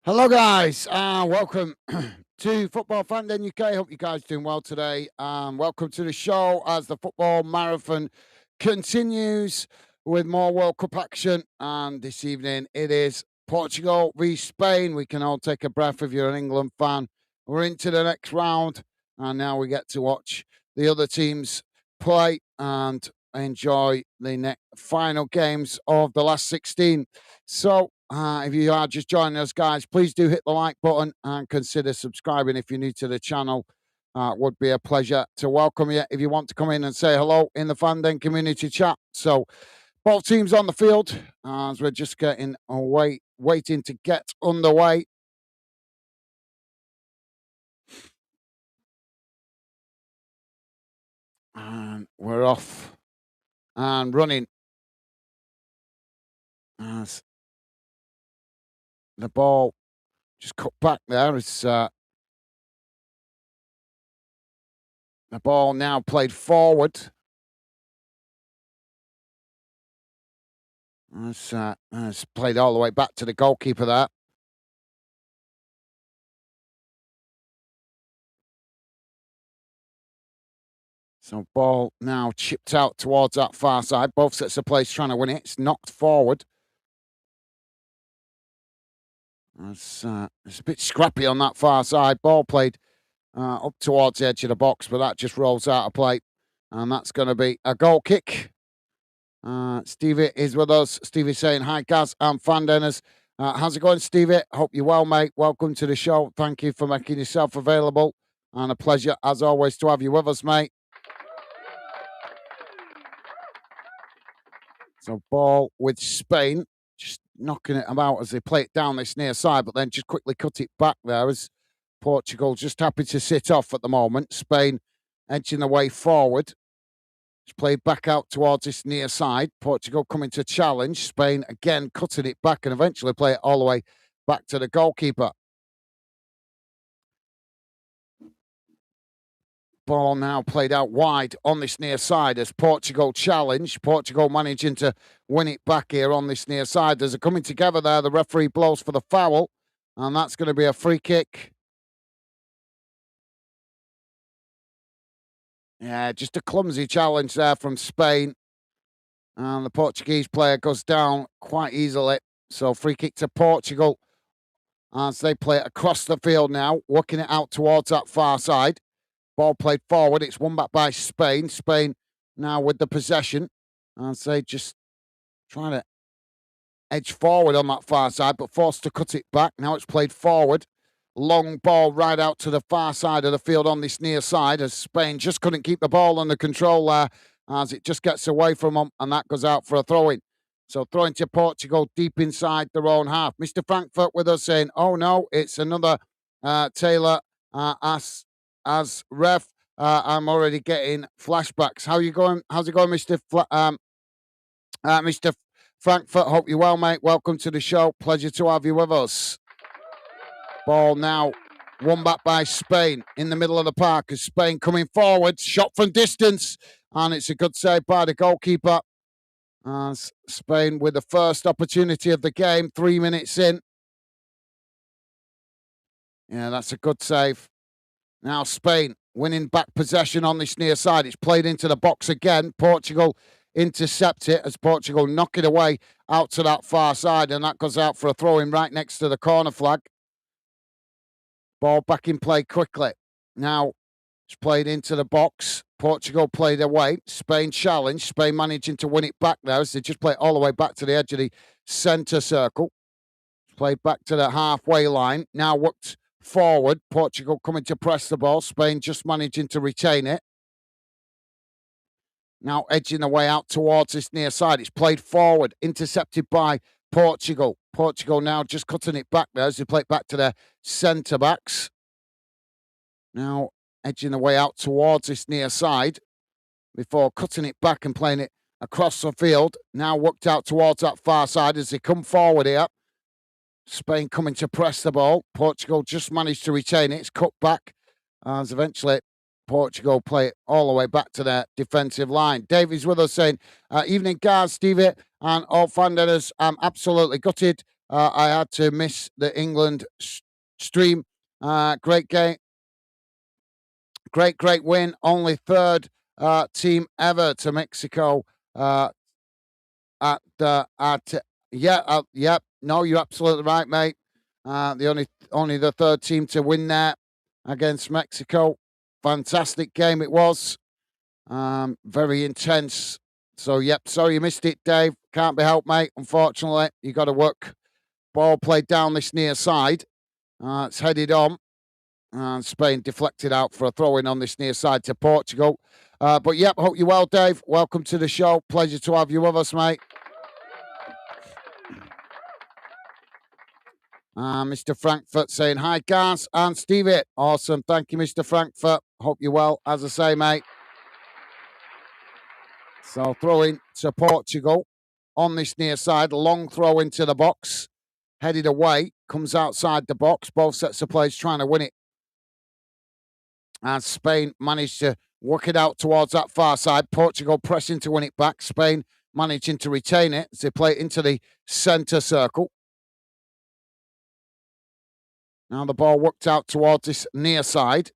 Hello, guys. Welcome to Football Fan Den UK. Hope you guys doing well today. Welcome to the show as the football marathon continues with more World Cup action. And this evening it is Portugal v Spain. We can all take a breath if you're an England fan. We're into the next round, and now we get to watch the other teams play and enjoy the final games of the last 16. So, if you are just joining us, guys, please do hit the like button and consider subscribing if you're new to the channel. It would be a pleasure to welcome you if you want to come in and say hello in the Fanden community chat. So, both teams on the field as we're just getting away, waiting to get underway. And we're off and running as the ball just cut back there. It's the ball now played forward. It's played all the way back to the goalkeeper there. So ball now chipped out towards that far side. Both sets of players trying to win it. It's knocked forward. It's a bit scrappy on that far side. Ball played up towards the edge of the box, but that just rolls out of play. And that's going to be a goal kick. Stevie is with us. Stevie saying, hi, Gaz and Fandeners. How's it going, Stevie? Hope you're well, mate. Welcome to the show. Thank you for making yourself available. And a pleasure, as always, to have you with us, mate. So ball with Spain, just knocking it about as they play it down this near side, but then just quickly cut it back there as Portugal just happy to sit off at the moment. Spain edging the way forward. It's played back out towards this near side. Portugal coming to challenge. Spain again cutting it back and eventually play it all the way back to the goalkeeper. Ball now played out wide on this near side as Portugal challenge. Portugal managing to win it back here on this near side. There's a coming together there. The referee blows for the foul, and that's going to be a free kick. Yeah, just a clumsy challenge there from Spain. And the Portuguese player goes down quite easily. So free kick to Portugal as they play it across the field now, working it out towards that far side. Ball played forward. It's won back by Spain. Spain now with the possession. As they just trying to edge forward on that far side, but forced to cut it back. Now it's played forward. Long ball right out to the far side of the field on this near side as Spain just couldn't keep the ball under control there as it just gets away from them and that goes out for a throw-in. So throwing to Portugal deep inside their own half. Mr. Frankfurt with us saying, oh no, it's another Taylor as ref. I'm already getting flashbacks. How you going? How's it going, Mr. Frankfurt? Hope you're well, mate. Welcome to the show. Pleasure to have you with us. Ball now won back by Spain in the middle of the park as Spain coming forward, shot from distance, and it's a good save by the goalkeeper. As Spain with the first opportunity of the game, 3 minutes in. Yeah, that's a good save. Now Spain winning back possession on this near side. It's played into the box again. Portugal intercept it as Portugal knock it away out to that far side, and that goes out for a throw-in right next to the corner flag. Ball back in play quickly. Now it's played into the box. Portugal played away. Spain challenged. Spain managing to win it back now as they just play it all the way back to the edge of the centre circle. Played back to the halfway line. Now worked forward. Portugal coming to press the ball. Spain just managing to retain it. Now edging the way out towards this near side. It's played forward. Intercepted by Portugal. Portugal now just cutting it back there as they play it back to their centre backs. Now edging the way out towards this near side before cutting it back and playing it across the field. Now worked out towards that far side as they come forward here. Spain coming to press the ball. Portugal just managed to retain it. It's cut back as eventually Portugal play it all the way back to their defensive line. Davies with us saying, evening, guys, Stevie, and all Fandeners. I'm absolutely gutted I had to miss the England stream. Great game. Great win. Only third team ever to Mexico at yep. No, you're absolutely right, mate. The only the third team to win there against Mexico. Fantastic game it was. Very intense. So yep, sorry you missed it, Dave. Can't be helped, mate. Unfortunately, you got to work. Ball played down this near side. It's headed on. And Spain deflected out for a throw in on this near side to Portugal. But yep, hope you're well, Dave. Welcome to the show. Pleasure to have you with us, mate. Mr. Frankfurt saying hi, Gas and Stevie. Awesome. Thank you, Mr. Frankfurt. Hope you're well, as I say, mate. So throwing to Portugal on this near side. Long throw into the box. Headed away. Comes outside the box. Both sets of players trying to win it. And Spain managed to work it out towards that far side. Portugal pressing to win it back. Spain managing to retain it as they play it into the centre circle. Now the ball worked out towards this near side.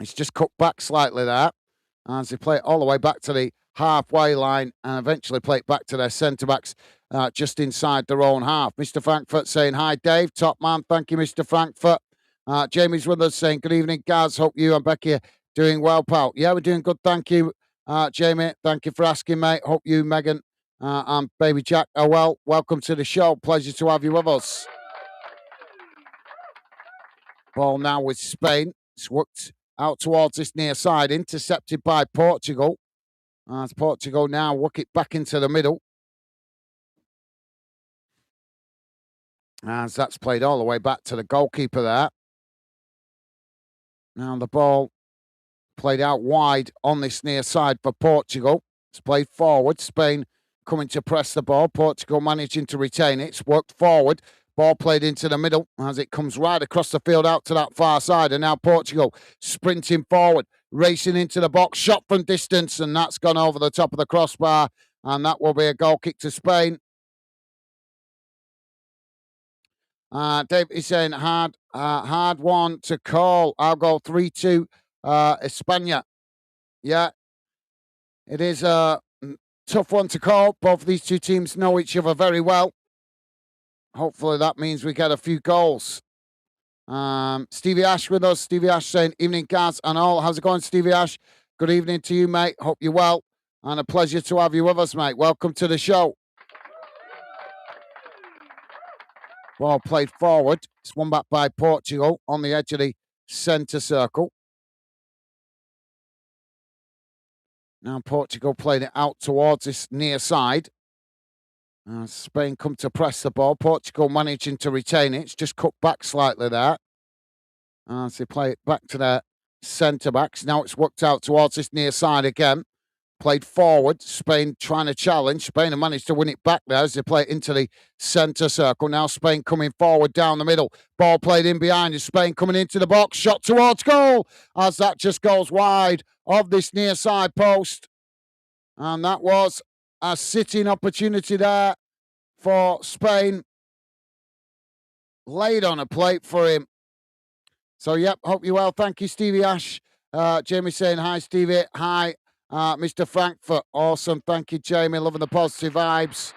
It's just cut back slightly there as they play it all the way back to the halfway line and eventually play it back to their centre-backs just inside their own half. Mr. Frankfurt saying, hi, Dave. Top man. Thank you, Mr. Frankfurt. Jamie's with us saying, good evening, guys. Hope you and Becky are doing well, pal. Yeah, we're doing good. Thank you, Jamie. Thank you for asking, mate. Hope you, Megan, and baby Jack are well. Welcome to the show. Pleasure to have you with us. Ball now with Spain. It's worked out towards this near side, intercepted by Portugal. As Portugal now work it back into the middle. As that's played all the way back to the goalkeeper there. Now the ball played out wide on this near side for Portugal. It's played forward. Spain coming to press the ball. Portugal managing to retain it. It's worked forward. Ball played into the middle as it comes right across the field out to that far side. And now Portugal sprinting forward, racing into the box, shot from distance, and that's gone over the top of the crossbar. And that will be a goal kick to Spain. Dave is saying hard one to call. I'll go 3-2 España. Yeah, it is a tough one to call. Both of these two teams know each other very well. Hopefully that means we get a few goals. Stevie Ash with us. Stevie Ash saying, evening, guys and all. How's it going, Stevie Ash? Good evening to you, mate. Hope you're well. And a pleasure to have you with us, mate. Welcome to the show. Ball played forward. It's won back by Portugal on the edge of the centre circle. Now Portugal playing it out towards this near side. Spain come to press the ball. Portugal managing to retain it. It's just cut back slightly there. As they play it back to their centre-backs. Now it's worked out towards this near side again. Played forward. Spain trying to challenge. Spain have managed to win it back there as they play it into the centre circle. Now Spain coming forward down the middle. Ball played in behind. Spain coming into the box. Shot towards goal as that just goes wide of this near side post. And that was a sitting opportunity there for Spain. Laid on a plate for him. So, yep, hope you're well. Thank you, Stevie Ash. Jamie saying, hi, Stevie. Hi, Mr. Frankfurt. Awesome. Thank you, Jamie. Loving the positive vibes.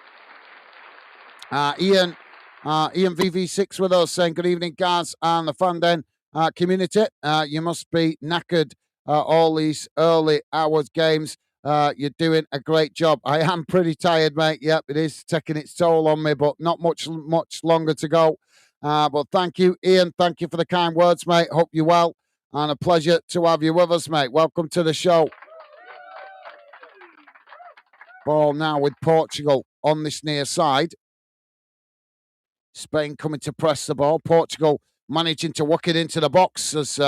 Ian VV6 with us saying, good evening, guys, and the fan den community. You must be knackered all these early hours games. You're doing a great job. I am pretty tired, mate. Yep, it is taking its toll on me, but not much longer to go. But thank you, Ian. Thank you for the kind words, mate. Hope you're well. And a pleasure to have you with us, mate. Welcome to the show. Ball now with Portugal on this near side. Spain coming to press the ball. Portugal managing to work it into the box as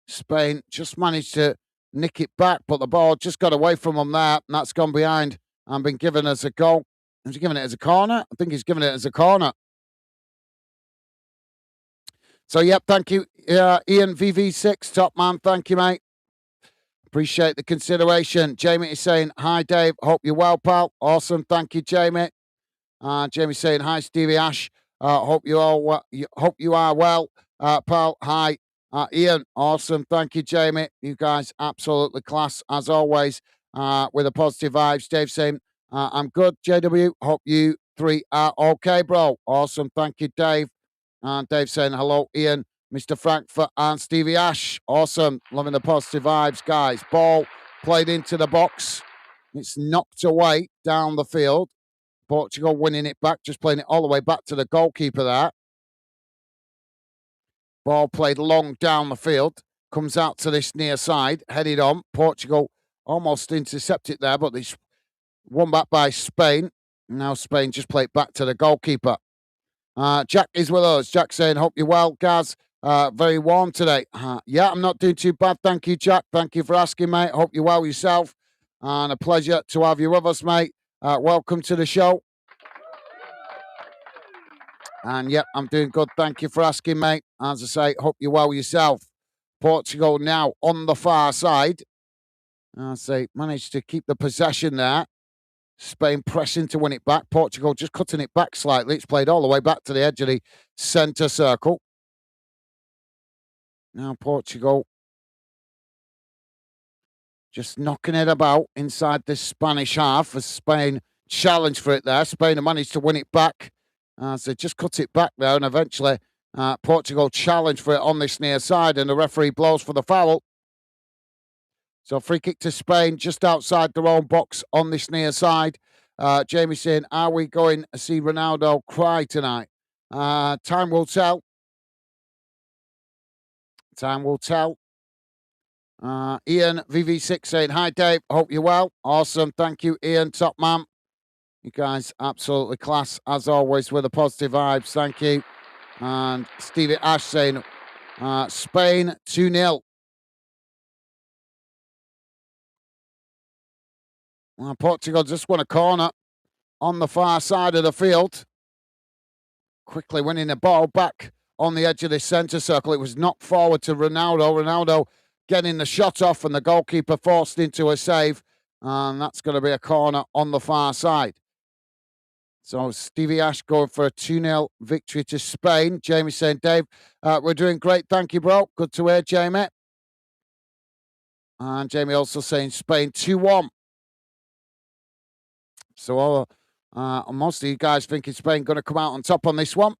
Spain just managed to nick it back, but the ball just got away from them there, and that's gone behind and been given as a goal. Is he giving it as a corner? I think he's giving it as a corner. So, yep, thank you, Ian VV6, top man. Thank you, mate. Appreciate the consideration. Jamie is saying, hi, Dave. Hope you're well, pal. Awesome. Thank you, Jamie. Jamie saying, hi, Stevie Ash. Hope you all hope you are well. Pal, hi. Ian, awesome. Thank you, Jamie. You guys absolutely class as always. With the positive vibes. Dave saying, I'm good, JW. Hope you three are okay, bro. Awesome. Thank you, Dave. And Dave saying, hello, Ian, Mr. Frankfurt, and Stevie Ash. Awesome. Loving the positive vibes, guys. Ball played into the box. It's knocked away down the field. Portugal winning it back, just playing it all the way back to the goalkeeper there. Ball played long down the field. Comes out to this near side, headed on. Portugal almost intercepted there, but it's won back by Spain. Now Spain just play it back to the goalkeeper. Jack is with us. Jack saying, hope you're well, Gaz. Very warm today. Yeah, I'm not doing too bad. Thank you, Jack. Thank you for asking, mate. Hope you're well yourself. And a pleasure to have you with us, mate. Welcome to the show. And yep, I'm doing good. Thank you for asking, mate. As I say, hope you're well yourself. Portugal now on the far side. I say, managed to keep the possession there. Spain pressing to win it back. Portugal just cutting it back slightly. It's played all the way back to the edge of the centre circle. Now Portugal just knocking it about inside this Spanish half as Spain challenged for it there. Spain have managed to win it back. So just cut it back there, and eventually Portugal challenged for it on this near side, and the referee blows for the foul. So free kick to Spain just outside their own box on this near side. Jamie saying, are we going to see Ronaldo cry tonight? Time will tell. Time will tell. Ian VV6 saying, hi, Dave. Hope you're well. Awesome. Thank you, Ian. Top man. You guys absolutely class, as always, with the positive vibes. Thank you. And Stevie Ash saying, Spain 2-0. Portugal just won a corner on the far side of the field. Quickly winning the ball back on the edge of the centre circle. It was knocked forward to Ronaldo. Ronaldo getting the shot off, and the goalkeeper forced into a save. And that's going to be a corner on the far side. So Stevie Ash going for a 2-0 victory to Spain. Jamie saying, Dave, we're doing great. Thank you, bro. Good to hear, Jamie. And Jamie also saying Spain 2-1. So most of you guys thinking Spain going to come out on top on this one.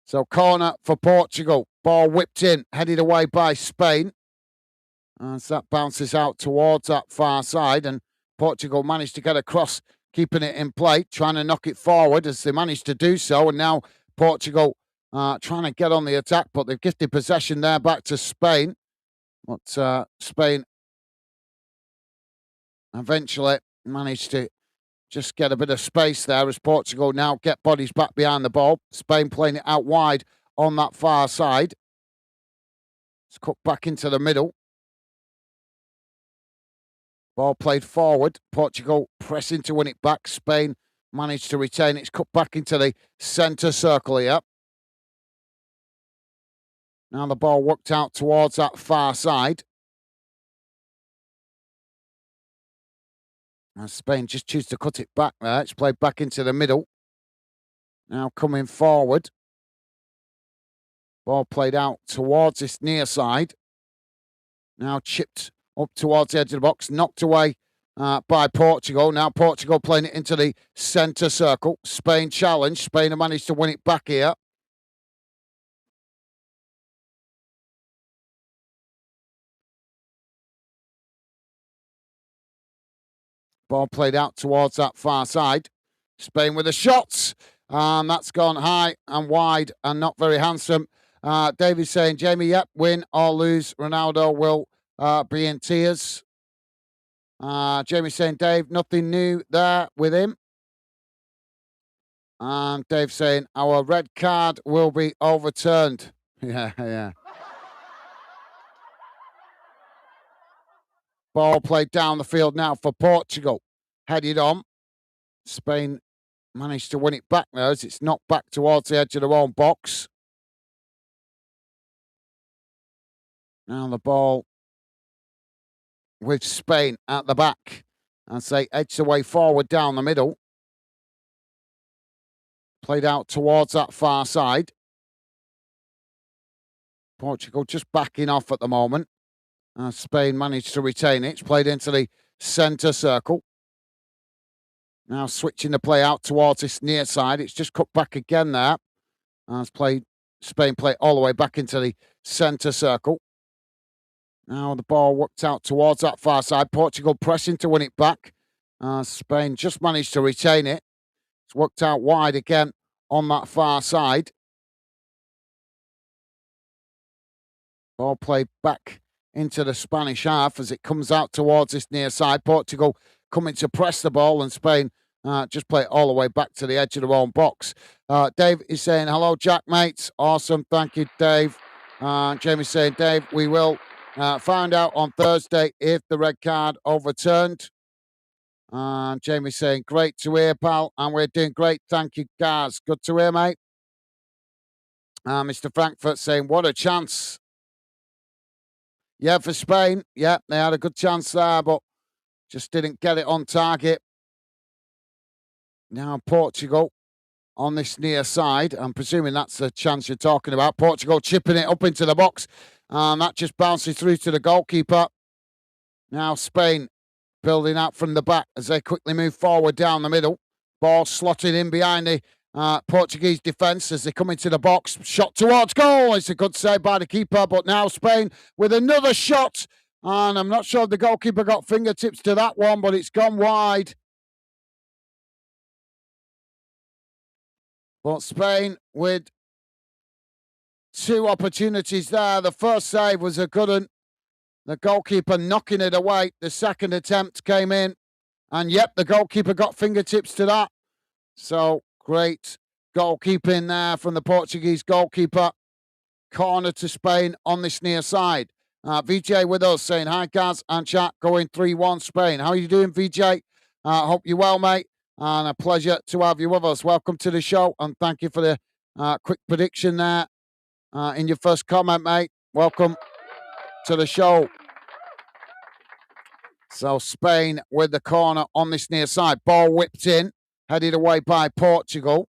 So corner for Portugal. Ball whipped in, headed away by Spain. As that bounces out towards that far side. And Portugal managed to get across, keeping it in play, trying to knock it forward as they managed to do so. And now Portugal trying to get on the attack, but they've gifted possession there back to Spain. But Spain eventually managed to just get a bit of space there as Portugal now get bodies back behind the ball. Spain playing it out wide on that far side. It's cut back into the middle. Ball played forward. Portugal pressing to win it back. Spain managed to retain it. It's cut back into the centre circle here. Now the ball worked out towards that far side. And Spain just choose to cut it back there. It's played back into the middle. Now coming forward. Ball played out towards this near side. Now chipped up towards the edge of the box. Knocked away by Portugal. Now Portugal playing it into the centre circle. Spain challenged. Spain have managed to win it back here. Ball played out towards that far side. Spain with the shots. That's gone high and wide and not very handsome. David saying, Jamie, yep, win or lose, Ronaldo will be in tears. Jamie saying, Dave, nothing new there with him. And Dave saying, our red card will be overturned. Yeah. Ball played down the field now for Portugal. Headed on. Spain managed to win it back there as it's knocked back towards the edge of their own box. Now the ball with Spain at the back. And say edge the way forward down the middle. Played out towards that far side. Portugal just backing off at the moment. Spain managed to retain it. It's played into the centre circle. Now switching the play out towards this near side. It's just cut back again there. Spain play all the way back into the centre circle. Now the ball worked out towards that far side. Portugal pressing to win it back. Spain just managed to retain it. It's worked out wide again on that far side. Ball played back into the Spanish half as it comes out towards this near side. Portugal coming to press the ball, and Spain just play it all the way back to the edge of their own box. Dave is saying, hello, Jack, mates. Awesome. Thank you, Dave. Jamie's saying, Dave, we will find out on Thursday if the red card overturned. Jamie's saying, great to hear, pal. And we're doing great. Thank you, guys. Good to hear, mate. Mr. Frankfurt saying, what a chance. Yeah, for Spain. Yeah, they had a good chance there, but just didn't get it on target. Now Portugal on this near side. I'm presuming that's the chance you're talking about. Portugal chipping it up into the box. And that just bounces through to the goalkeeper. Now Spain building out from the back as they quickly move forward down the middle. Ball slotted in behind the Portuguese defence as they come into the box. Shot towards goal. It's a good save by the keeper, but now Spain with another shot. And I'm not sure if the goalkeeper got fingertips to that one, but it's gone wide. But Spain with two opportunities there. The first save was a good one. The goalkeeper knocking it away. The second attempt came in. And yep, the goalkeeper got fingertips to that. So great goalkeeping there from the Portuguese goalkeeper. Corner to Spain on this near side. VJ with us saying, hi, Gaz and chat, going 3-1 Spain. How are you doing, VJ? Hope you're well, mate. And a pleasure to have you with us. Welcome to the show, and thank you for the quick prediction there in your first comment, mate. Welcome to the show. So Spain with the corner on this near side. Ball whipped in, headed away by Portugal.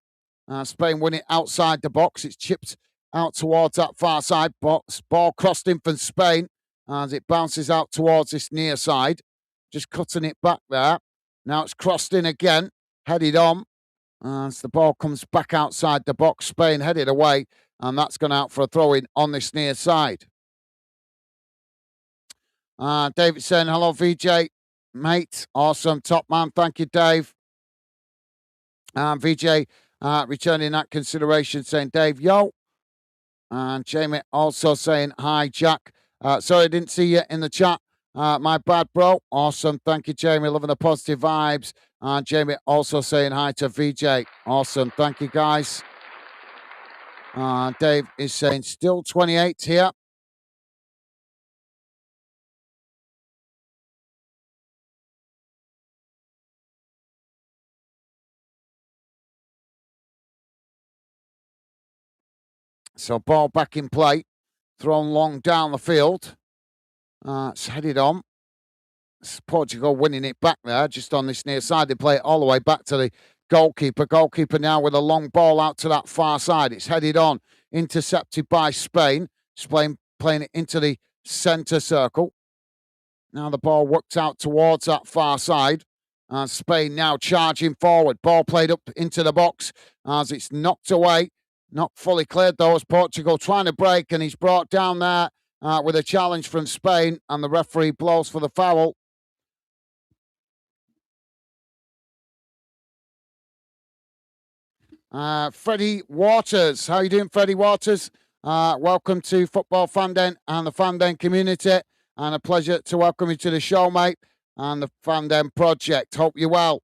Spain winning outside the box. It's chipped out towards that far side. Ball crossed in from Spain as it bounces out towards this near side. Just cutting it back there. Now it's crossed in again, headed on. As the ball comes back outside the box, Spain headed away, and that's gone out for a throw-in on this near side. David saying, hello, VJ, mate. Awesome, top man. Thank you, Dave. VJ returning that consideration, saying, Dave, yo. And Jamie also saying, hi, Jack. Sorry, I didn't see you in the chat. My bad, bro. Awesome. Thank you, Jamie. Loving the positive vibes. And Jamie also saying hi to VJ. Awesome. Thank you, guys. Dave is saying, still 28 here. So ball back in play, thrown long down the field. It's headed on. It's Portugal winning it back there, just on this near side. They play it all the way back to the goalkeeper. Goalkeeper now with a long ball out to that far side. It's headed on, intercepted by Spain. Spain playing it into the centre circle. Now the ball worked out towards that far side. Spain now charging forward. Ball played up into the box as it's knocked away. Not fully cleared, though, as Portugal trying to break, and he's brought down there with a challenge from Spain, and the referee blows for the foul. Freddie Waters. How you doing, Freddie Waters? Welcome to Football Fan Den and the Fan Den community, and a pleasure to welcome you to the show, mate, and the Fan Den project. Hope you're well.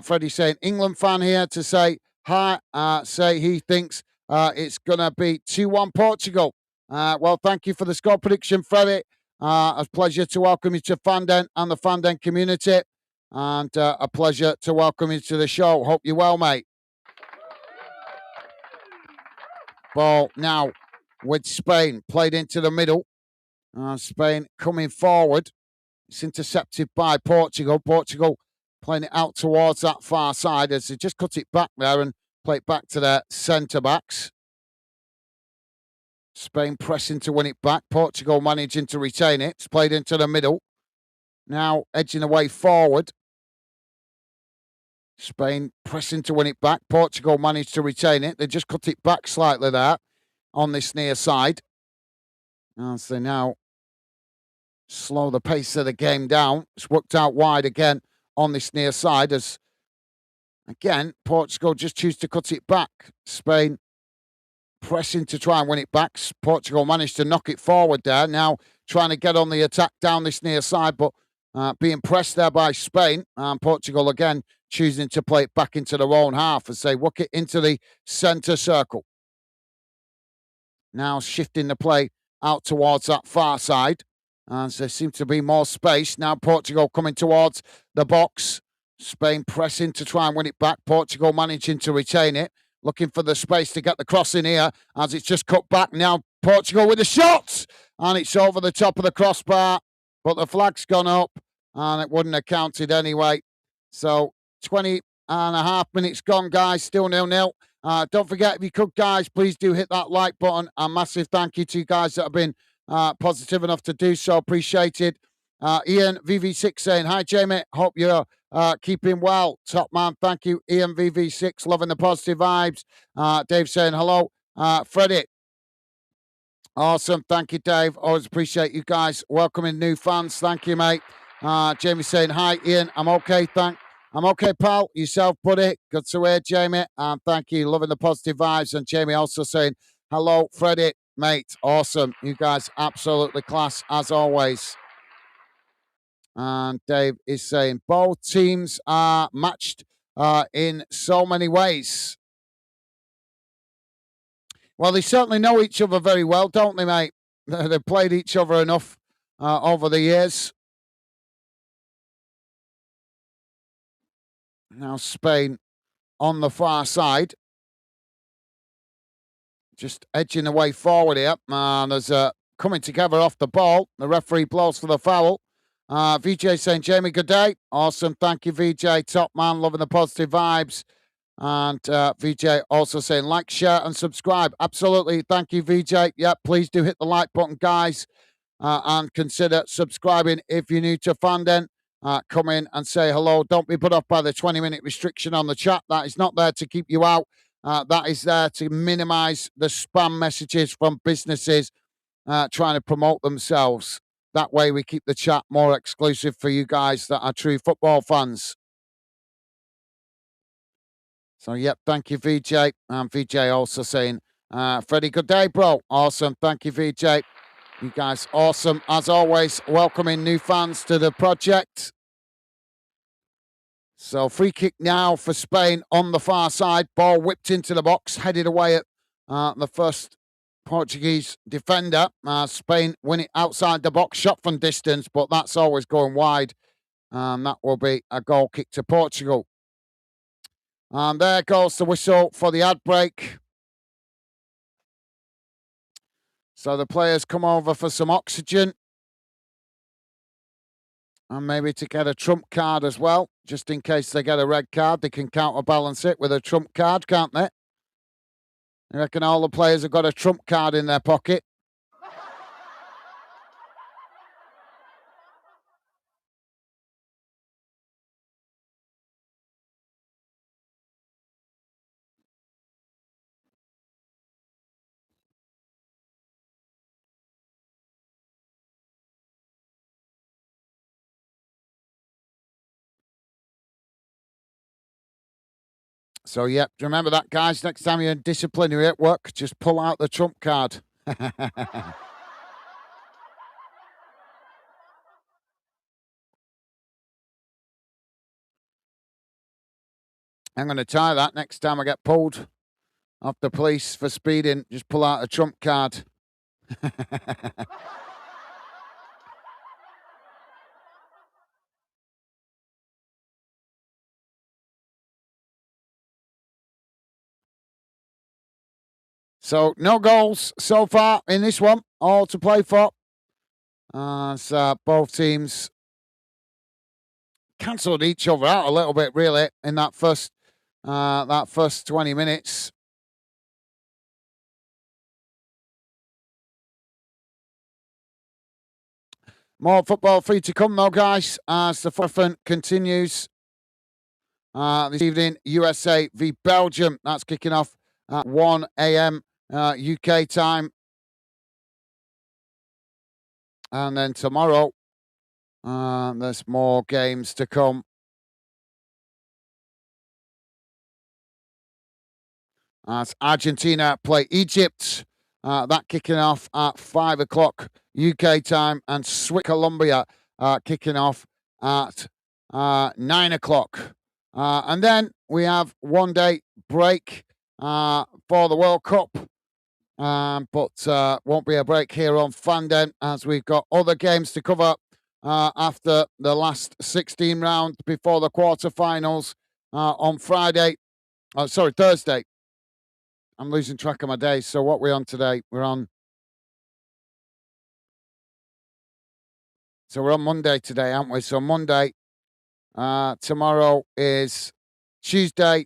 Freddie saying, England fan here to say hi, say he thinks it's going to be 2-1 Portugal. Well, thank you for the score prediction, Freddie. A pleasure to welcome you to Fan Den and the Fan Den community, and a pleasure to welcome you to the show. Hope you're well, mate. Ball now with Spain, played into the middle. Spain coming forward. It's intercepted by Portugal. Portugal playing it out towards that far side as they just cut it back there, and Play it back to their centre-backs. Spain pressing to win it back. Portugal managing to retain it. It's played into the middle. Now edging away forward. Spain pressing to win it back. Portugal managed to retain it. They just cut it back slightly there on this near side. As they now slow the pace of the game down. It's worked out wide again on this near side as, again, Portugal just choose to cut it back. Spain pressing to try and win it back. Portugal managed to knock it forward there. Now trying to get on the attack down this near side, but being pressed there by Spain. And Portugal again choosing to play it back into their own half as they work it into the centre circle. Now shifting the play out towards that far side. As there seems to be more space. Now Portugal coming towards the box. Spain pressing to try and win it back. Portugal managing to retain it. Looking for the space to get the cross in here as it's just cut back. Now Portugal with the shot. And it's over the top of the crossbar. But the flag's gone up and it wouldn't have counted anyway. So 20 and a half minutes gone, guys. Still 0-0. Don't forget, if you could, guys, please do hit that like button. A massive thank you to you guys that have been positive enough to do so. Appreciated. Ian VV6 saying, hi, Jamie. Hope you're keeping well. Top man. Thank you, Ian VV6. Loving the positive vibes. Dave saying, hello. Freddie. Awesome. Thank you, Dave. Always appreciate you guys welcoming new fans. Thank you, mate. Jamie saying, hi, Ian. I'm okay. I'm okay, pal. Yourself, buddy. Good to hear, Jamie. And thank you. Loving the positive vibes. And Jamie also saying, hello, Freddie, mate. Awesome. You guys absolutely class as always. And Dave is saying, both teams are matched in so many ways. Well, they certainly know each other very well, don't they, mate? They've played each other enough over the years. Now Spain on the far side. Just edging away forward here. And there's coming together off the ball. The referee blows for the foul. VJ saying, Jamie, good day. Awesome. Thank you, VJ. Top man. Loving the positive vibes. And VJ also saying, like, share, and subscribe. Absolutely. Thank you, VJ. Yeah, please do hit the like button, guys. And consider subscribing if you're new to Fandom. Come in and say hello. Don't be put off by the 20-minute restriction on the chat. That is not there to keep you out. That is there to minimize the spam messages from businesses trying to promote themselves. That way we keep the chat more exclusive for you guys that are true football fans. So, yep, thank you, VJ. And VJ also saying, Freddie, good day, bro. Awesome. Thank you, VJ. You guys awesome. As always, welcoming new fans to the project. So free kick now for Spain on the far side. Ball whipped into the box, headed away at the first Portuguese defender. Spain win it outside the box, shot from distance, but that's always going wide. And that will be a goal kick to Portugal. And there goes the whistle for the ad break. So the players come over for some oxygen. And maybe to get a trump card as well. Just in case they get a red card, they can counterbalance it with a trump card, can't they? I reckon all the players have got a trump card in their pocket. So, yeah, remember that, guys. Next time you're in disciplinary at work, just pull out the trump card. I'm going to try that next time I get pulled off the police for speeding. Just pull out a trump card. So, no goals so far in this one. All to play for. So both teams cancelled each other out a little bit, really, in that first that first 20 minutes. More football free to come, though, guys, as the forefront continues. This evening, USA v Belgium. That's kicking off at 1 a.m. UK time. And then tomorrow, there's more games to come. As Argentina play Egypt. That kicking off at 5 o'clock UK time. And Colombia kicking off at 9 o'clock. And then we have 1 day break for the World Cup. But won't be a break here on Fanden as we've got other games to cover after the last 16 round before the quarterfinals on Thursday. I'm losing track of my days. So what we're on today? We're on Monday today, aren't we? So Monday. Tomorrow is Tuesday,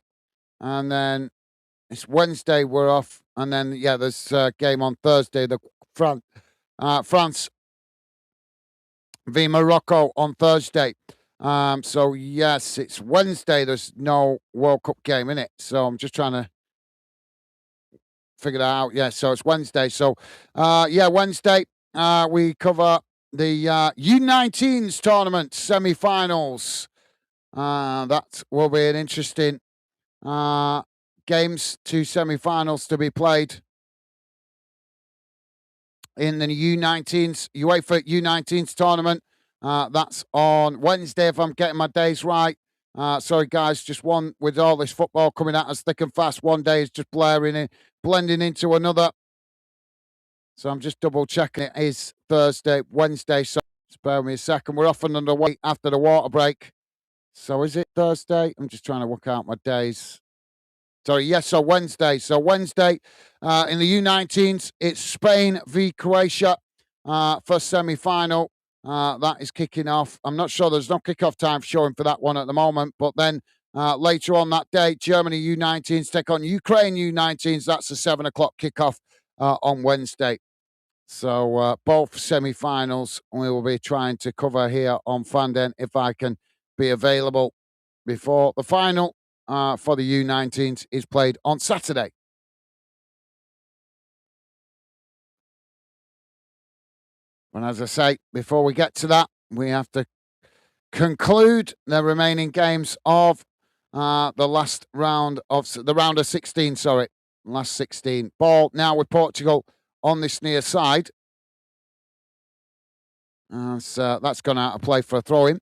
and then it's Wednesday. We're off, and then there's a game on Thursday. The France v Morocco on Thursday. So yes, it's Wednesday. There's no World Cup game in it, so I'm just trying to figure that out. Yeah, so it's Wednesday. So Wednesday we cover the U19s tournament semi-finals. That will be an interesting games, 2 semi-finals to be played in the U19s, UEFA U19s tournament. That's on Wednesday, if I'm getting my days right. Sorry, guys, just one with all this football coming at us thick and fast. One day is just blending into another. So I'm just double checking. It is Wednesday. So spare me a second. We're off and underway after the water break. So is it Thursday? I'm just trying to work out my days. Sorry, yes, so Wednesday. So Wednesday in the U19s, it's Spain v Croatia, first semi-final. That is kicking off. I'm not sure, there's no kickoff time showing for that one at the moment. But then later on that day, Germany U19s take on Ukraine U19s. That's a 7 o'clock kickoff on Wednesday. So both semi-finals we will be trying to cover here on Fanden if I can be available before the final for the U19s is played on Saturday. And as I say, before we get to that, we have to conclude the remaining games of the last round of the round of 16. Last 16. Ball now with Portugal on this near side. So that's gone out of play for a throw-in.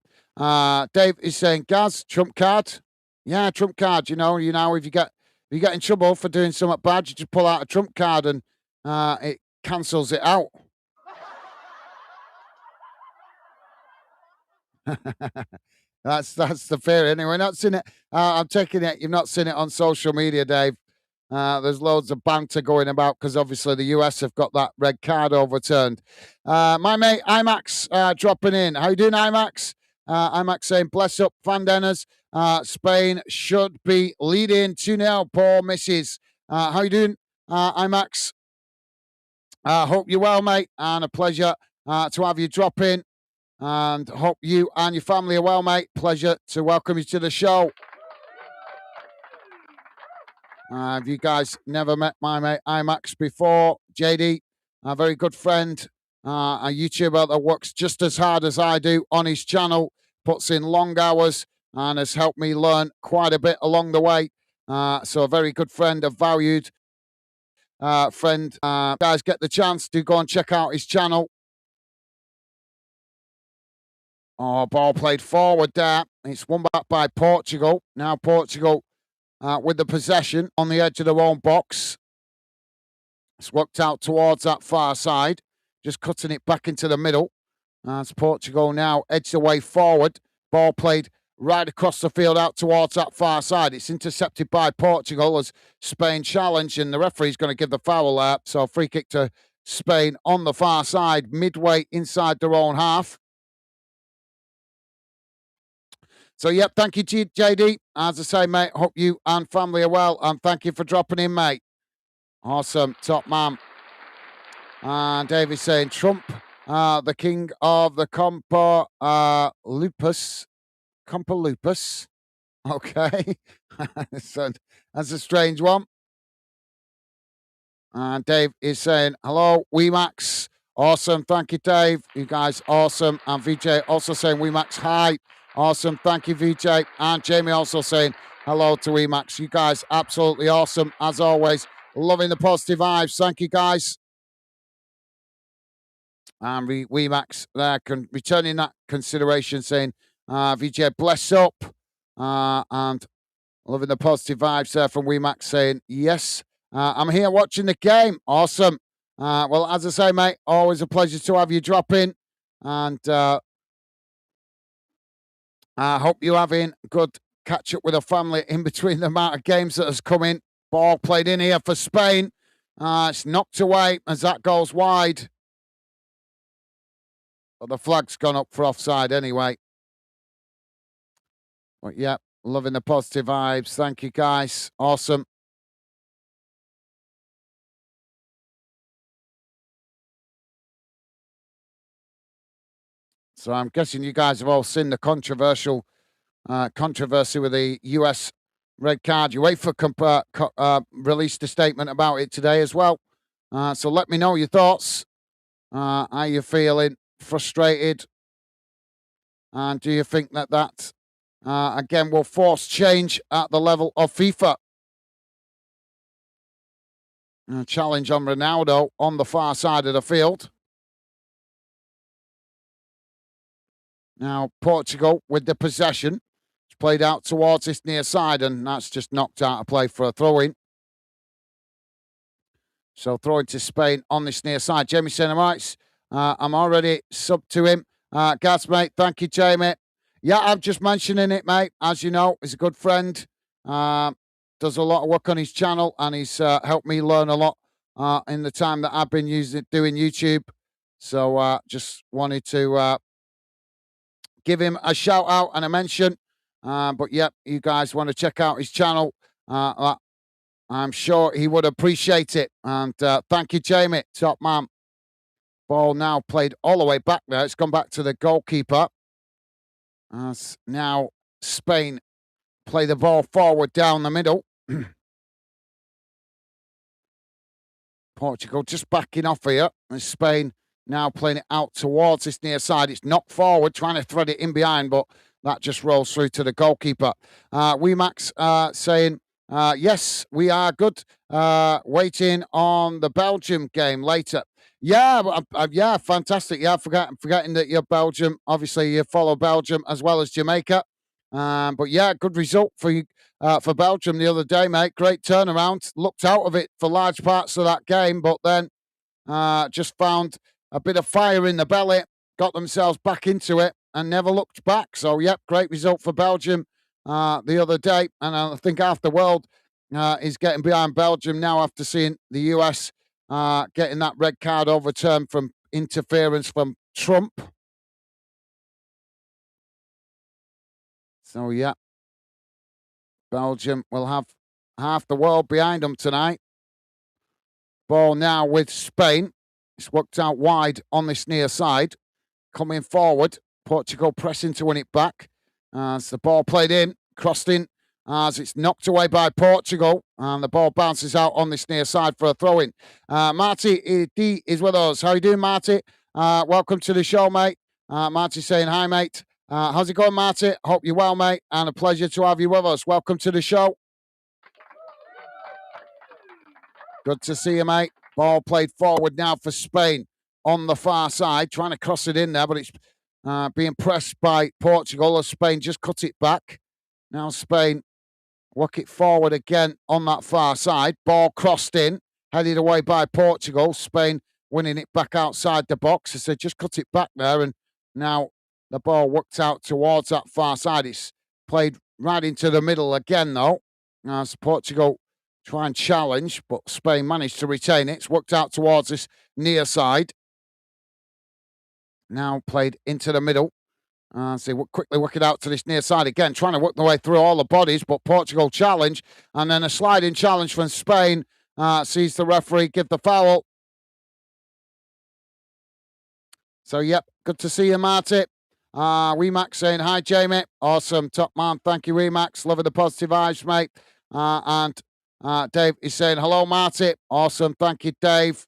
Dave is saying, Gaz, trump card. Yeah, trump card. You know, if you get in trouble for doing something bad, you just pull out a trump card and it cancels it out. That's the fear. Anyway, not seen it. I'm taking it. You've not seen it on social media, Dave. There's loads of banter going about because obviously the US have got that red card overturned. My mate IMAX dropping in. How you doing, IMAX? IMAX saying, bless up, Fandenners. Spain should be leading 2-0. Poor misses. How you doing, IMAX? Hope you're well, mate, and a pleasure to have you drop in. And hope you and your family are well, mate. Pleasure to welcome you to the show. Have you guys never met my mate IMAX before? JD, a very good friend, a YouTuber that works just as hard as I do on his channel, puts in long hours, and has helped me learn quite a bit along the way. So a very good friend, a valued friend. Guys, get the chance to go and check out his channel. Oh, ball played forward there. It's won back by Portugal. Now Portugal with the possession on the edge of their own box. It's worked out towards that far side. Just cutting it back into the middle. As Portugal now edge the way forward. Ball played right across the field out towards that far side. It's intercepted by Portugal as Spain challenge, and the referee's going to give the foul there. So free kick to Spain on the far side, midway inside their own half. So, yep, thank you, JD. As I say, mate, hope you and family are well, and thank you for dropping in, mate. Awesome, top man. And David saying Trump, the king of the lupus, compa lupus. Okay, so that's a strange one. And Dave is saying hello, WeMax. Awesome, thank you, Dave. You guys, awesome. And VJ also saying WeMax, hi. Awesome, thank you, VJ. And Jamie also saying hello to WeMax. You guys, absolutely awesome as always. Loving the positive vibes. Thank you, guys. And WeMax there returning that consideration, saying VJ bless up, and loving the positive vibes there from WeMax, saying yes, I'm here watching the game. Awesome. Well, as I say, mate, always a pleasure to have you drop in, and I hope you're having good catch up with the family in between the amount of games that has come in. Ball played in here for Spain. It's knocked away as that goes wide. But the flag's gone up for offside anyway. But yeah, loving the positive vibes. Thank you, guys. Awesome. So I'm guessing you guys have all seen the controversy with the US red card. UEFA released a statement about it today as well. So let me know your thoughts. Are you feeling frustrated? And do you think that again will force change at the level of FIFA? Challenge on Ronaldo on the far side of the field. Now, Portugal with the possession. It's played out towards this near side, and that's just knocked out of play for a throw-in. So throwing to Spain on this near side. Jamie saying, I'm already sub to him. Gaz, mate, thank you, Jamie. Yeah, I'm just mentioning it, mate. As you know, he's a good friend. Does a lot of work on his channel, and he's helped me learn a lot in the time that I've been doing YouTube. So just wanted to give him a shout out and a mention. But yeah, you guys want to check out his channel. I'm sure he would appreciate it. And thank you, Jamie, top man. Ball now played all the way back there. It's gone back to the goalkeeper. As now Spain play the ball forward down the middle. Portugal just backing off here. And Spain now playing it out towards this near side. It's knocked forward, trying to thread it in behind, but that just rolls through to the goalkeeper. WeMax saying, yes, we are good. Waiting on the Belgium game later. Yeah, yeah, fantastic. Yeah, forgetting that you're Belgium. Obviously, you follow Belgium as well as Jamaica. But yeah, good result for Belgium the other day, mate. Great turnaround. Looked out of it for large parts of that game, but then just found a bit of fire in the belly, got themselves back into it, and never looked back. So, yep, great result for Belgium the other day. And I think half the world is getting behind Belgium now after seeing the US getting that red card overturned from interference from Trump. So, yeah, Belgium will have half the world behind them tonight. Ball now with Spain. It's worked out wide on this near side. Coming forward, Portugal pressing to win it back. As the ball played in, crossed in, as it's knocked away by Portugal. And the ball bounces out on this near side for a throw-in. Marty D is with us. How you doing, Marty? Welcome to the show, mate. Marty saying, hi, mate. How's it going, Marty? Hope you're well, mate. And a pleasure to have you with us. Welcome to the show. Good to see you, mate. Ball played forward now for Spain on the far side, trying to cross it in there, but it's being pressed by Portugal as Spain just cut it back. Now Spain work it forward again on that far side. Ball crossed in, headed away by Portugal. Spain winning it back outside the box as they just cut it back there, and now the ball worked out towards that far side. It's played right into the middle again, though, as Portugal try and challenge, but Spain managed to retain it. It's worked out towards this near side. Now played into the middle. See, quickly work it out to this near side again, trying to work their way through all the bodies, but Portugal challenge, and then a sliding challenge from Spain. Sees the referee give the foul. So, yep, good to see you, Marty. Max saying, hi, Jamie. Awesome, top man. Thank you, Max. Loving the positive vibes, mate. And Dave is saying, hello, Marty. Awesome. Thank you, Dave.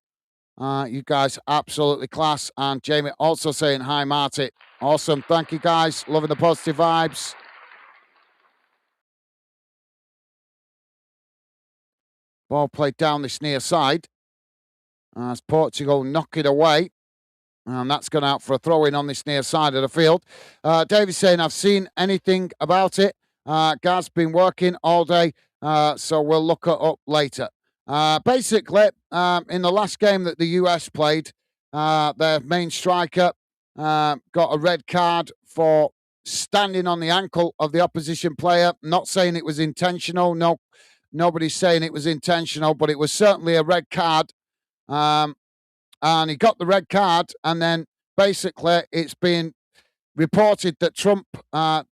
You guys absolutely class. And Jamie also saying, hi, Marty. Awesome. Thank you, guys. Loving the positive vibes. Ball played down this near side as Portugal knock it away. And that's gone out for a throw-in on this near side of the field. David's saying, I've seen anything about it. Gaz been working all day, so we'll look it up later. Basically, in the last game that the US played, their main striker got a red card for standing on the ankle of the opposition player. Not saying it was intentional. No, nobody's saying it was intentional, but it was certainly a red card. And he got the red card, and then basically it's been reported that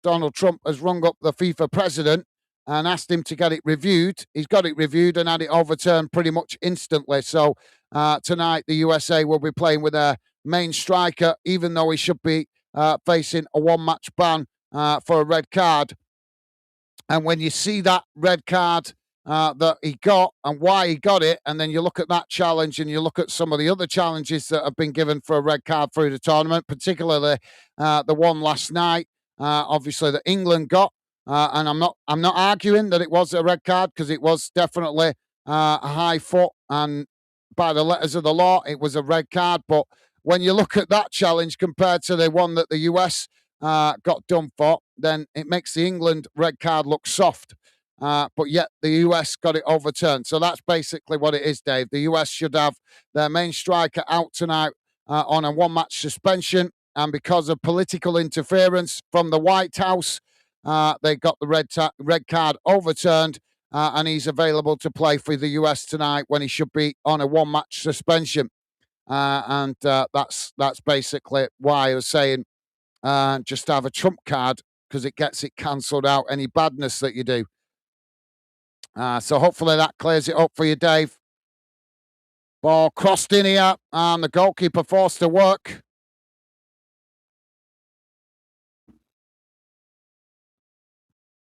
Donald Trump, has rung up the FIFA president and asked him to get it reviewed. He's got it reviewed and had it overturned pretty much instantly. So tonight the USA will be playing with their main striker, even though he should be facing a one-match ban for a red card. And when you see that red card that he got and why he got it, and then you look at that challenge and you look at some of the other challenges that have been given for a red card through the tournament, particularly the one last night, obviously that England got. And I'm not arguing that it was a red card, because it was definitely a high foot, and by the letters of the law, it was a red card. But when you look at that challenge compared to the one that the US got done for, then it makes the England red card look soft. But yet the US got it overturned. So that's basically what it is, Dave. The US should have their main striker out tonight on a one-match suspension. And because of political interference from the White House, they got the red card overturned. And he's available to play for the US tonight when he should be on a one-match suspension. And that's basically why I was saying just have a trump card, because it gets it cancelled out, any badness that you do. So hopefully that clears it up for you, Dave. Ball crossed in here, and the goalkeeper forced to work.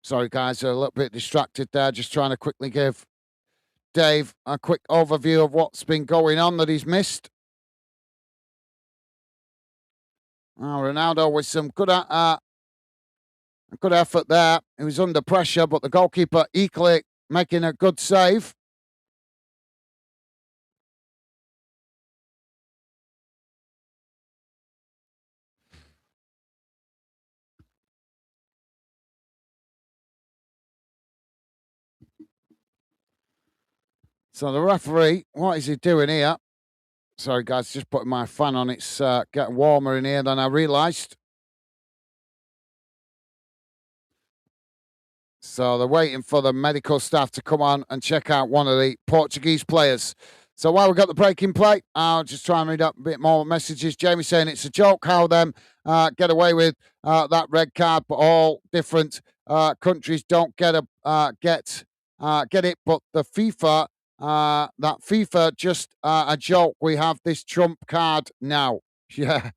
Sorry, guys, a little bit distracted there. Just trying to quickly give Dave a quick overview of what's been going on that he's missed. Ronaldo with some good effort there. He was under pressure, but the goalkeeper equally making a good save. So the referee, what is he doing here? Sorry, guys, just putting my fan on. It's getting warmer in here than I realised. So they're waiting for the medical staff to come on and check out one of the Portuguese players. So while we've got the break in play, I'll just try and read up a bit more messages. Jamie saying it's a joke how them get away with that red card, but all different countries don't get it. But the FIFA, that FIFA just a joke. We have this trump card now. Yeah,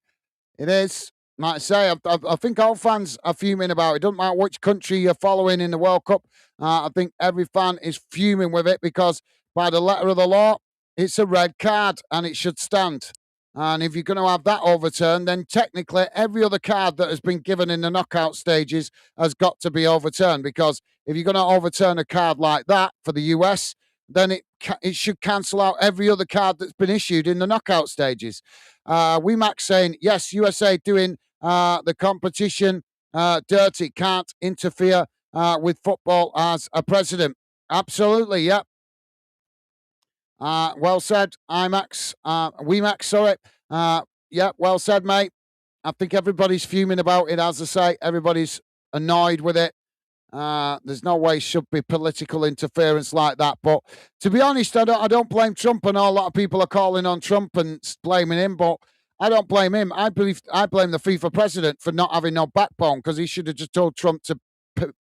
it is. Like I say, I think all fans are fuming about it. It doesn't matter which country you're following in the World Cup. I think every fan is fuming with it, because by the letter of the law, it's a red card and it should stand. And if you're going to have that overturned, then technically every other card that has been given in the knockout stages has got to be overturned. Because if you're going to overturn a card like that for the US, then it should cancel out every other card that's been issued in the knockout stages. Max saying, yes, USA doing the competition dirty, can't interfere with football as a president. Absolutely, yep. Well said, IMAX. Max, sorry. Yeah, well said, mate. I think everybody's fuming about it, as I say. Everybody's annoyed with it. There's no way should be political interference like that. But to be honest, I don't blame Trump, and a lot of people are calling on Trump and blaming him. But I don't blame him. I blame the FIFA president for not having no backbone because he should have just told Trump to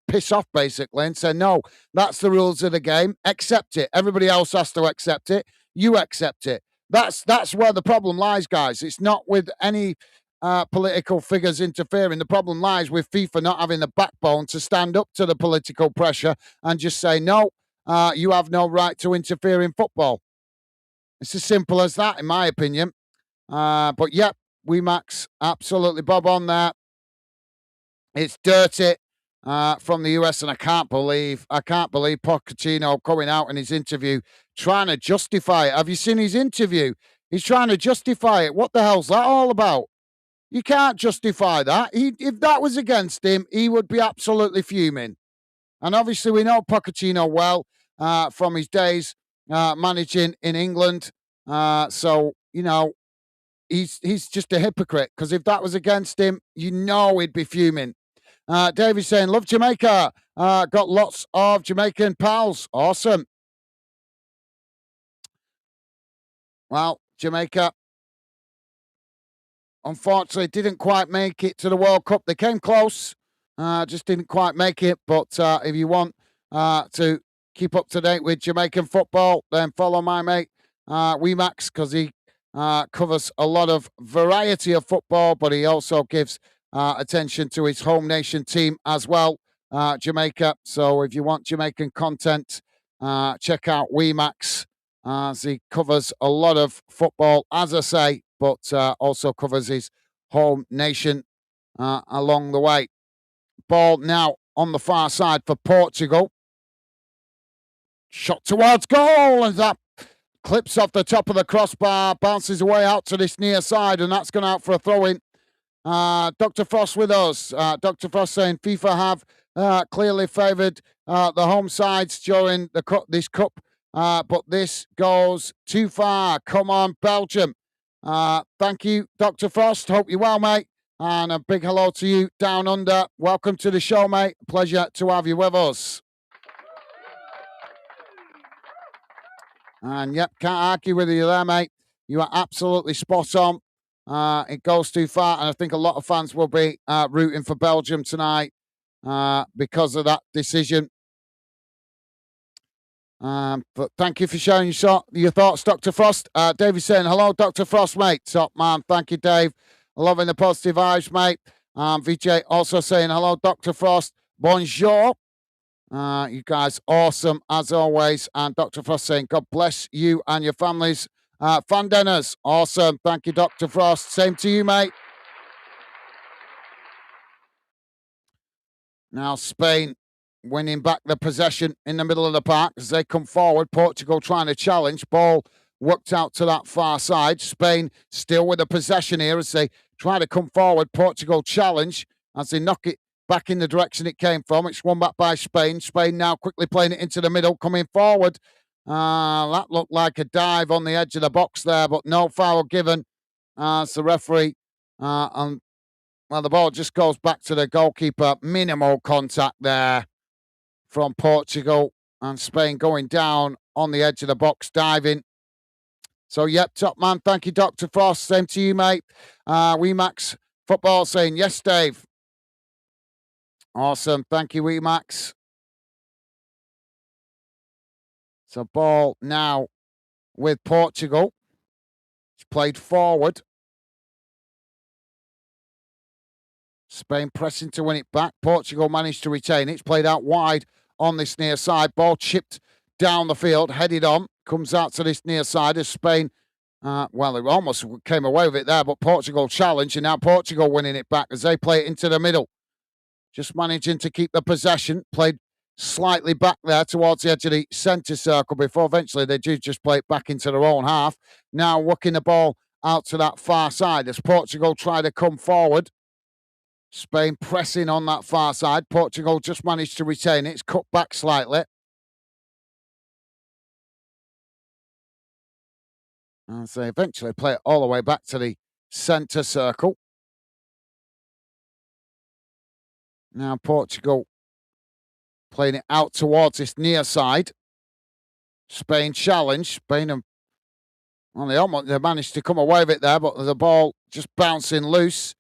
piss off basically and say, no, that's the rules of the game. Accept it. Everybody else has to accept it. You accept it. That's where the problem lies, guys. It's not with any political figures interfering. The problem lies with FIFA not having the backbone to stand up to the political pressure and just say, no, you have no right to interfere in football. It's as simple as that, in my opinion. But yep, Max, absolutely bob on there. It's dirty from the US, and I can't believe Pochettino coming out in his interview trying to justify it. Have you seen his interview? He's trying to justify it. What the hell's that all about? You can't justify that. If that was against him, he would be absolutely fuming. And obviously, we know Pochettino well from his days managing in England. So you know, he's just a hypocrite because if that was against him, you know he'd be fuming. David's saying, love Jamaica. Got lots of Jamaican pals. Awesome. Well, Jamaica, unfortunately, didn't quite make it to the World Cup. They came close, just didn't quite make it. But if you want to keep up to date with Jamaican football, then follow my mate, Max, because he covers a lot of variety of football, but he also gives attention to his home nation team as well, Jamaica. So if you want Jamaican content, check out Max, as he covers a lot of football, as I say, but also covers his home nation along the way. Ball now on the far side for Portugal. Shot towards goal, and that clips off the top of the crossbar, bounces away out to this near side, and that's gone out for a throw-in. Dr. Frost with us. Dr. Frost saying FIFA have clearly favoured the home sides during this cup, but this goes too far. Come on, Belgium. Thank you, Dr. Frost. Hope you're well, mate. And a big hello to you down under. Welcome to the show, mate. Pleasure to have you with us. And yep, can't argue with you there, mate. You are absolutely spot on. It goes too far, and I think a lot of fans will be rooting for Belgium tonight because of that decision. But thank you for sharing your thoughts, Dr. Frost. David saying, hello, Dr. Frost, mate. Top man. Thank you, Dave. Loving the positive vibes, mate. Vijay also saying, hello, Dr. Frost. Bonjour. You guys awesome as always. And Dr. Frost saying, God bless you and your families. Fan Dennis, awesome. Thank you, Dr. Frost. Same to you, mate. Now Spain winning back the possession in the middle of the park as they come forward. Portugal trying to challenge. Ball worked out to that far side. Spain still with the possession here as they try to come forward. Portugal challenge as they knock it back in the direction it came from. It's won back by Spain. Spain now quickly playing it into the middle, coming forward. That looked like a dive on the edge of the box there, but no foul given. As the referee, and well, the ball just goes back to the goalkeeper. Minimal contact there from Portugal, and Spain going down on the edge of the box, diving. So, yep, top man. Thank you, Dr. Frost. Same to you, mate. Max Football saying, yes, Dave. Awesome. Thank you, Max. So, ball now with Portugal. It's played forward. Spain pressing to win it back. Portugal managed to retain it. It's played out wide on this near side. Ball chipped down the field, headed on. Comes out to this near side as Spain, well, they almost came away with it there, but Portugal challenged, and now Portugal winning it back as they play it into the middle. Just managing to keep the possession. Played slightly back there towards the edge of the centre circle before eventually they do just play it back into their own half. Now working the ball out to that far side as Portugal try to come forward. Spain pressing on that far side. Portugal just managed to retain it. It's cut back slightly. And so eventually play it all the way back to the centre circle. Now Portugal playing it out towards this near side. Spain challenge. Spain have Well, they managed to come away with it there, but the ball just bouncing loose,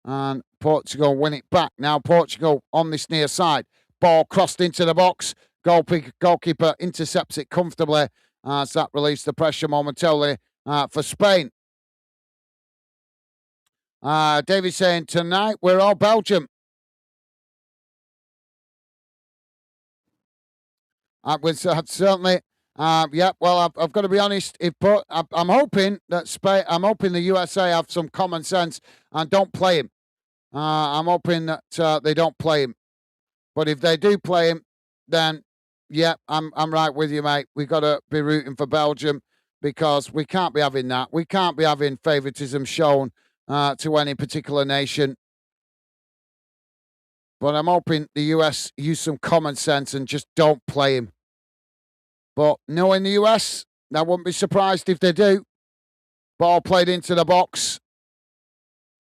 and Portugal win it back. Now Portugal on this near side. Ball crossed into the box. Goalkeeper intercepts it comfortably as that relieves the pressure momentarily for Spain. David saying, tonight we're all Belgium. Certainly, yeah. Well, I've got to be honest. I'm hoping that Spain, I'm hoping the USA have some common sense and don't play him. I'm hoping that they don't play him. But if they do play him, then yeah, I'm right with you, mate. We got to be rooting for Belgium because we can't be having that. We can't be having favouritism shown to any particular nation. But I'm hoping the US use some common sense and just don't play him. But knowing the US, I wouldn't be surprised if they do. Ball played into the box.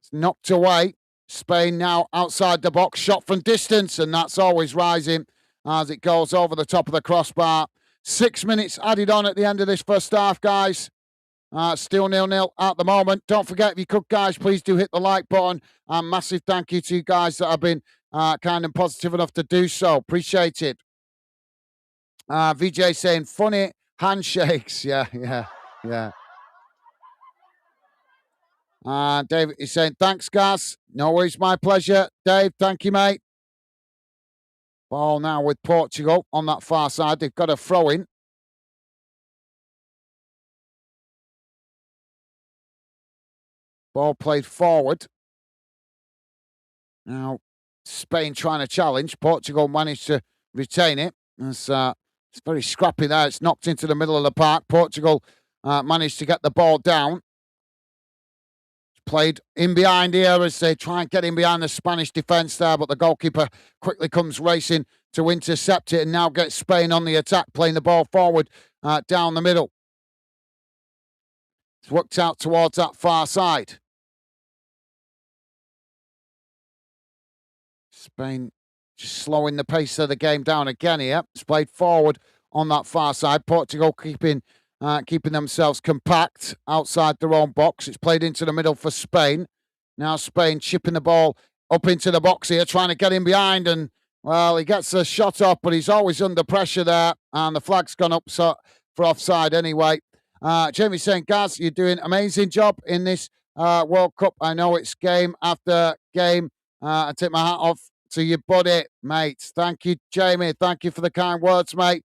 It's knocked away. Spain now outside the box, shot from distance, and that's always rising as it goes over the top of the crossbar. 6 minutes added on at the end of this first half, guys. Still 0-0 at the moment. Don't forget, if you could, guys, please do hit the like button. Massive thank you to you guys that have been kind and positive enough to do so. Appreciate it. VJ saying funny handshakes. Yeah. David is saying, thanks, Gaz. No worries, my pleasure. Dave, thank you, mate. Ball now with Portugal on that far side. They've got a throw in. Ball played forward. Now, Spain trying to challenge. Portugal managed to retain it. It's very scrappy there. It's knocked into the middle of the park. Portugal managed to get the ball down. Played in behind here as they try and get in behind the Spanish defence there, but the goalkeeper quickly comes racing to intercept it and now gets Spain on the attack, playing the ball forward down the middle. It's worked out towards that far side. Spain just slowing the pace of the game down again here. It's played forward on that far side. Portugal keeping themselves compact outside their own box. It's played into the middle for Spain. Now Spain chipping the ball up into the box here, trying to get in behind. And, well, he gets a shot off, but he's always under pressure there. And the flag's gone up for offside anyway. Jamie saying, Gaz, you're doing an amazing job in this World Cup. I know it's game after game. I take my hat off to your buddy, mate. Thank you, Jamie. Thank you for the kind words, mate.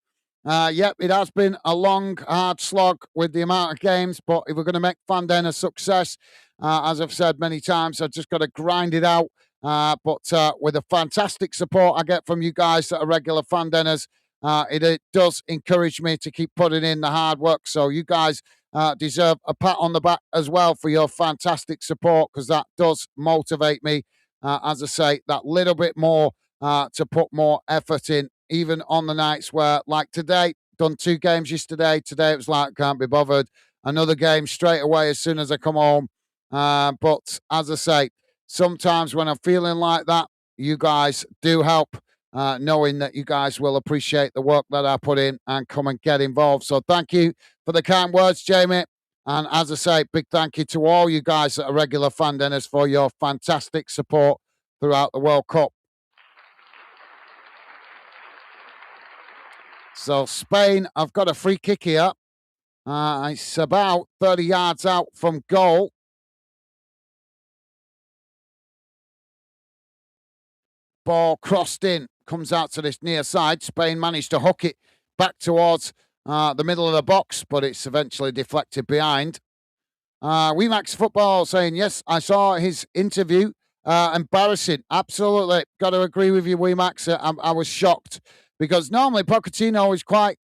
Yep, it has been a long, hard slog with the amount of games, but if we're going to make Fanden a success, as I've said many times, I've just got to grind it out. But with the fantastic support I get from you guys that are regular Fandeners, it does encourage me to keep putting in the hard work. So you guys deserve a pat on the back as well for your fantastic support, because that does motivate me, as I say, that little bit more to put more effort in, even on the nights where, like today, done 2 games yesterday. Today it was like, can't be bothered. Another game straight away as soon as I come home. But as I say, sometimes when I'm feeling like that, you guys do help, knowing that you guys will appreciate the work that I put in and come and get involved. So thank you for the kind words, Jamie. And as I say, big thank you to all you guys that are regular fan dinners for your fantastic support throughout the World Cup. So Spain, I've got a free kick here. It's about 30 yards out from goal. Ball crossed in, comes out to this near side. Spain managed to hook it back towards the middle of the box, but it's eventually deflected behind. Max Football saying, yes, I saw his interview. Embarrassing. Absolutely. Got to agree with you, Max. I was shocked because normally Pochettino is quite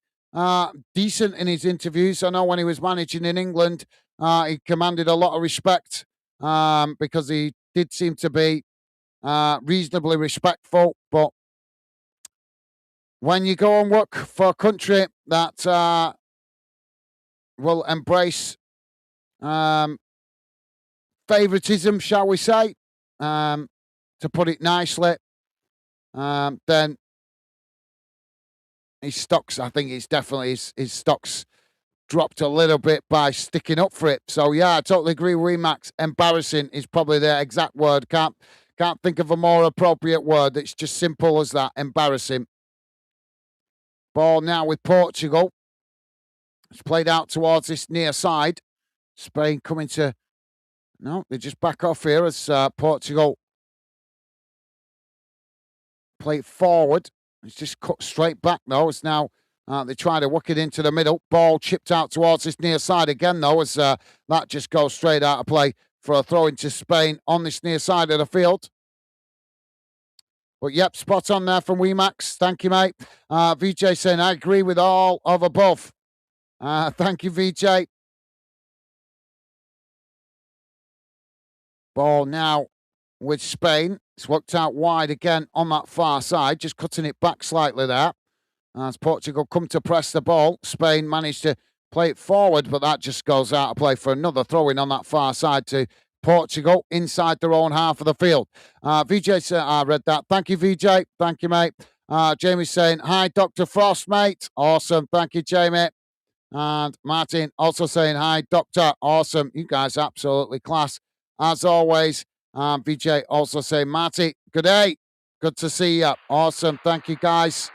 decent in his interviews. I know when he was managing in England, he commanded a lot of respect because he did seem to be reasonably respectful. But when you go and work for a country that will embrace favoritism, shall we say, to put it nicely, then his stocks, I think it's definitely his stocks dropped a little bit by sticking up for it. So yeah, I totally agree with Max. Embarrassing is probably the exact word. Can't think of a more appropriate word. It's just simple as that. Embarrassing. Ball now with Portugal. It's played out towards this near side. Spain coming to... No, they just back off here as Portugal play it forward. It's just cut straight back, though. It's now they try to work it into the middle. Ball chipped out towards this near side again, though, as that just goes straight out of play for a throw into Spain on this near side of the field. But yep, spot on there from Max. Thank you, mate. VJ saying, I agree with all of above. Thank you, VJ. Ball now with Spain. It's worked out wide again on that far side, just cutting it back slightly there. As Portugal come to press the ball, Spain managed to play it forward, but that just goes out of play for another throw-in on that far side to Portugal inside their own half of the field. VJ said, I read that. Thank you, VJ. Thank you, mate. Jamie's saying, hi, Dr. Frost, mate. Awesome. Thank you, Jamie. And Martin also saying, hi, Doctor. Awesome. You guys absolutely class. As always, VJ also saying, Marty, good day. Good to see you. Awesome. Thank you, guys.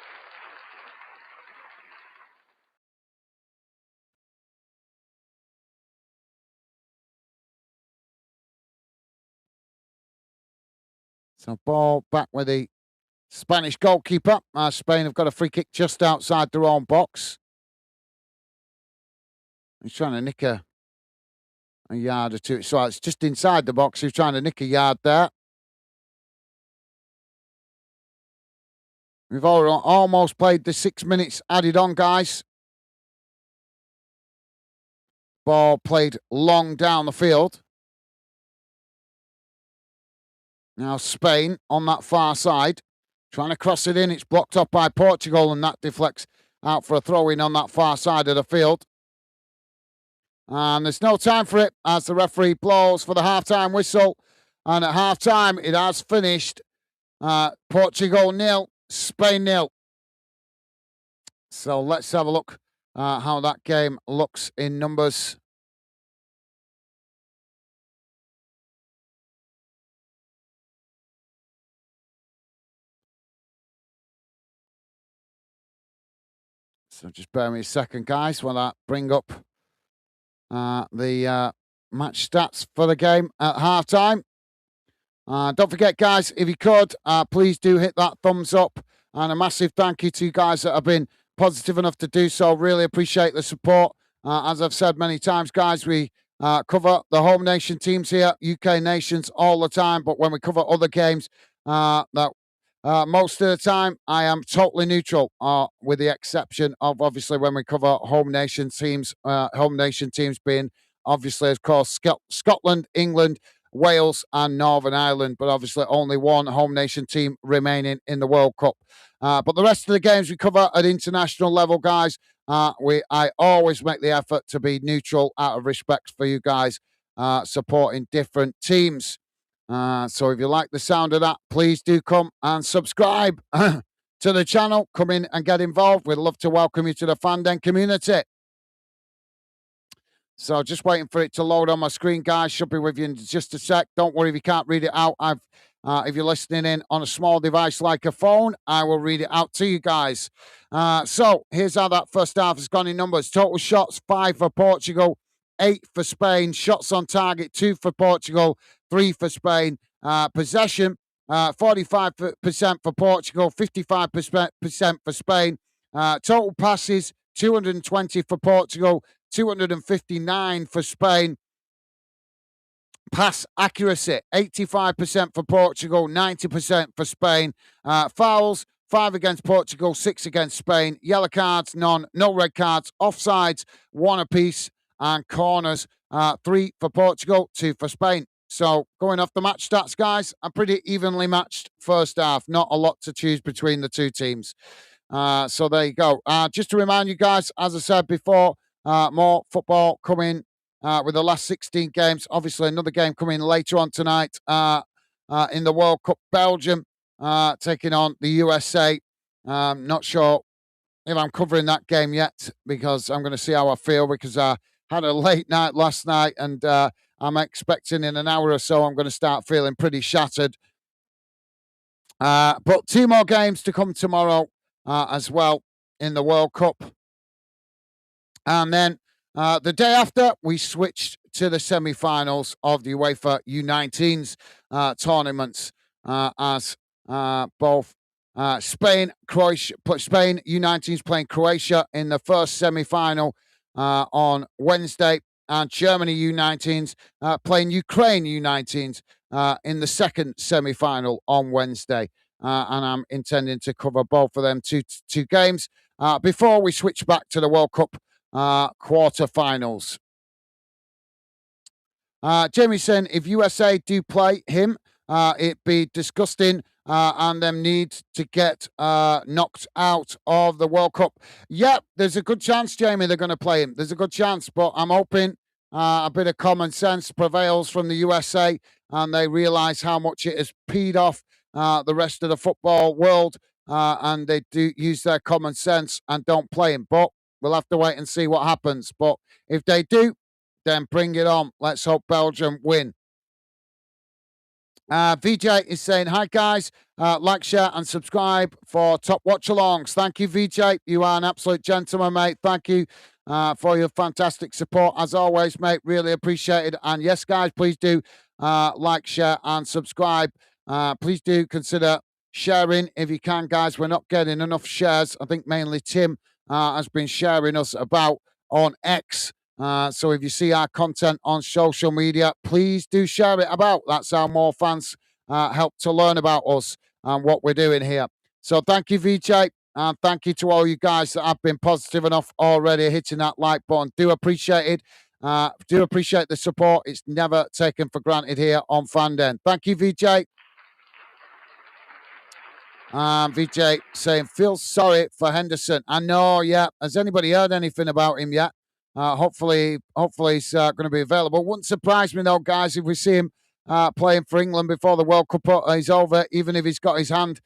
So ball back with the Spanish goalkeeper. Spain have got a free kick just outside their own box. He's trying to nick a yard or two. So it's just inside the box. He's trying to nick a yard there. We've almost played the 6 minutes added on, guys. Ball played long down the field. Now Spain on that far side, trying to cross it in. It's blocked off by Portugal, and that deflects out for a throw-in on that far side of the field. And there's no time for it as the referee blows for the half-time whistle. And at half-time, it has finished. Portugal 0, Spain 0. So let's have a look how that game looks in numbers. So just bear me a second, guys, while I bring up the match stats for the game at halftime. Don't forget, guys, if you could, please do hit that thumbs up. And a massive thank you to you guys that have been positive enough to do so. Really appreciate the support. As I've said many times, guys, we cover the home nation teams here, UK nations, all the time. But when we cover other games, most of the time, I am totally neutral, with the exception of obviously when we cover home nation teams. Home nation teams being obviously, of course, Scotland, England, Wales, and Northern Ireland. But obviously, only one home nation team remaining in the World Cup. But the rest of the games we cover at international level, guys, I always make the effort to be neutral out of respect for you guys supporting different teams. So if you like the sound of that, please do come and subscribe to the channel. Come in and get involved. We'd love to welcome you to the Fandom community. So just waiting for it to load on my screen, guys. Should be with you in just a sec. Don't worry if you can't read it out. If you're listening in on a small device like a phone, I will read it out to you guys. So here's how that first half has gone in numbers. Total shots, 5 for Portugal, 8 for Spain. Shots on target, 2 for Portugal, 3 for Spain. Possession, 45% for Portugal, 55% for Spain. Total passes, 220 for Portugal, 259 for Spain. Pass accuracy, 85% for Portugal, 90% for Spain. Fouls, 5 against Portugal, 6 against Spain. Yellow cards, none. No red cards. Offsides, 1 apiece. And corners, 3 for Portugal, 2 for Spain. So going off the match stats, guys, a pretty evenly matched first half. Not a lot to choose between the two teams. So there you go. Just to remind you guys, as I said before, more football coming with the last 16 games. Obviously, another game coming later on tonight in the World Cup. Belgium taking on the USA. Not sure if I'm covering that game yet because I'm going to see how I feel because I had a late night last night and I'm expecting in an hour or so I'm going to start feeling pretty shattered. But 2 more games to come tomorrow as well in the World Cup. And then the day after, we switched to the semi-finals of the UEFA U19s tournaments as both Spain U19s playing Croatia in the first semi-final on Wednesday, and Germany U19s playing Ukraine U19s in the second semi-final on Wednesday. And I'm intending to cover both of them two games before we switch back to the World Cup quarterfinals. Jamie saying if USA do play him, it'd be disgusting and them need to get knocked out of the World Cup. Yep, there's a good chance, Jamie, they're going to play him. There's a good chance, but I'm hoping a bit of common sense prevails from the USA and they realise how much it has peed off the rest of the football world and they do use their common sense and don't play him. But we'll have to wait and see what happens. But if they do, then bring it on. Let's hope Belgium win. VJ is saying, hi guys, like, share and subscribe for top watch-alongs. Thank you, VJ. You are an absolute gentleman, mate. Thank you for your fantastic support. As always, mate, really appreciated. And yes, guys, please do like, share and subscribe. Please do consider sharing if you can, guys. We're not getting enough shares. I think mainly Tim has been sharing us about on X. So if you see our content on social media, please do share it about. That's how more fans help to learn about us and what we're doing here. So thank you, VJ, and thank you to all you guys that have been positive enough already hitting that like button. Do appreciate it. Do appreciate the support. It's never taken for granted here on Fanden. Thank you, VJ. VJ saying, feel sorry for Henderson. I know, yeah. Has anybody heard anything about him yet? Hopefully he's going to be available. Wouldn't surprise me though, guys, if we see him playing for England before the World Cup is over, even if he's got his hand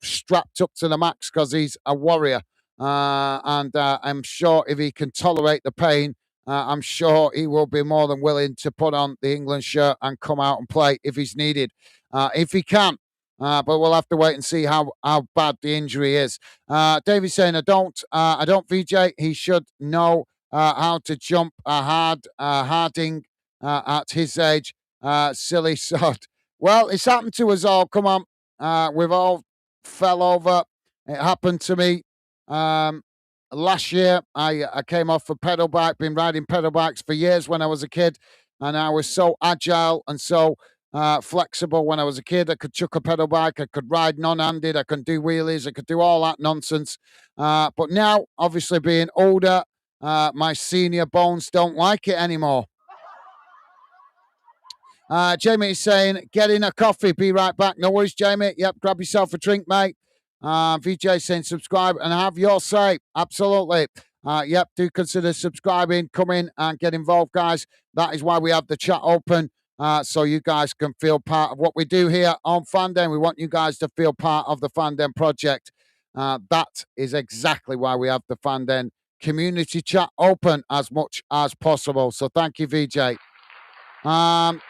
strapped up to the max because he's a warrior. And I'm sure if he can tolerate the pain, I'm sure he will be more than willing to put on the England shirt and come out and play if he's needed. If he can. But we'll have to wait and see how bad the injury is. David's saying, I don't, VJ. He should know how to jump Harding at his age. Silly sod. Well, it's happened to us all. Come on. We've all fell over. It happened to me last year. I came off a pedal bike, been riding pedal bikes for years when I was a kid, and I was so agile and so flexible when I was a kid. I could chuck a pedal bike, I could ride non-handed, I could do wheelies, I could do all that nonsense. But now, obviously being older, my senior bones don't like it anymore. Jamie is saying, get in a coffee, be right back. No worries, Jamie. Yep, grab yourself a drink, mate. VJ saying subscribe and have your say. Absolutely. Yep, do consider subscribing. Come in and get involved, guys. That is why we have the chat open. So you guys can feel part of what we do here on Fanden. We want you guys to feel part of the Fanden project. That is exactly why we have the Fanden community chat open as much as possible. So thank you, VJ.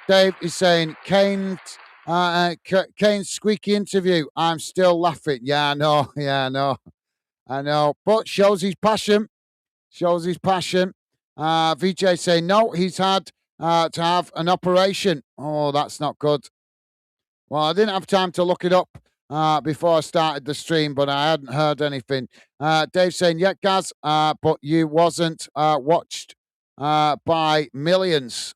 Dave is saying, Kane's squeaky interview. I'm still laughing. Yeah, I know. I know. But shows his passion. VJ saying, no, he's had to have an operation. Oh, that's not good. Well, I didn't have time to look it up before I started the stream, but I hadn't heard anything. Dave saying, yeah, Gaz, but you wasn't watched by millions.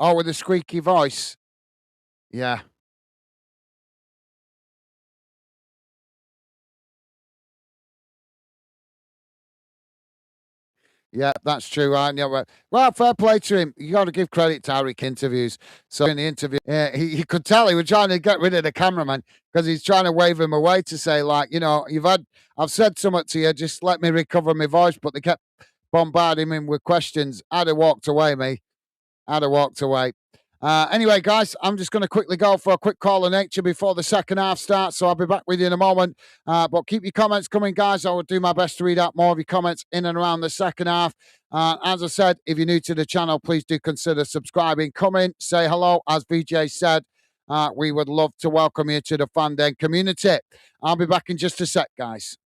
Oh, with a squeaky voice. Yeah. Yeah, that's true. Well, fair play to him. You got to give credit to Eric interviews. So in the interview, he could tell he was trying to get rid of the cameraman because he's trying to wave him away to say, like, I've said something to you, just let me recover my voice. But they kept bombarding him with questions. I'd have walked away, me. I'd have walked away. Anyway, guys, I'm just going to quickly go for a quick call of nature before the second half starts, so I'll be back with you in a moment. But keep your comments coming, guys. I will do my best to read out more of your comments in and around the second half. As I said, if you're new to the channel, please do consider subscribing. Come in, say hello. As VJ said, we would love to welcome you to the Fan Den community. I'll be back in just a sec, guys.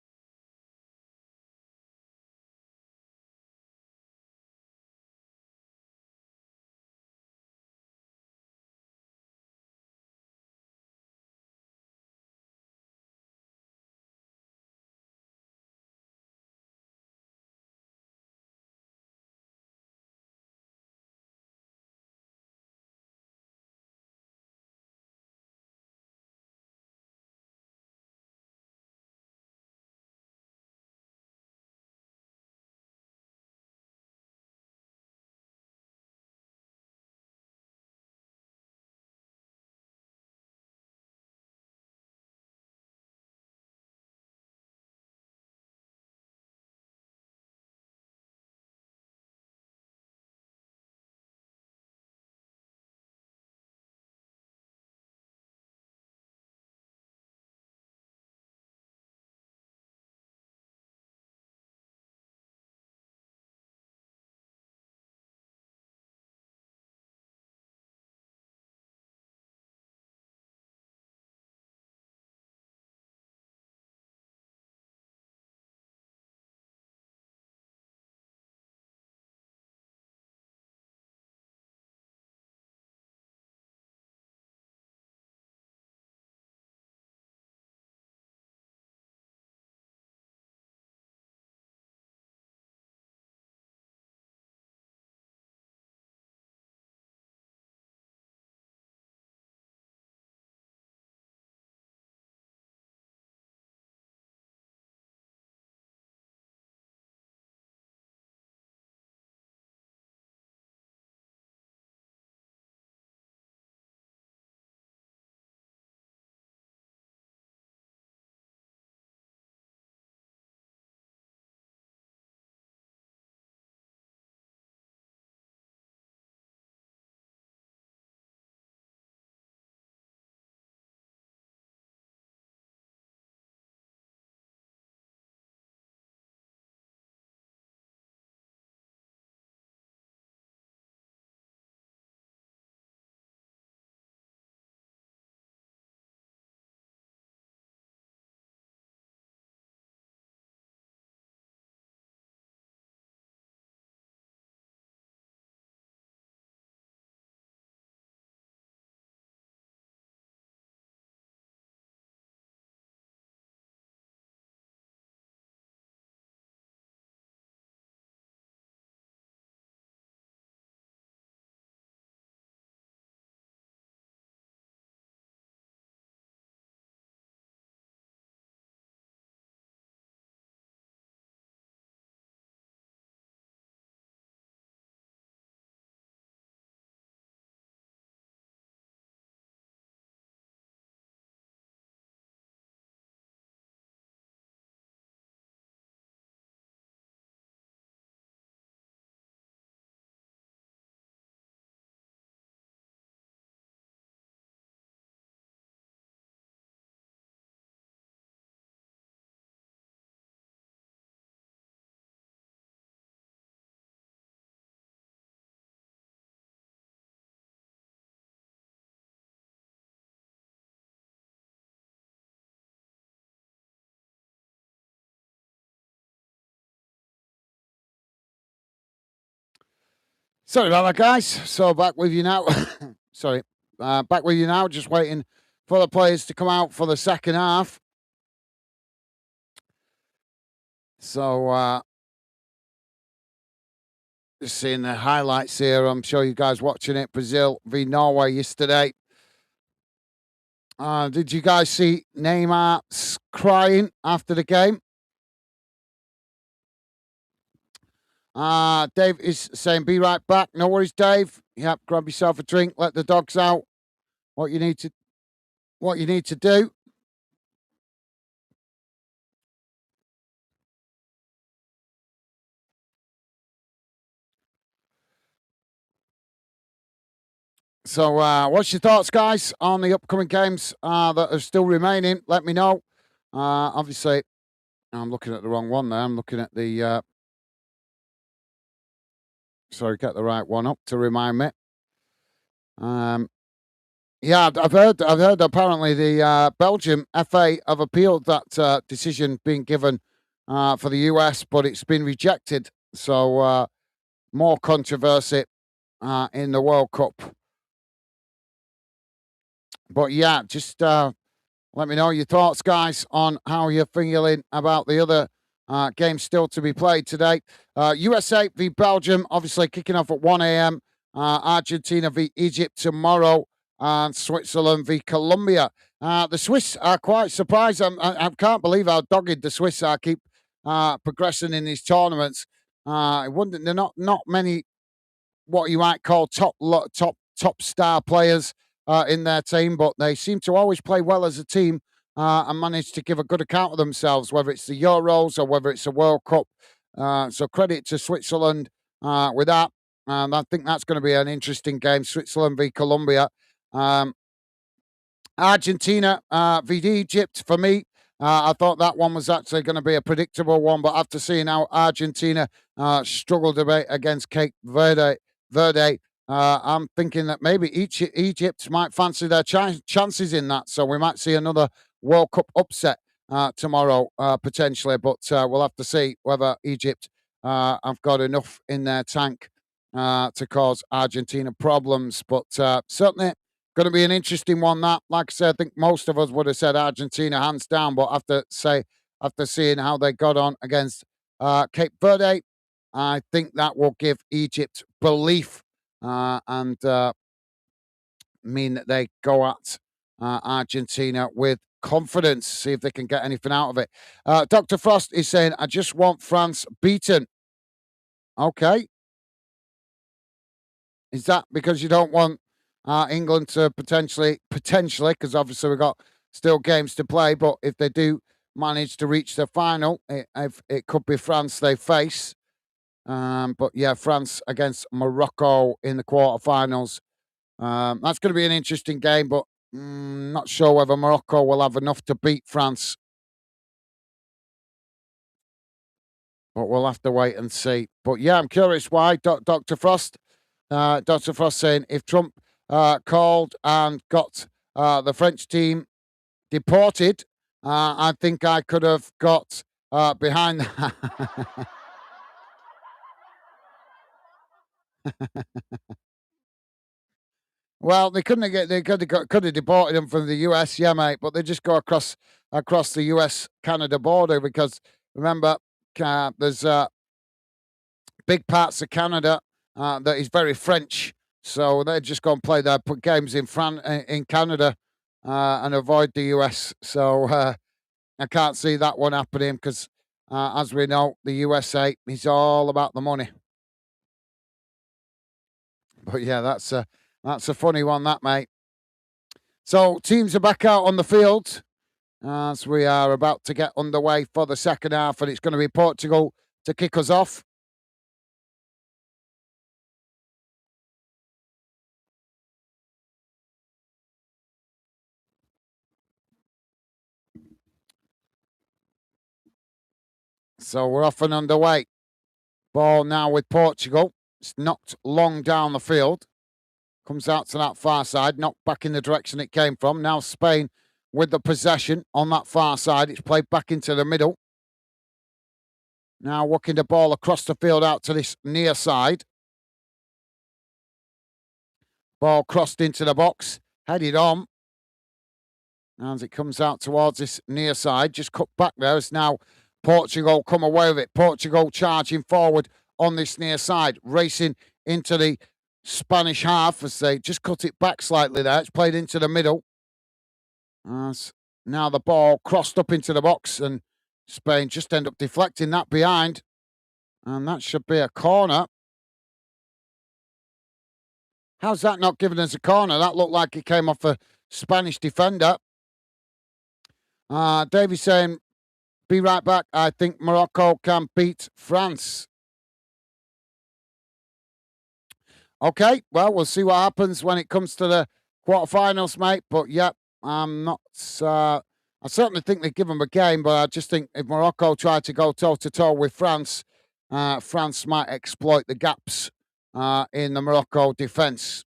Sorry about that, guys. So back with you now. Sorry. Back with you now, just waiting for the players to come out for the second half. So, just seeing the highlights here. I'm sure you guys watching it. Brazil v Norway yesterday. Did you guys see Neymar crying after the game? Dave is saying, "Be right back." No worries, Dave. Yep, grab yourself a drink. Let the dogs out. What you need to do. So, what's your thoughts, guys, on the upcoming games that are still remaining? Let me know. Obviously, I'm looking at the wrong one there. I'm looking at the. Sorry, get the right one up to remind me. Yeah, I've heard. I've heard. Apparently, the Belgium FA have appealed that decision being given for the US, but it's been rejected. So, more controversy in the World Cup. But yeah, just let me know your thoughts, guys, on how you're feeling about the other games still to be played today. USA v Belgium, obviously kicking off at 1 a.m. Argentina v Egypt tomorrow, and Switzerland v Colombia. The Swiss are quite surprised. I can't believe how dogged the Swiss are. Keep progressing in these tournaments. They're not many what you might call top star players in their team, but they seem to always play well as a team and manage to give a good account of themselves, whether it's the Euros or whether it's a World Cup. So credit to Switzerland with that. And I think that's going to be an interesting game, Switzerland v Colombia. Argentina v Egypt for me. I thought that one was actually going to be a predictable one, but after seeing how Argentina struggled a bit against Cape Verde, I'm thinking that maybe Egypt might fancy their chances in that. So we might see another World Cup upset tomorrow, potentially. But we'll have to see whether Egypt have got enough in their tank to cause Argentina problems. But certainly going to be an interesting one. That, like I said, I think most of us would have said Argentina hands down. But after seeing how they got on against Cape Verde, I think that will give Egypt belief and mean that they go at Argentina with confidence, see if they can get anything out of it. Dr. Frost is saying, I just want France beaten. Okay. Is that because you don't want England to potentially, because obviously we've got still games to play, but if they do manage to reach the final, it could be France they face. But yeah, France against Morocco in the quarterfinals. That's going to be an interesting game, but not sure whether Morocco will have enough to beat France. But we'll have to wait and see. But yeah, I'm curious why Dr. Frost. Dr. Frost saying if Trump called and got the French team deported, I think I could have got behind that. Well, they couldn't get. They could have deported them from the US, yeah, mate. But they just go across the US Canada border because remember, there's big parts of Canada that is very French. So they just go and play their games in Canada and avoid the US. So I can't see that one happening because, as we know, the USA is all about the money. But yeah, that's a funny one, that mate. So teams are back out on the field as we are about to get underway for the second half, and it's going to be Portugal to kick us off. So we're off and underway. Ball now with Portugal. It's knocked long down the field. Comes out to that far side, knocked back in the direction it came from. Now Spain with the possession on that far side. It's played back into the middle. Now working the ball across the field out to this near side. Ball crossed into the box, headed on. As it comes out towards this near side, just cut back there. It's now Portugal come away with it. Portugal charging forward on this near side, racing into the Spanish half as they just cut it back slightly there. It's played into the middle. As now the ball crossed up into the box and Spain just end up deflecting that behind. And that should be a corner. How's that not given us a corner? That looked like it came off a Spanish defender. Davey saying, be right back. I think Morocco can beat France. Okay, well, we'll see what happens when it comes to the quarterfinals, mate. But yeah, I'm not. I certainly think they give them a game, but I just think if Morocco try to go toe to toe with France, France might exploit the gaps in the Morocco defence.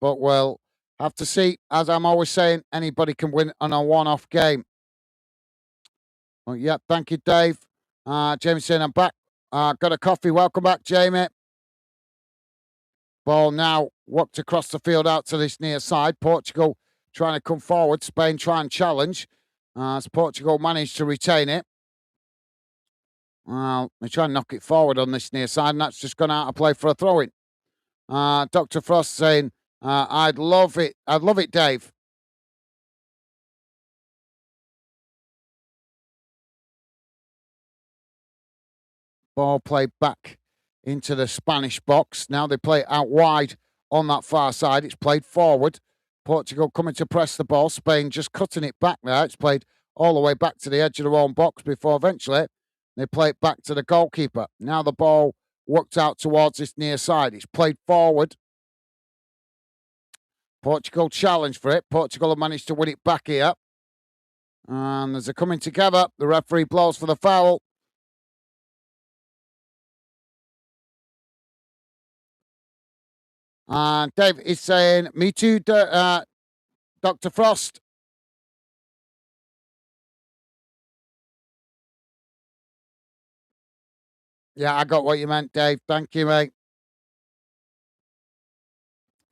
But we'll have to see. As I'm always saying, anybody can win on a one-off game. Well, yeah, thank you, Dave. Jamie saying I'm back. Got a coffee. Welcome back, Jamie. Ball now worked across the field out to this near side. Portugal trying to come forward. Spain try and challenge. As Portugal managed to retain it. Well, they try and knock it forward on this near side, and that's just gone out of play for a throw-in. Dr. Frost saying, I'd love it. I'd love it, Dave. Ball played back into the Spanish box. Now they play it out wide on that far side. It's played forward. Portugal coming to press the ball. Spain just cutting it back there. It's played all the way back to the edge of their own box before eventually they play it back to the goalkeeper. Now the ball worked out towards this near side. It's played forward. Portugal challenged for it. Portugal have managed to win it back here. And as they're coming together, the referee blows for the foul. And Dave is saying, me too, Dr. Frost. Yeah, I got what you meant, Dave. Thank you, mate.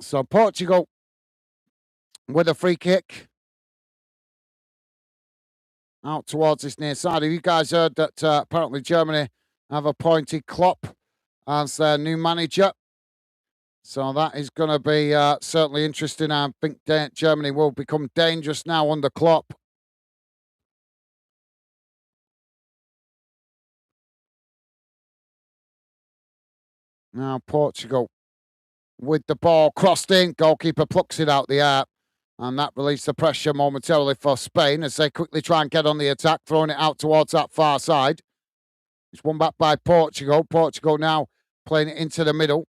So Portugal with a free kick out towards this near side. Have you guys heard that apparently Germany have appointed Klopp as their new manager? So that is going to be certainly interesting. I think Germany will become dangerous now under Klopp. Now Portugal with the ball crossed in. Goalkeeper plucks it out the air. And that released the pressure momentarily for Spain as they quickly try and get on the attack, throwing it out towards that far side. It's won back by Portugal. Portugal now playing it into the middle,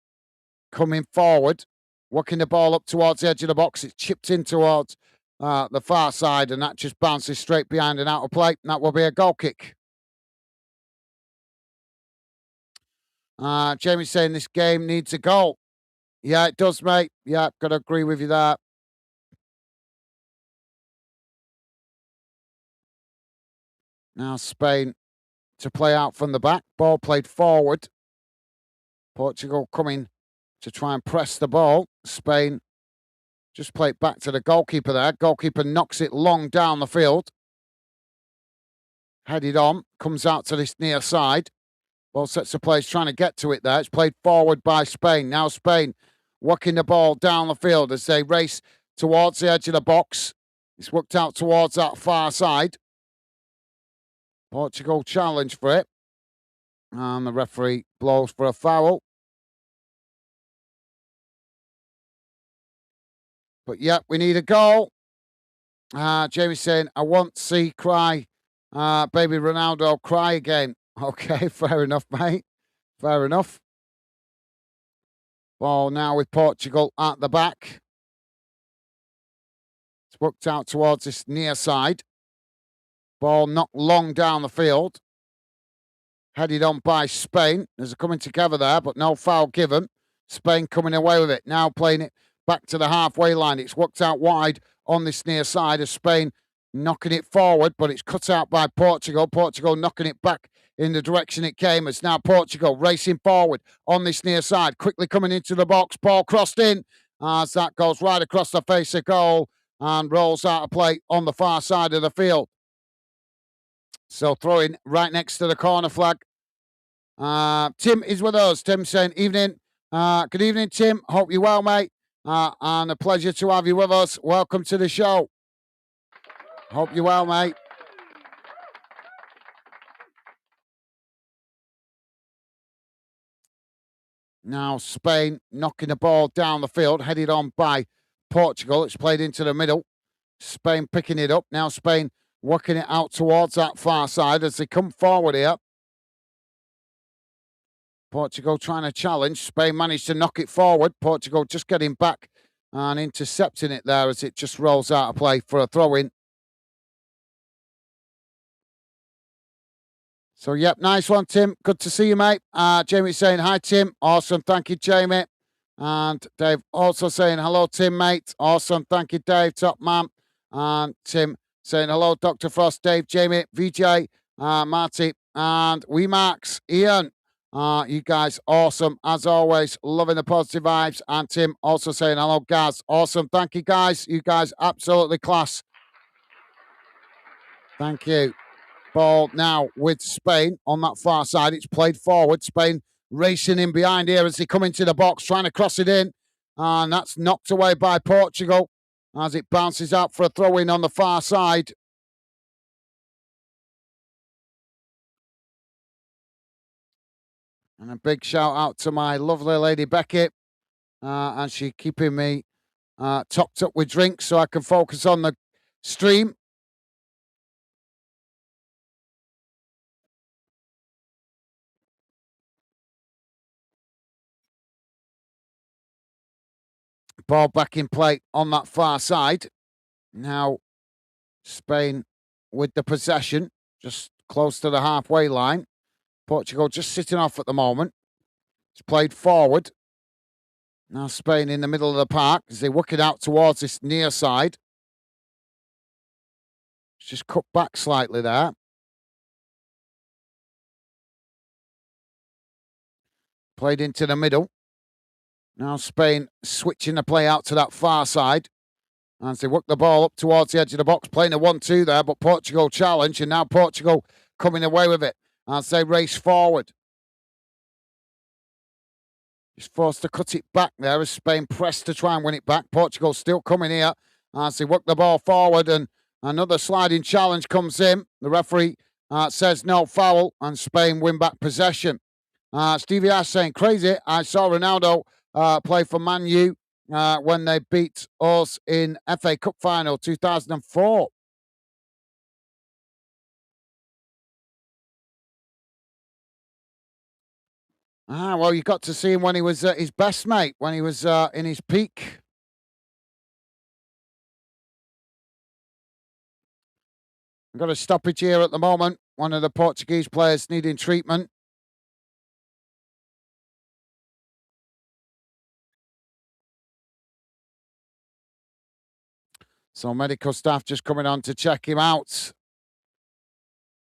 coming forward, working the ball up towards the edge of the box. It's chipped in towards the far side, and that just bounces straight behind and out of play. And that will be a goal kick. Jamie's saying this game needs a goal. Yeah, it does, mate. Yeah, got to agree with you there. Now Spain to play out from the back. Ball played forward. Portugal coming to try and press the ball. Spain just play it back to the goalkeeper there. Goalkeeper knocks it long down the field. Headed on. Comes out to this near side. Ball sets of players trying to get to it there. It's played forward by Spain. Now Spain working the ball down the field as they race towards the edge of the box. It's worked out towards that far side. Portugal challenge for it. And the referee blows for a foul. But yeah, we need a goal. Jamie's saying, I want to see cry, baby Ronaldo cry again. Okay, fair enough, mate. Fair enough. Ball now with Portugal at the back. It's worked out towards this near side. Ball knocked long down the field. Headed on by Spain. There's a coming together there, but no foul given. Spain coming away with it. Now playing it back to the halfway line. It's worked out wide on this near side of Spain, knocking it forward, but it's cut out by Portugal. Portugal knocking it back in the direction it came. It's now Portugal racing forward on this near side, quickly coming into the box. Ball crossed in as that goes right across the face of goal and rolls out of play on the far side of the field. So throwing right next to the corner flag. Tim is with us. Tim saying, evening. Good evening, Tim. Hope you're well, mate. And a pleasure to have you with us. Welcome to the show. Hope you're well, mate. Now Spain knocking the ball down the field, headed on by Portugal. It's played into the middle. Spain picking it up. Now Spain working it out towards that far side as they come forward here. Portugal trying to challenge. Spain managed to knock it forward. Portugal just getting back and intercepting it there as it just rolls out of play for a throw-in. So, yep, nice one, Tim. Good to see you, mate. Jamie saying, hi, Tim. Awesome. Thank you, Jamie. And Dave also saying, hello, Tim, mate. Awesome. Thank you, Dave. Top man. And Tim saying, hello, Dr. Frost, Dave, Jamie, VJ, Marty, and we Max, Ian. You guys, awesome. As always, loving the positive vibes. And Tim also saying, hello, Gaz. Awesome. Thank you, guys. You guys, absolutely class. Thank you. Ball now with Spain on that far side. It's played forward. Spain racing in behind here as they come into the box, trying to cross it in. And that's knocked away by Portugal as it bounces out for a throw-in on the far side. And a big shout out to my lovely lady Becky. And she keeping me topped up with drinks so I can focus on the stream. Ball back in play on that far side. Now, Spain with the possession, just close to the halfway line. Portugal just sitting off at the moment. It's played forward. Now Spain in the middle of the park as they work it out towards this near side. It's just cut back slightly there. Played into the middle. Now Spain switching the play out to that far side. As they work the ball up towards the edge of the box, playing a 1-2 there, but Portugal challenge, and now Portugal coming away with it as they race forward. He's forced to cut it back there as Spain pressed to try and win it back. Portugal still coming here as they work the ball forward, and another sliding challenge comes in. The referee says no foul, and Spain win back possession. Stevie Ash saying, crazy, I saw Ronaldo play for Man U when they beat us in FA Cup final 2004. Well, you got to see him when he was his best, mate, when he was in his peak. I've got a stoppage here at the moment. One of the Portuguese players needing treatment. So medical staff just coming on to check him out.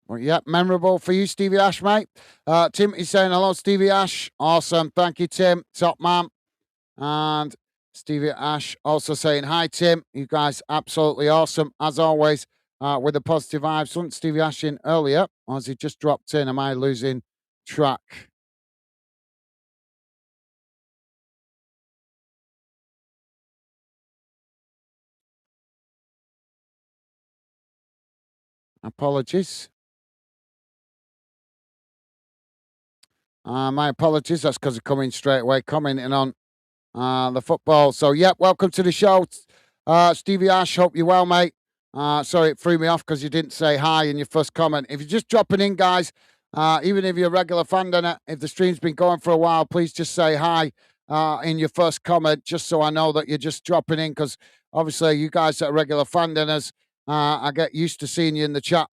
Well, yeah, memorable for you, Stevie Ash, mate. Tim is saying, hello, Stevie Ash. Awesome. Thank you, Tim. Top man. And Stevie Ash also saying, hi, Tim. You guys absolutely awesome, as always, with the positive vibes. Wasn't Stevie Ash in earlier? Or has he just dropped in? Am I losing track? Apologies. My apologies. That's because of coming straight away, commenting on the football. So, yep, welcome to the show. Stevie Ash, hope you're well, mate. Sorry, it threw me off because you didn't say hi in your first comment. If you're just dropping in, guys, even if you're a regular fan, then if the stream's been going for a while, please just say hi in your first comment, just so I know that you're just dropping in, because obviously you guys that are regular fan dinners, I get used to seeing you in the chat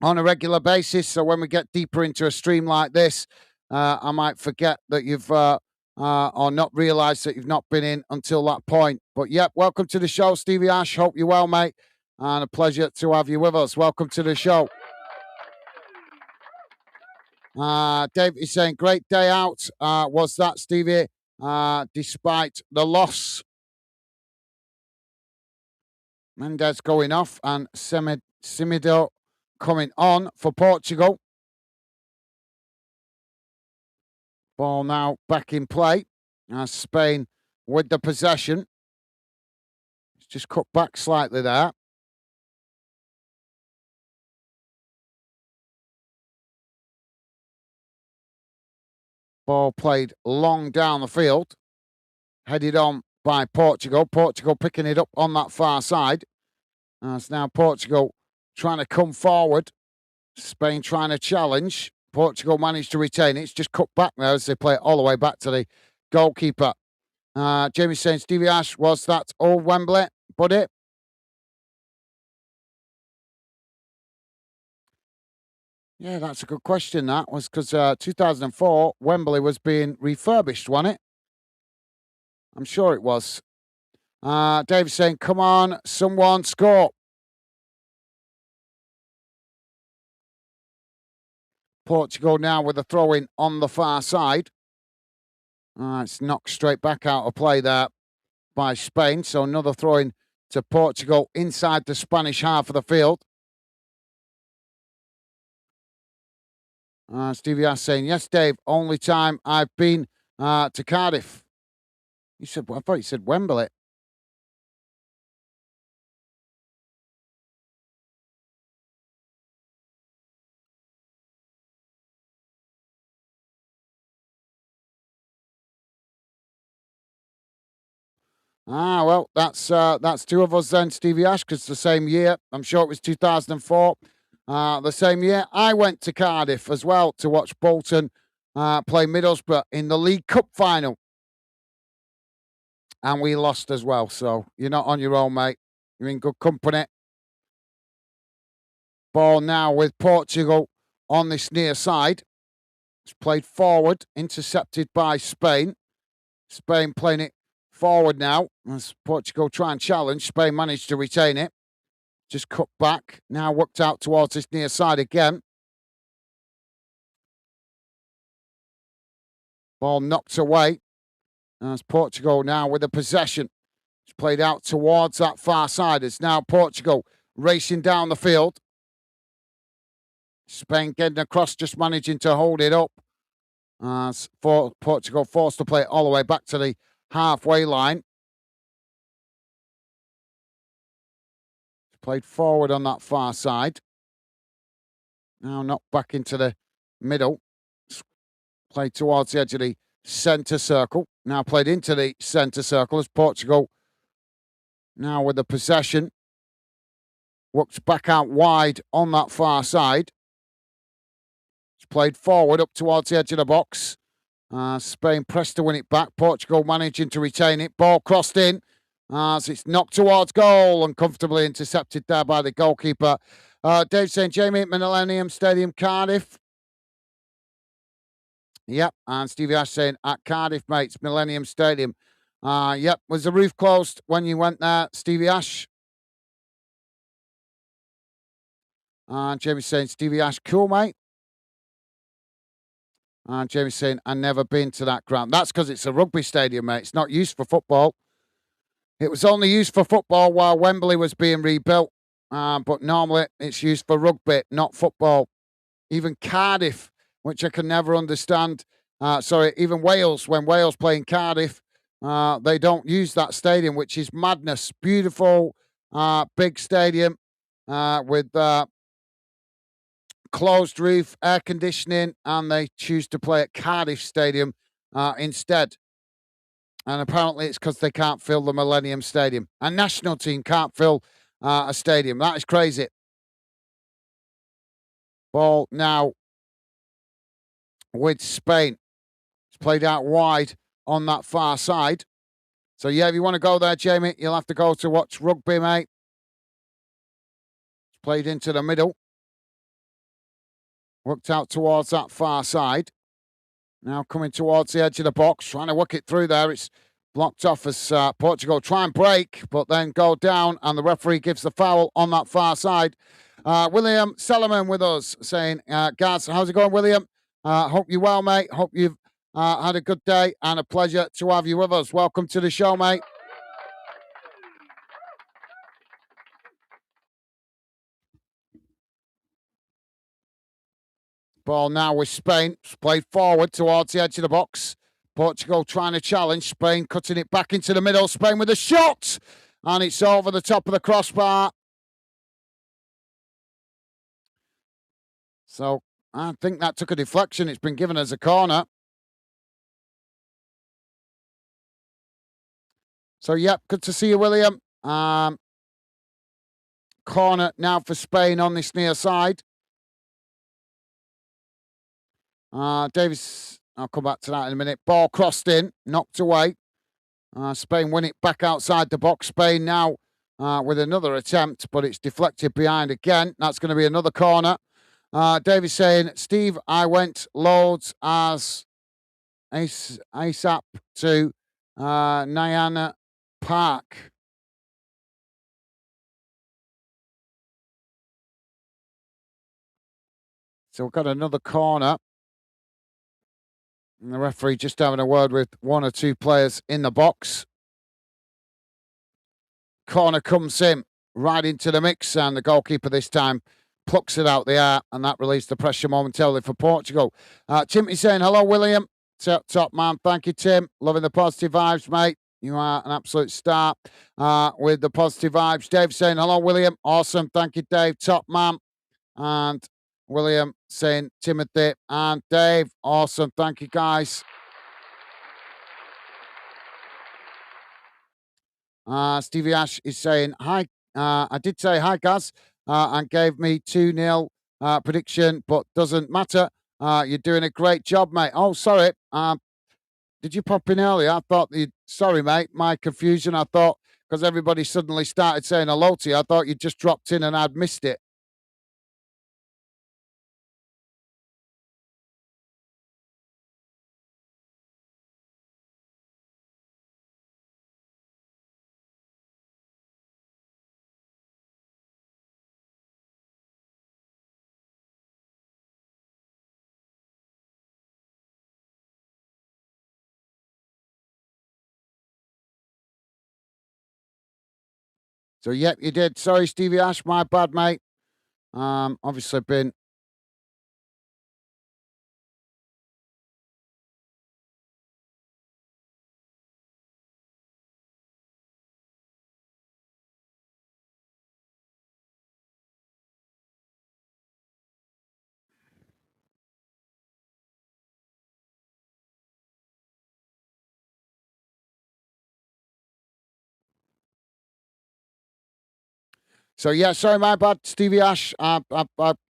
on a regular basis. So when we get deeper into a stream like this, I might forget that you've or not realize that you've not been in until that point. But yep, welcome to the show, Stevie Ash. Hope you're well, mate. And a pleasure to have you with us. Welcome to the show. Dave is saying, great day out. Was that, Stevie? Despite the loss. Mendes going off and Simido coming on for Portugal. Ball now back in play. Spain with the possession. It's just cut back slightly there. Ball played long down the field. Headed on by Portugal. Portugal picking it up on that far side. It's now Portugal trying to come forward. Spain trying to challenge. Portugal managed to retain it. It's just cut back now as they play it all the way back to the goalkeeper. Jamie's saying, Stevie Ash, was that old Wembley, buddy? Yeah, that's a good question. That was because 2004, Wembley was being refurbished, wasn't it? I'm sure it was. David's saying, come on, someone score. Portugal now with a throw in on the far side. It's knocked straight back out of play there by Spain. So another throw in to Portugal inside the Spanish half of the field. Stevie S saying, yes, Dave, only time I've been to Cardiff. You said, I thought you said Wembley. Well, that's two of us then, Stevie Ash, because the same year, I'm sure it was 2004, the same year, I went to Cardiff as well to watch Bolton play Middlesbrough in the League Cup final. And we lost as well, so you're not on your own, mate. You're in good company. Ball now with Portugal on this near side. It's played forward, intercepted by Spain. Spain playing it forward now as Portugal try and challenge. Spain managed to retain it. Just cut back. Now worked out towards this near side again. Ball knocked away. As Portugal now with the possession. It's played out towards that far side. It's now Portugal racing down the field. Spain getting across, just managing to hold it up. For Portugal forced to play it all the way back to the halfway line. Played forward on that far side. Now knocked back into the middle. Played towards the edge of the centre circle. Now played into the centre circle as Portugal now with the possession. Works back out wide on that far side. It's played forward up towards the edge of the box. Spain pressed to win it back. Portugal managing to retain it. Ball crossed in. As it's knocked towards goal and comfortably intercepted there by the goalkeeper. Dave saying, Jamie, Millennium Stadium, Cardiff. Yep, and Stevie Ash saying, at Cardiff, mates, Millennium Stadium. Yep, was the roof closed when you went there, Stevie Ash? Jamie's saying, Stevie Ash, cool, mate. Jamie's saying, I've never been to that ground. That's because it's a rugby stadium, mate. It's not used for football. It was only used for football while Wembley was being rebuilt. But normally it's used for rugby, not football. Even Cardiff, which I can never understand. Even Wales, when Wales play in Cardiff, they don't use that stadium, which is madness. Beautiful, big stadium with closed roof, air conditioning, and they choose to play at Cardiff Stadium instead. And apparently it's because they can't fill the Millennium Stadium. A national team can't fill a stadium. That is crazy. Ball now with Spain. It's played out wide on that far side. So, yeah, if you want to go there, Jamie, you'll have to go to watch rugby, mate. It's played into the middle. Worked out towards that far side. Now coming towards the edge of the box, trying to work it through there. It's blocked off as Portugal try and break, but then go down, and the referee gives the foul on that far side. William Sellerman with us saying, Gaz, how's it going, William? Hope you're well, mate. Hope you've had a good day and a pleasure to have you with us. Welcome to the show, mate. Ball now with Spain. It's played forward towards the edge of the box. Portugal trying to challenge. Spain cutting it back into the middle. Spain with a shot. And it's over the top of the crossbar. So I think that took a deflection. It's been given as a corner. So, yep, good to see you, William. Corner now for Spain on this near side. Davis, I'll come back to that in a minute. Ball crossed in, knocked away. Spain win it back outside the box. Spain now with another attempt, but it's deflected behind again. That's going to be another corner. Davis saying, Steve, I went loads as ASAP to Nyana Park. So we've got another corner. And the referee just having a word with one or two players in the box. Corner comes in, right into the mix, and the goalkeeper this time plucks it out the air, and that relieves the pressure momentarily for Portugal. Timothy saying, hello, William. Top man. Thank you, Tim. Loving the positive vibes, mate. You are an absolute star with the positive vibes. Dave saying, hello, William. Awesome. Thank you, Dave. Top man. And William saying, Timothy and Dave. Awesome. Thank you, guys. Stevie Ash is saying, hi. I did say hi, Gaz, and gave me 2-0 prediction, but doesn't matter. You're doing a great job, mate. Oh, sorry. Did you pop in earlier? I thought sorry, mate, my confusion. I thought because everybody suddenly started saying hello to you, I thought you just dropped in and I'd missed it. So, yep, you did. Sorry, Stevie Ash, my bad, mate. Obviously been. So yeah, sorry, my bad, Stevie Ash. I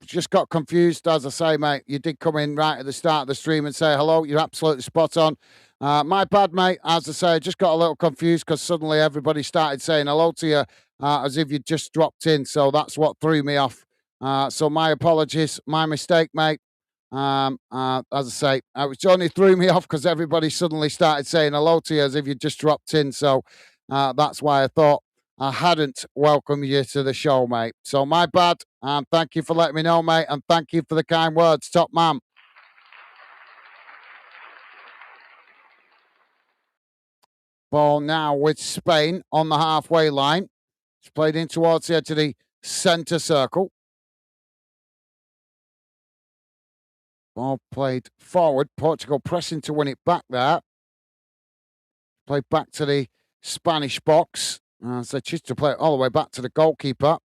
just got confused, as I say, mate. You did come in right at the start of the stream and say hello. You're absolutely spot on. My bad, mate. As I say, I just got a little confused because suddenly everybody started saying hello to you as if you just dropped in. So that's what threw me off. So my apologies, my mistake, mate. As I say, it only threw me off because everybody suddenly started saying hello to you as if you just dropped in. So that's why I thought I hadn't welcomed you to the show, mate. So my bad. Thank you for letting me know, mate, and thank you for the kind words, top man. Ball now with Spain on the halfway line. It's played in towards the edge of the centre circle. Ball played forward. Portugal pressing to win it back there. Played back to the Spanish box. So choose to play it all the way back to the goalkeeper.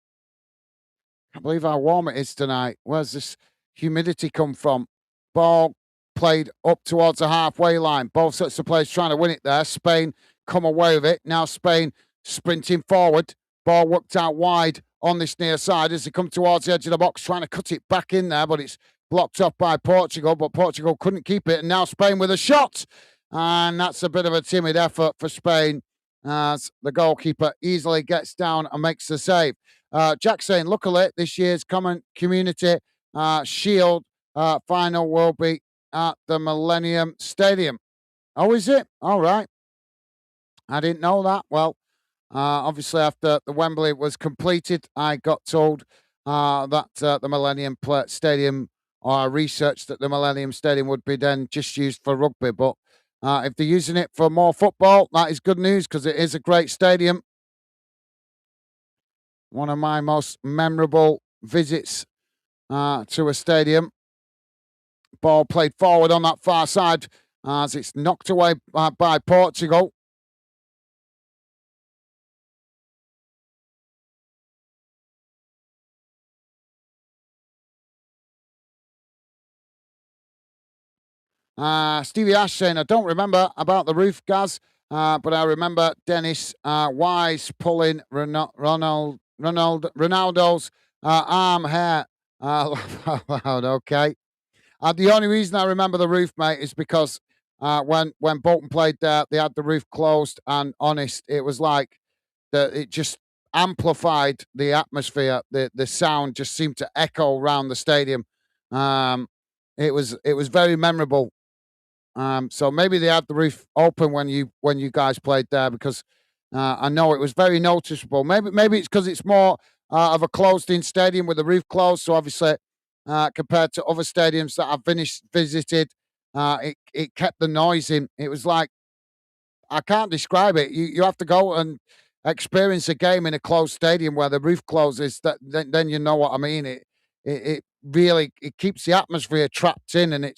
Can't believe how warm it is tonight. Where's this humidity come from? Ball played up towards the halfway line. Both sets of players trying to win it there. Spain come away with it. Now Spain sprinting forward. Ball worked out wide on this near side as they come towards the edge of the box, trying to cut it back in there, but it's blocked off by Portugal. But Portugal couldn't keep it. And now Spain with a shot. And that's a bit of a timid effort for Spain as the goalkeeper easily gets down and makes the save. Jack saying, luckily, this year's Common Community Shield final will be at the Millennium Stadium. Oh, is it? All right. I didn't know that. Well, obviously, after the Wembley was completed, I got told that the Millennium Stadium, or I researched that the Millennium Stadium would be then just used for rugby. But if they're using it for more football, that is good news because it is a great stadium. One of my most memorable visits to a stadium. Ball played forward on that far side as it's knocked away by Portugal. Stevie Ash saying, I don't remember about the roof, Gaz, but I remember Dennis Wise pulling Ronaldo's arm hair. Loud, okay. The only reason I remember the roof, mate, is because when Bolton played there, they had the roof closed, and honest, it was like it just amplified the atmosphere. The sound just seemed to echo around the stadium. Um, it was very memorable. So maybe they had the roof open when you guys played there because I know it was very noticeable. Maybe it's because it's more of a closed-in stadium with the roof closed. So obviously, compared to other stadiums that I've visited, it kept the noise in. It was like I can't describe it. You have to go and experience a game in a closed stadium where the roof closes. Then you know what I mean. It really it keeps the atmosphere trapped in, and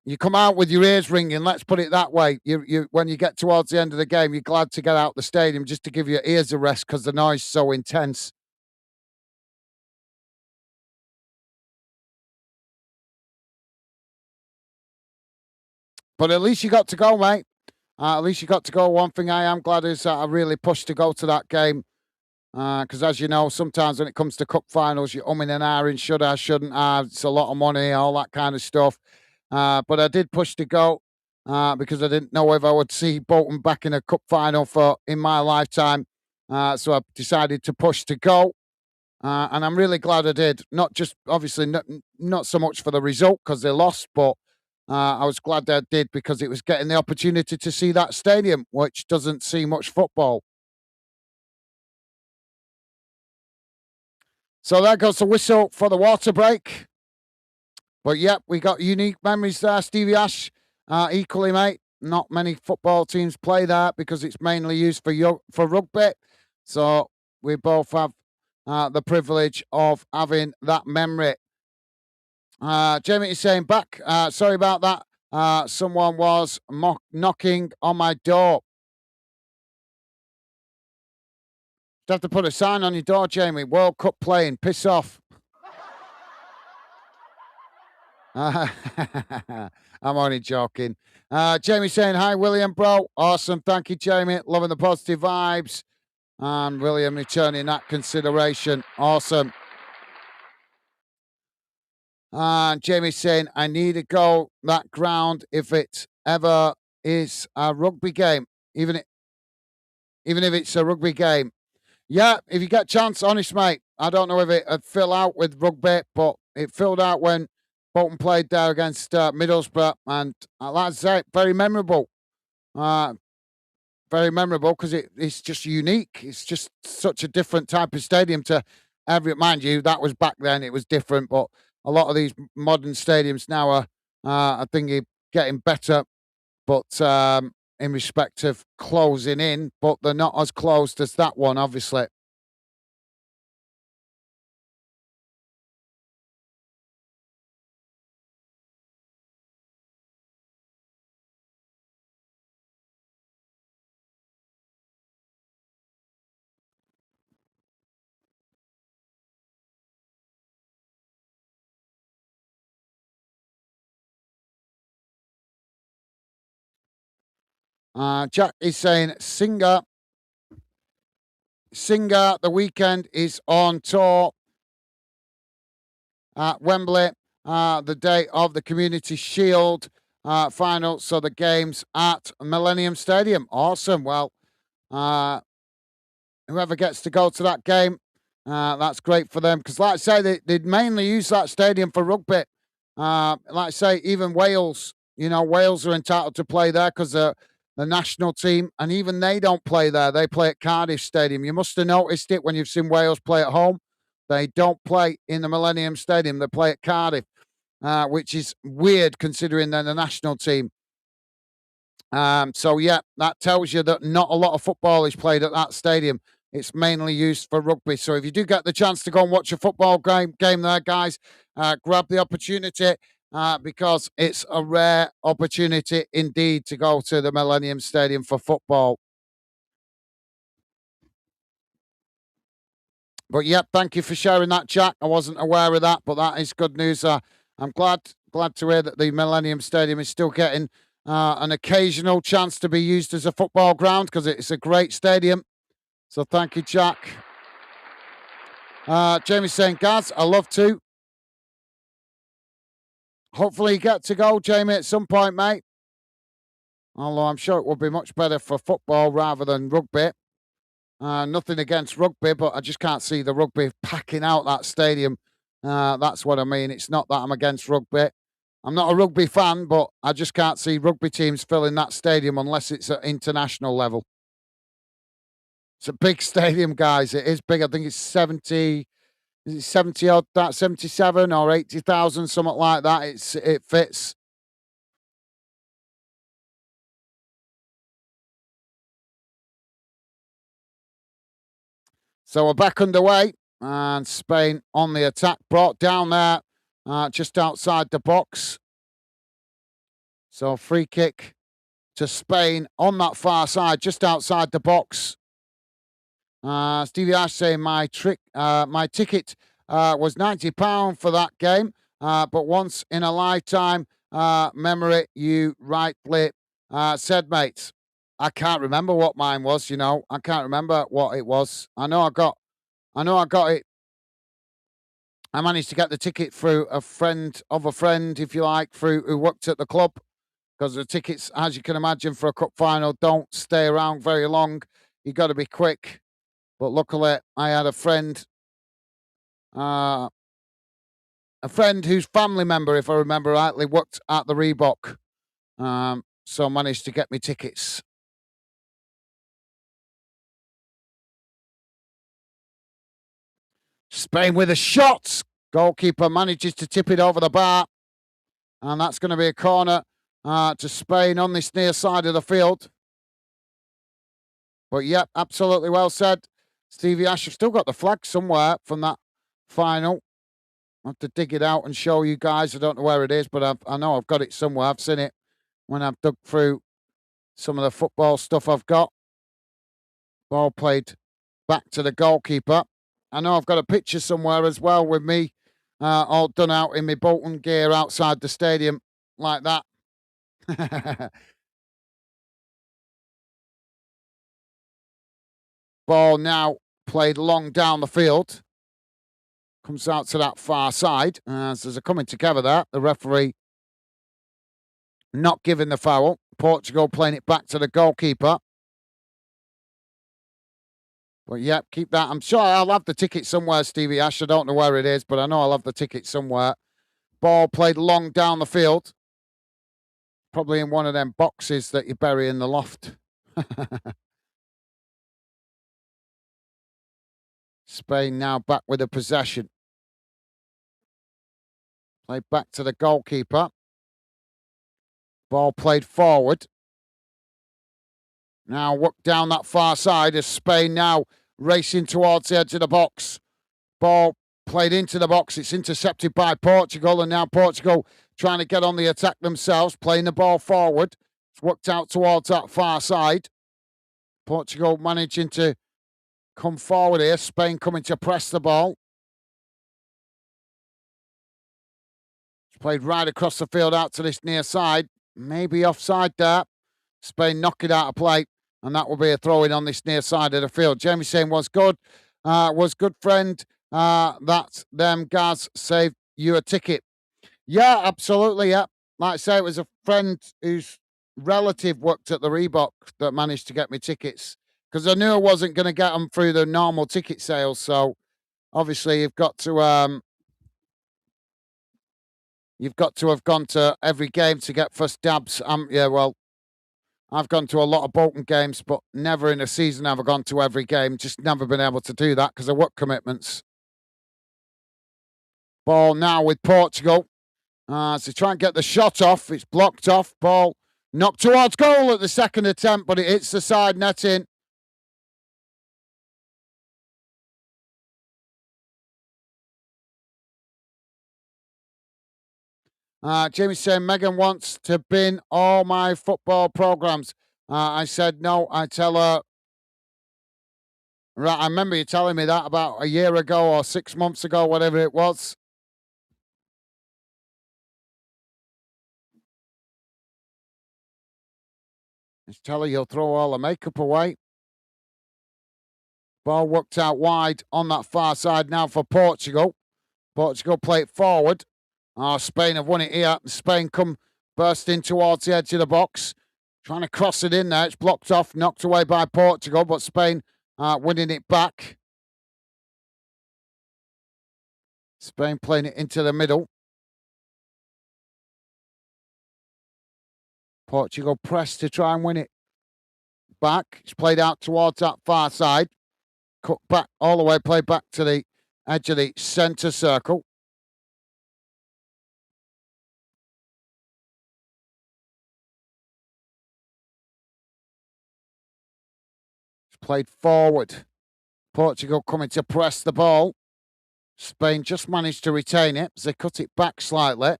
you come out with your ears ringing. Let's put it that way. You when you get towards the end of the game, you're glad to get out the stadium just to give your ears a rest because the noise is so intense. But at least you got to go, mate. At least you got to go. One thing I am glad is that I really pushed to go to that game. Because as you know, sometimes when it comes to cup finals, you're umming and ahhing, should I, shouldn't I? It's a lot of money, all that kind of stuff. But I did push to go because I didn't know if I would see Bolton back in a cup final for in my lifetime. So I decided to push to go, and I'm really glad I did. Not just obviously not so much for the result because they lost, but I was glad I did because it was getting the opportunity to see that stadium, which doesn't see much football. So there goes the whistle for the water break. But yep, we got unique memories there, Stevie Ash. Equally, mate, not many football teams play that because it's mainly used for rugby. So we both have the privilege of having that memory. Jamie is saying back. Sorry about that. Someone was knocking on my door. You have to put a sign on your door, Jamie. World Cup playing. Piss off. I'm only joking. Jamie saying, hi, William, bro. Awesome. Thank you, Jamie. Loving the positive vibes. And William returning that consideration. Awesome. And Jamie saying, I need to go that ground if it ever is a rugby game, even, even if it's a rugby game. Yeah, if you get a chance, honest, mate. I don't know if it would fill out with rugby, but it filled out when Bolton played there against Middlesbrough. And like I say, very memorable. Uh, very memorable because it's just unique. It's just such a different type of stadium to every. Mind you, that was back then. It was different, but a lot of these modern stadiums now are, I think, getting better. But in respect of closing in, but they're not as closed as that one, obviously. Jack is saying Singer, the weekend is on tour at Wembley, the day of the Community Shield final. So the game's at Millennium Stadium. Awesome. Well, uh, whoever gets to go to that game, that's great for them. Because, like I say, they mainly use that stadium for rugby. Like I say, even Wales, Wales are entitled to play there because the national team, and even they don't play there. They play at Cardiff Stadium. You must have noticed it when you've seen Wales play at home. They don't play in the Millennium Stadium. They play at Cardiff, which is weird considering they're the national team. So yeah, that tells you that not a lot of football is played at that stadium. It's mainly used for rugby. So if you do get the chance to go and watch a football game there, guys, grab the opportunity because it's a rare opportunity indeed to go to the Millennium Stadium for football. But yep, thank you for sharing that, Jack. I wasn't aware of that, but that is good news. I'm glad to hear that the Millennium Stadium is still getting an occasional chance to be used as a football ground because it's a great stadium. So thank you, Jack. Jamie's saying, Gaz, I love to. Hopefully you get to go, Jamie, at some point, mate. Although I'm sure it would be much better for football rather than rugby. Nothing against rugby, but I just can't see the rugby packing out that stadium. That's what I mean. It's not that I'm against rugby. I'm not a rugby fan, but I just can't see rugby teams filling that stadium unless it's at international level. It's a big stadium, guys. It is big. I think it's 70, is it 70 odd, that 77 or 80,000, something like that. It fits. So we're back underway, and Spain on the attack, brought down there just outside the box. So free kick to Spain on that far side, just outside the box. Stevie Ash saying my ticket was £90 for that game, but once in a lifetime memory. You rightly said, mate. I can't remember what mine was. I can't remember what it was. I know I got it. I managed to get the ticket through a friend of a friend, if you like, through who worked at the club. Because the tickets, as you can imagine, for a cup final don't stay around very long. You got to be quick. But luckily, I had uh, a friend whose family member, if I remember rightly, worked at the Reebok. So managed to get me tickets. Spain with a shot. Goalkeeper manages to tip it over the bar. And that's going to be a corner to Spain on this near side of the field. But yep, absolutely well said. Stevie Ash, I've still got the flag somewhere from that final. I'll have to dig it out and show you guys. I don't know where it is, but I know I've got it somewhere. I've seen it when I've dug through some of the football stuff I've got. Ball played back to the goalkeeper. I know I've got a picture somewhere as well with me all done out in my Bolton gear outside the stadium like that. Ball now played long down the field. Comes out to that far side. As there's a coming together there. The referee not giving the foul. Portugal playing it back to the goalkeeper. But yeah, keep that. I'm sure I'll have the ticket somewhere, Stevie Ash. I don't know where it is, but I know I'll have the ticket somewhere. Ball played long down the field. Probably in one of them boxes that you bury in the loft. Spain now back with the possession. Played back to the goalkeeper. Ball played forward. Now work down that far side as Spain now racing towards the edge of the box. Ball played into the box. It's intercepted by Portugal, and now Portugal trying to get on the attack themselves, playing the ball forward. It's worked out towards that far side. Portugal managing to come forward here. Spain coming to press the ball. It's played right across the field out to this near side. Maybe offside there. Spain knock it out of play, and that will be a throw in on this near side of the field. Jamie saying was good, friend. That them guys saved you a ticket. Yeah, absolutely. Yeah, like I say, it was a friend whose relative worked at the Reebok that managed to get me tickets because I knew I wasn't going to get them through the normal ticket sales. So obviously, you've got to have gone to every game to get first dabs. Yeah, well, I've gone to a lot of Bolton games, but never in a season have I gone to every game. Just never been able to do that because of work commitments. Ball now with Portugal. So try and get the shot off. It's blocked off. Ball knocked towards goal at the second attempt, but it hits the side netting. Jamie saying Megan wants to bin all my football programs. I said no. I tell her. Right, I remember you telling me that about a year ago or 6 months ago, whatever it was. Just tell her you'll throw all the makeup away. Ball worked out wide on that far side now for Portugal. Portugal play it forward. Spain have won it here. Spain come bursting towards the edge of the box. Trying to cross it in there. It's blocked off, knocked away by Portugal, but Spain winning it back. Spain playing it into the middle. Portugal press to try and win it back. It's played out towards that far side. Cut back all the way, played back to the edge of the centre circle. It's played forward. Portugal coming to press the ball. Spain just managed to retain it as they cut it back slightly.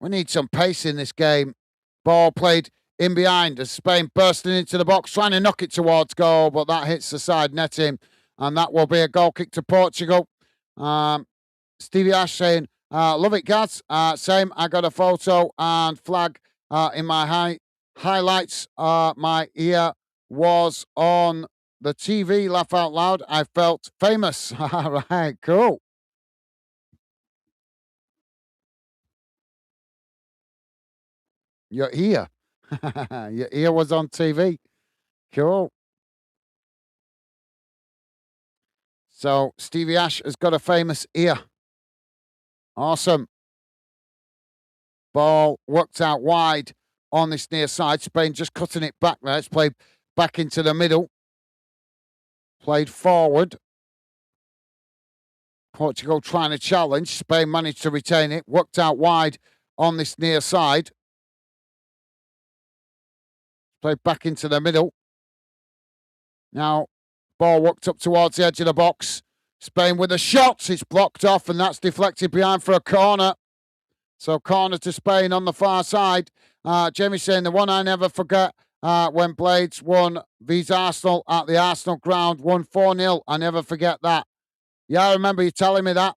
We need some pace in this game. Ball played in behind as Spain bursting into the box, trying to knock it towards goal, but that hits the side netting, and that will be a goal kick to Portugal. Stevie Ash saying, love it, Gaz. Same, I got a photo and flag in my highlights. My ear was on the TV, laugh out loud. I felt famous. All right, cool. Your ear. Your ear was on TV. Cool. So Stevie Ash has got a famous ear. Awesome. Ball worked out wide on this near side. Spain just cutting it back there. It's played back into the middle. Played forward. Portugal trying to challenge. Spain managed to retain it. Worked out wide on this near side. Played back into the middle. Now, ball worked up towards the edge of the box. Spain with a shot. It's blocked off, and that's deflected behind for a corner. So, corner to Spain on the far side. Jamie saying the one I never forget when Blades won vs Arsenal at the Arsenal ground, won 4-0. I never forget that. Yeah, I remember you telling me that.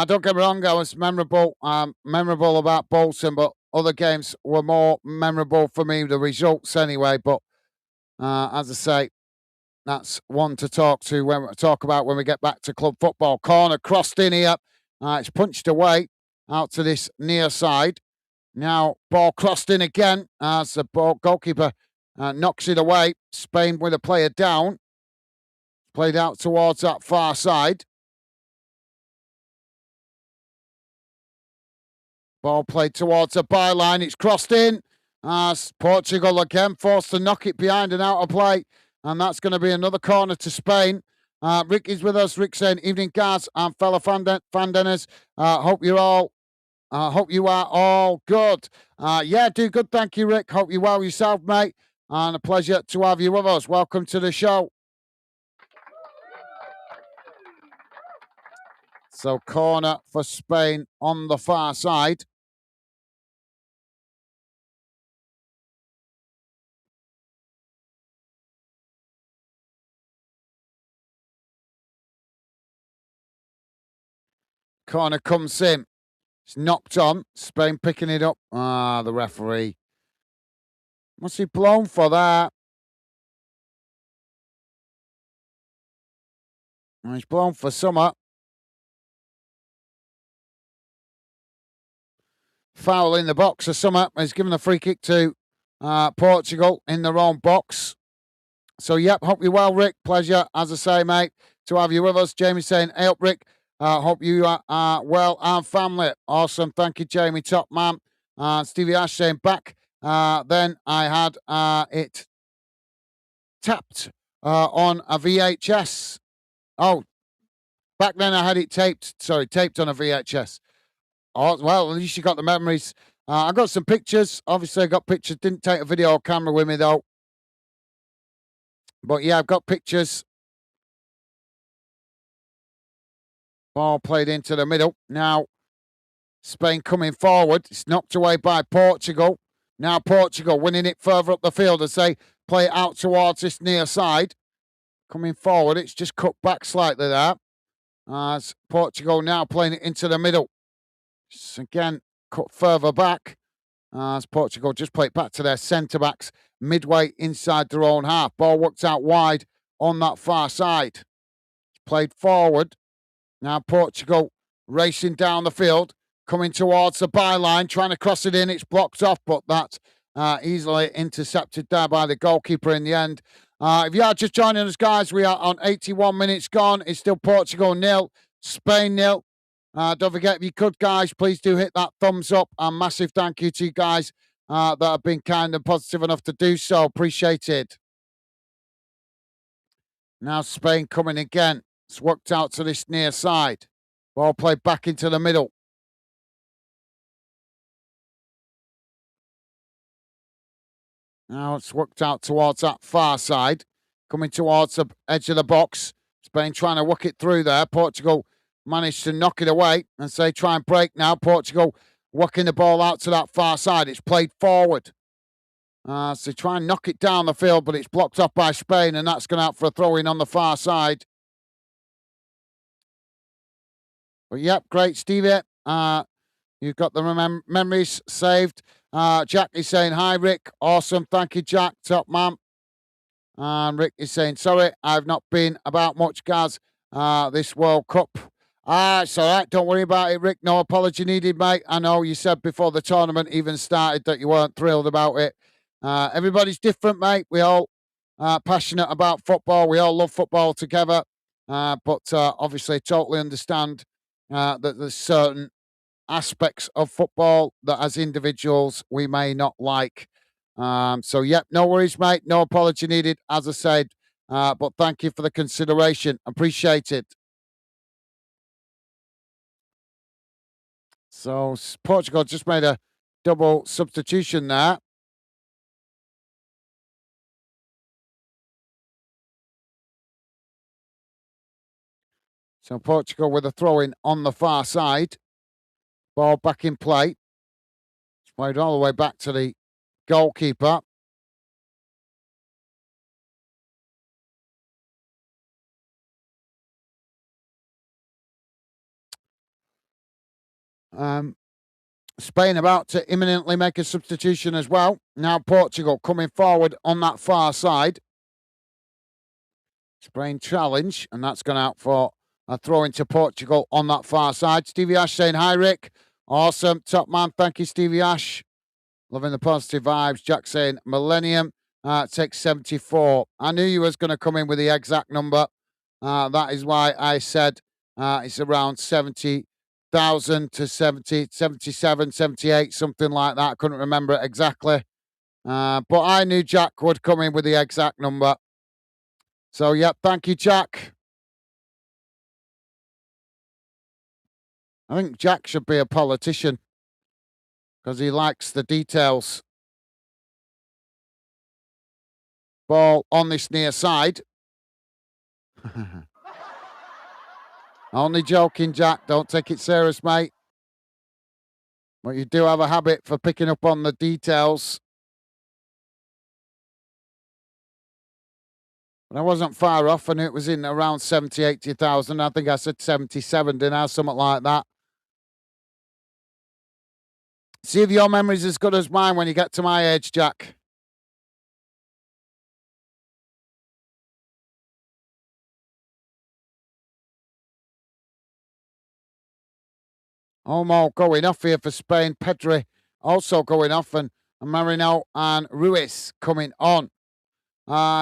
Don't get me wrong, I was memorable about Bolton, but other games were more memorable for me, the results anyway. But as I say, that's one to talk about when we get back to club football. Corner crossed in here. It's punched away out to this near side. Now, ball crossed in again as the goalkeeper knocks it away. Spain with a player down. Played out towards that far side. Ball played towards the byline. It's crossed in. Portugal again forced to knock it behind and out of play. And that's going to be another corner to Spain. Rick is with us. Rick saying, evening, Gaz and fellow fandeners. Hope you are all good. Yeah, do good. Thank you, Rick. Hope you're well yourself, mate. And a pleasure to have you with us. Welcome to the show. So, corner for Spain on the far side. Corner comes in. It's knocked on. Spain picking it up. The referee. What's he blown for that? He's blown for summer. Foul in the box for summer. He's given a free kick to Portugal in their own box. So, yep, hope you're well, Rick. Pleasure, as I say, mate, to have you with us. Jamie saying, hey up, Rick. Hope you are well and family. Awesome. Thank you, Jamie. Top man. Stevie Ash saying back. Then I had it tapped on a VHS. Oh, back then I had it taped on a VHS. Oh, well, at least you got the memories. I got some pictures. Obviously, I got pictures. Didn't take a video camera with me, though. But, yeah, I've got pictures. Ball played into the middle. Now, Spain coming forward. It's knocked away by Portugal. Now, Portugal winning it further up the field as they play it out towards this near side. Coming forward. It's just cut back slightly there. As Portugal now playing it into the middle. Just again, cut further back. As Portugal just play it back to their centre-backs midway inside their own half. Ball worked out wide on that far side. Played forward. Now Portugal racing down the field, coming towards the byline, trying to cross it in. It's blocked off, but that's easily intercepted there by the goalkeeper in the end. If you are just joining us, guys, we are on 81 minutes gone. It's still Portugal 0, Spain 0. Don't forget, if you could, guys, please do hit that thumbs up. And massive thank you to you guys that have been kind and positive enough to do so. Appreciated. Now Spain coming again. It's worked out to this near side. Ball played back into the middle. Now it's worked out towards that far side. Coming towards the edge of the box. Spain trying to work it through there. Portugal managed to knock it away. And so they try and break now. Portugal working the ball out to that far side. It's played forward. So they try and knock it down the field, but it's blocked off by Spain, and that's gone out for a throw-in on the far side. But yep, great, Stevie. You've got the memories saved. Jack is saying, hi, Rick. Awesome. Thank you, Jack. Top man. And Rick is saying, sorry, I've not been about much, Gaz, this World Cup. It's all right. Don't worry about it, Rick. No apology needed, mate. I know you said before the tournament even started that you weren't thrilled about it. Everybody's different, mate. We all passionate about football. We all love football together. But obviously, totally understand that there's certain aspects of football that as individuals we may not like. So, yep, no worries, mate. No apology needed, as I said. But thank you for the consideration. Appreciate it. So, Portugal just made a double substitution there. So, Portugal with a throw in on the far side. Ball back in play. It's played all the way back to the goalkeeper. Spain about to imminently make a substitution as well. Now Portugal coming forward on that far side. Spain challenge, and that's gone out for a throw into Portugal on that far side. Stevie Ash saying, hi, Rick. Awesome. Top man. Thank you, Stevie Ash. Loving the positive vibes. Jack saying, Millennium takes 74. I knew you was going to come in with the exact number. That is why I said it's around 70,000 to 70, 77, 78, something like that. I couldn't remember it exactly. But I knew Jack would come in with the exact number. So, yep, thank you, Jack. I think Jack should be a politician because he likes the details. Ball on this near side. Only joking, Jack. Don't take it serious, mate. But you do have a habit for picking up on the details. But I wasn't far off, and it was in around 70, 80,000. I think I said 77, didn't I? Something like that. See if your memory's as good as mine when you get to my age, Jack. Olmo going off here for Spain. Pedri also going off, and Marino and Ruiz coming on.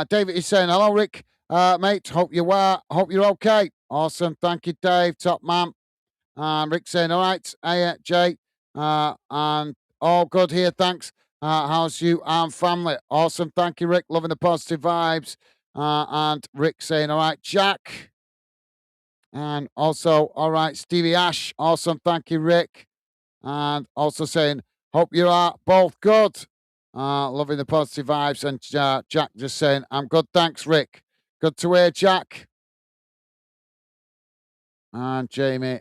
David is saying, hello, Rick. Mate, hope you are. Hope you're okay. Awesome. Thank you, Dave. Top man. And Rick saying, all right, hey, Jay. And all good here. Thanks. How's you and family? Awesome. Thank you, Rick. Loving the positive vibes. And Rick saying, all right, Jack. And also, all right, Stevie Ash. Awesome. Thank you, Rick. And also saying, hope you are both good. Loving the positive vibes. And Jack just saying, I'm good. Thanks, Rick. Good to hear, Jack. And Jamie.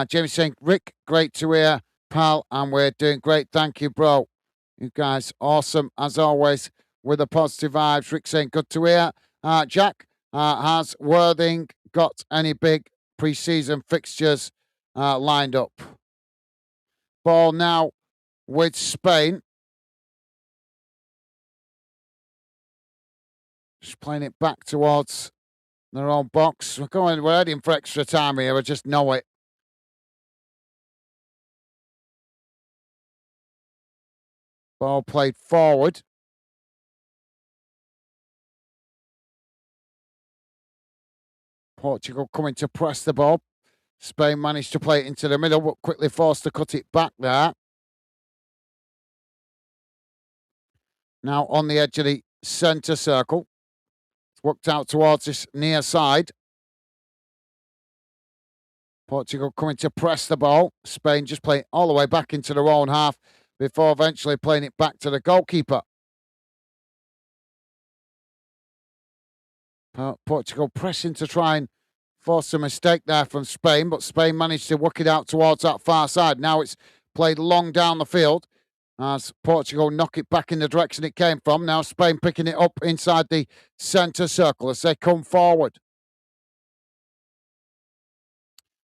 Jamie saying, Rick, great to hear, pal. And we're doing great. Thank you, bro. You guys, awesome as always with the positive vibes. Rick saying, good to hear. Jack, has Worthing got any big pre-season fixtures lined up? Ball now with Spain. Just playing it back towards Their own box. We're heading for extra time here. I just know it. Ball played forward. Portugal coming to press the ball. Spain managed to play it into the middle, but quickly forced to cut it back there. Now on the edge of the centre circle. It's worked out towards this near side. Portugal coming to press the ball. Spain just playing all the way back into their own half before eventually playing it back to the goalkeeper. Portugal pressing to try and force a mistake there from Spain, but Spain managed to work it out towards that far side. Now it's played long down the field as Portugal knock it back in the direction it came from. Now Spain picking it up inside the centre circle as they come forward.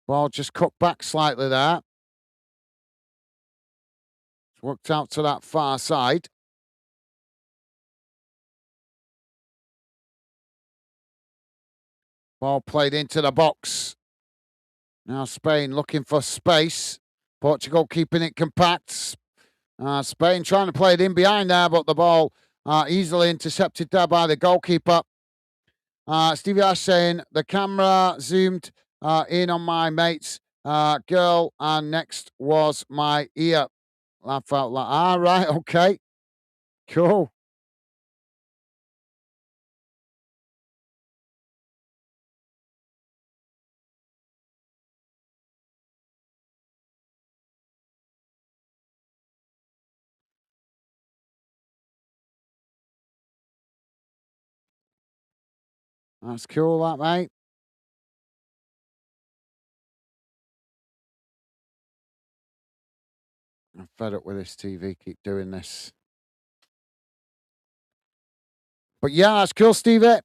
Ball just cut back slightly there. It's worked out to that far side. Ball played into the box. Now Spain looking for space. Portugal keeping it compact. Spain trying to play it in behind there, but the ball easily intercepted there by the goalkeeper. Stevie Ash saying the camera zoomed in on my mate's girl, and next was my ear. Laugh out loud. Right, okay, cool. That's cool, that mate. I'm fed up with this TV. Keep doing this. But yeah, that's cool, Stevie.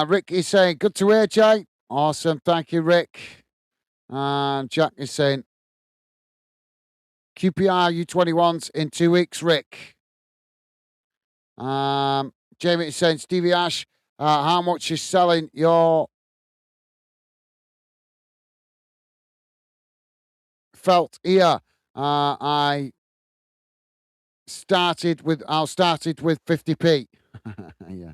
Rick is saying, good to hear, Jay. Awesome. Thank you, Rick. And Jack is saying, QPR U21s in 2 weeks, Rick. Jamie is saying, Stevie Ash, how much is selling your felt ear? I started with 50p. Yeah.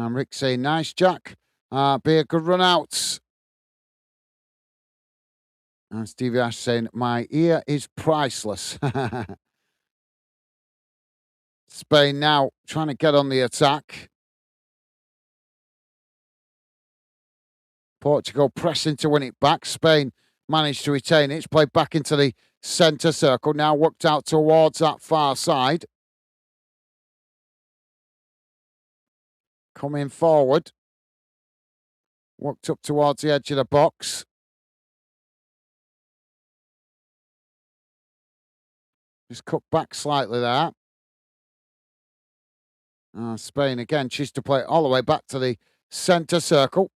Rick saying, nice, Jack. Be a good run out. And Stevie Ash saying, my ear is priceless. Spain now trying to get on the attack. Portugal pressing to win it back. Spain managed to retain it. It's played back into the centre circle. Now worked out towards that far side. Coming forward. Worked up towards the edge of the box. Just cut back slightly there. Spain again choose to play it all the way back to the centre circle.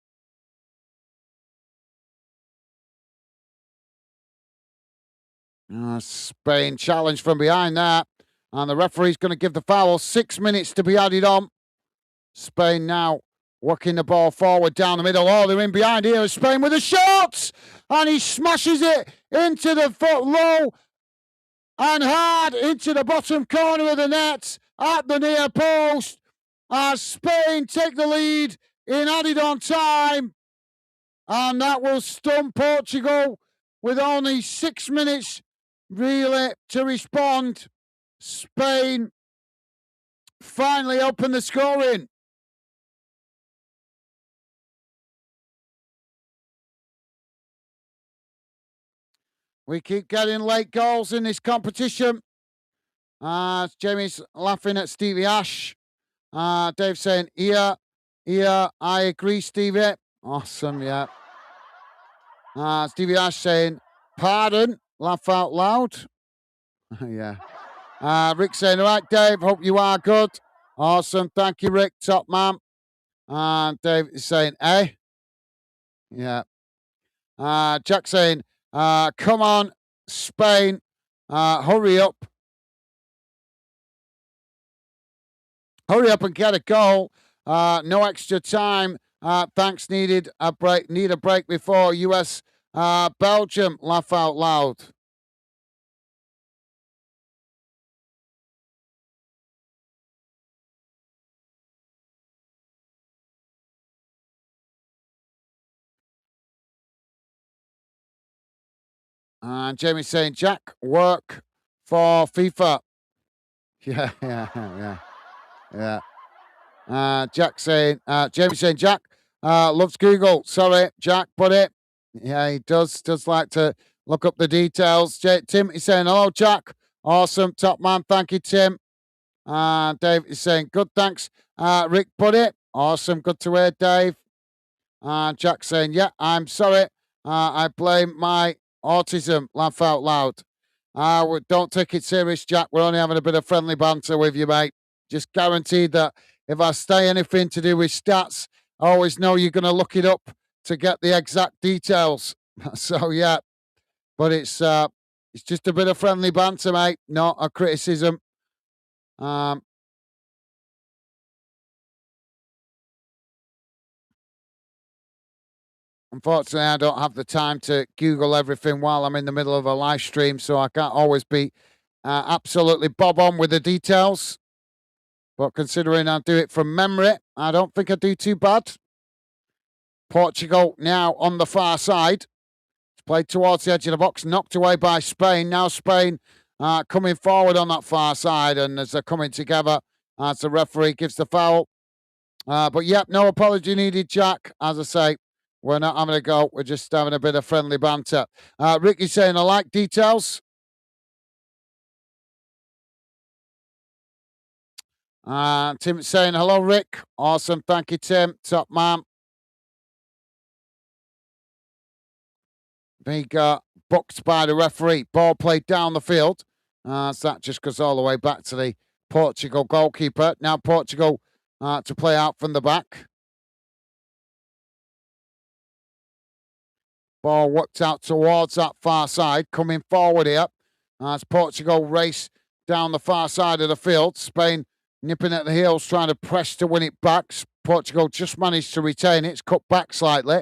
Spain challenge from behind there. And the referee's going to give the foul. 6 minutes to be added on. Spain now working the ball forward down the middle. Oh, they're in behind here. Spain with a shot. And he smashes it into the foot low and hard into the bottom corner of the net at the near post. As Spain take the lead in added on time. And that will stump Portugal with only 6 minutes really to respond. Spain finally opened the scoring. We keep getting late goals in this competition. Jamie's laughing at Stevie Ash. Dave saying, yeah, I agree, Stevie. Awesome, yeah. Stevie Ash saying, Pardon? Laugh out loud. Yeah. Rick saying, all right, Dave, hope you are good. Awesome. Thank you, Rick. Top man. And Dave is saying, eh? Yeah. Jack saying, come on, Spain. Hurry up. Hurry up and get a goal. No extra time. Thanks needed. Need a break before US Belgium. Laugh out loud. And Jamie saying, Jack, work for FIFA. Yeah, yeah. Jack saying, Jamie saying, Jack loves Google. Sorry, Jack, buddy. Yeah, he does like to look up the details. Tim is saying, hello, Jack. Awesome, top man. Thank you, Tim. Dave is saying, good, thanks. Rick, buddy. Awesome, good to hear, Dave. Jack saying, yeah, I'm sorry. I blame my autism. Laugh out loud. Don't take it serious, Jack. We're only having a bit of friendly banter with you, mate. Just guaranteed that if I say anything to do with stats, I always know you're going to look it up to get the exact details. So, yeah. But it's just a bit of friendly banter, mate, not a criticism. Unfortunately, I don't have the time to Google everything while I'm in the middle of a live stream, so I can't always be absolutely bob on with the details. But considering I do it from memory, I don't think I do too bad. Portugal now on the far side. It's played towards the edge of the box, knocked away by Spain. Now Spain coming forward on that far side, and as they're coming together, as the referee gives the foul. But yep, no apology needed, Jack. As I say, we're not having a go. We're just having a bit of friendly banter. Ricky's saying, I like details. Tim's saying, hello, Rick. Awesome. Thank you, Tim. Top man. Big booked by the referee. Ball played down the field. So that just goes all the way back to the Portugal goalkeeper. Now Portugal to play out from the back. Ball worked out towards that far side. Coming forward here as Portugal race down the far side of the field. Spain nipping at the heels, trying to press to win it back. Portugal just managed to retain it. It's cut back slightly.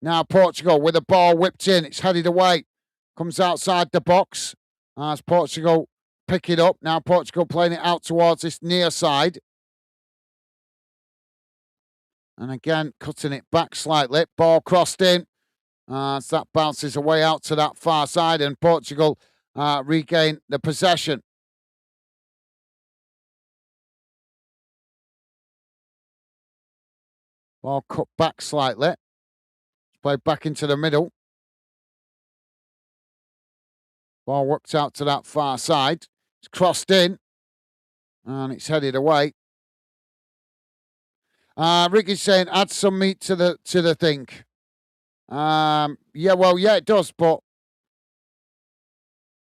Now Portugal with the ball whipped in. It's headed away. Comes outside the box as Portugal pick it up. Now Portugal playing it out towards this near side. And again, cutting it back slightly. Ball crossed in. As that bounces away out to that far side. And Portugal regain the possession. Ball cut back slightly. Played back into the middle. Ball worked out to that far side. It's crossed in. And it's headed away. Ricky's saying add some meat to the thing. Yeah, it does, but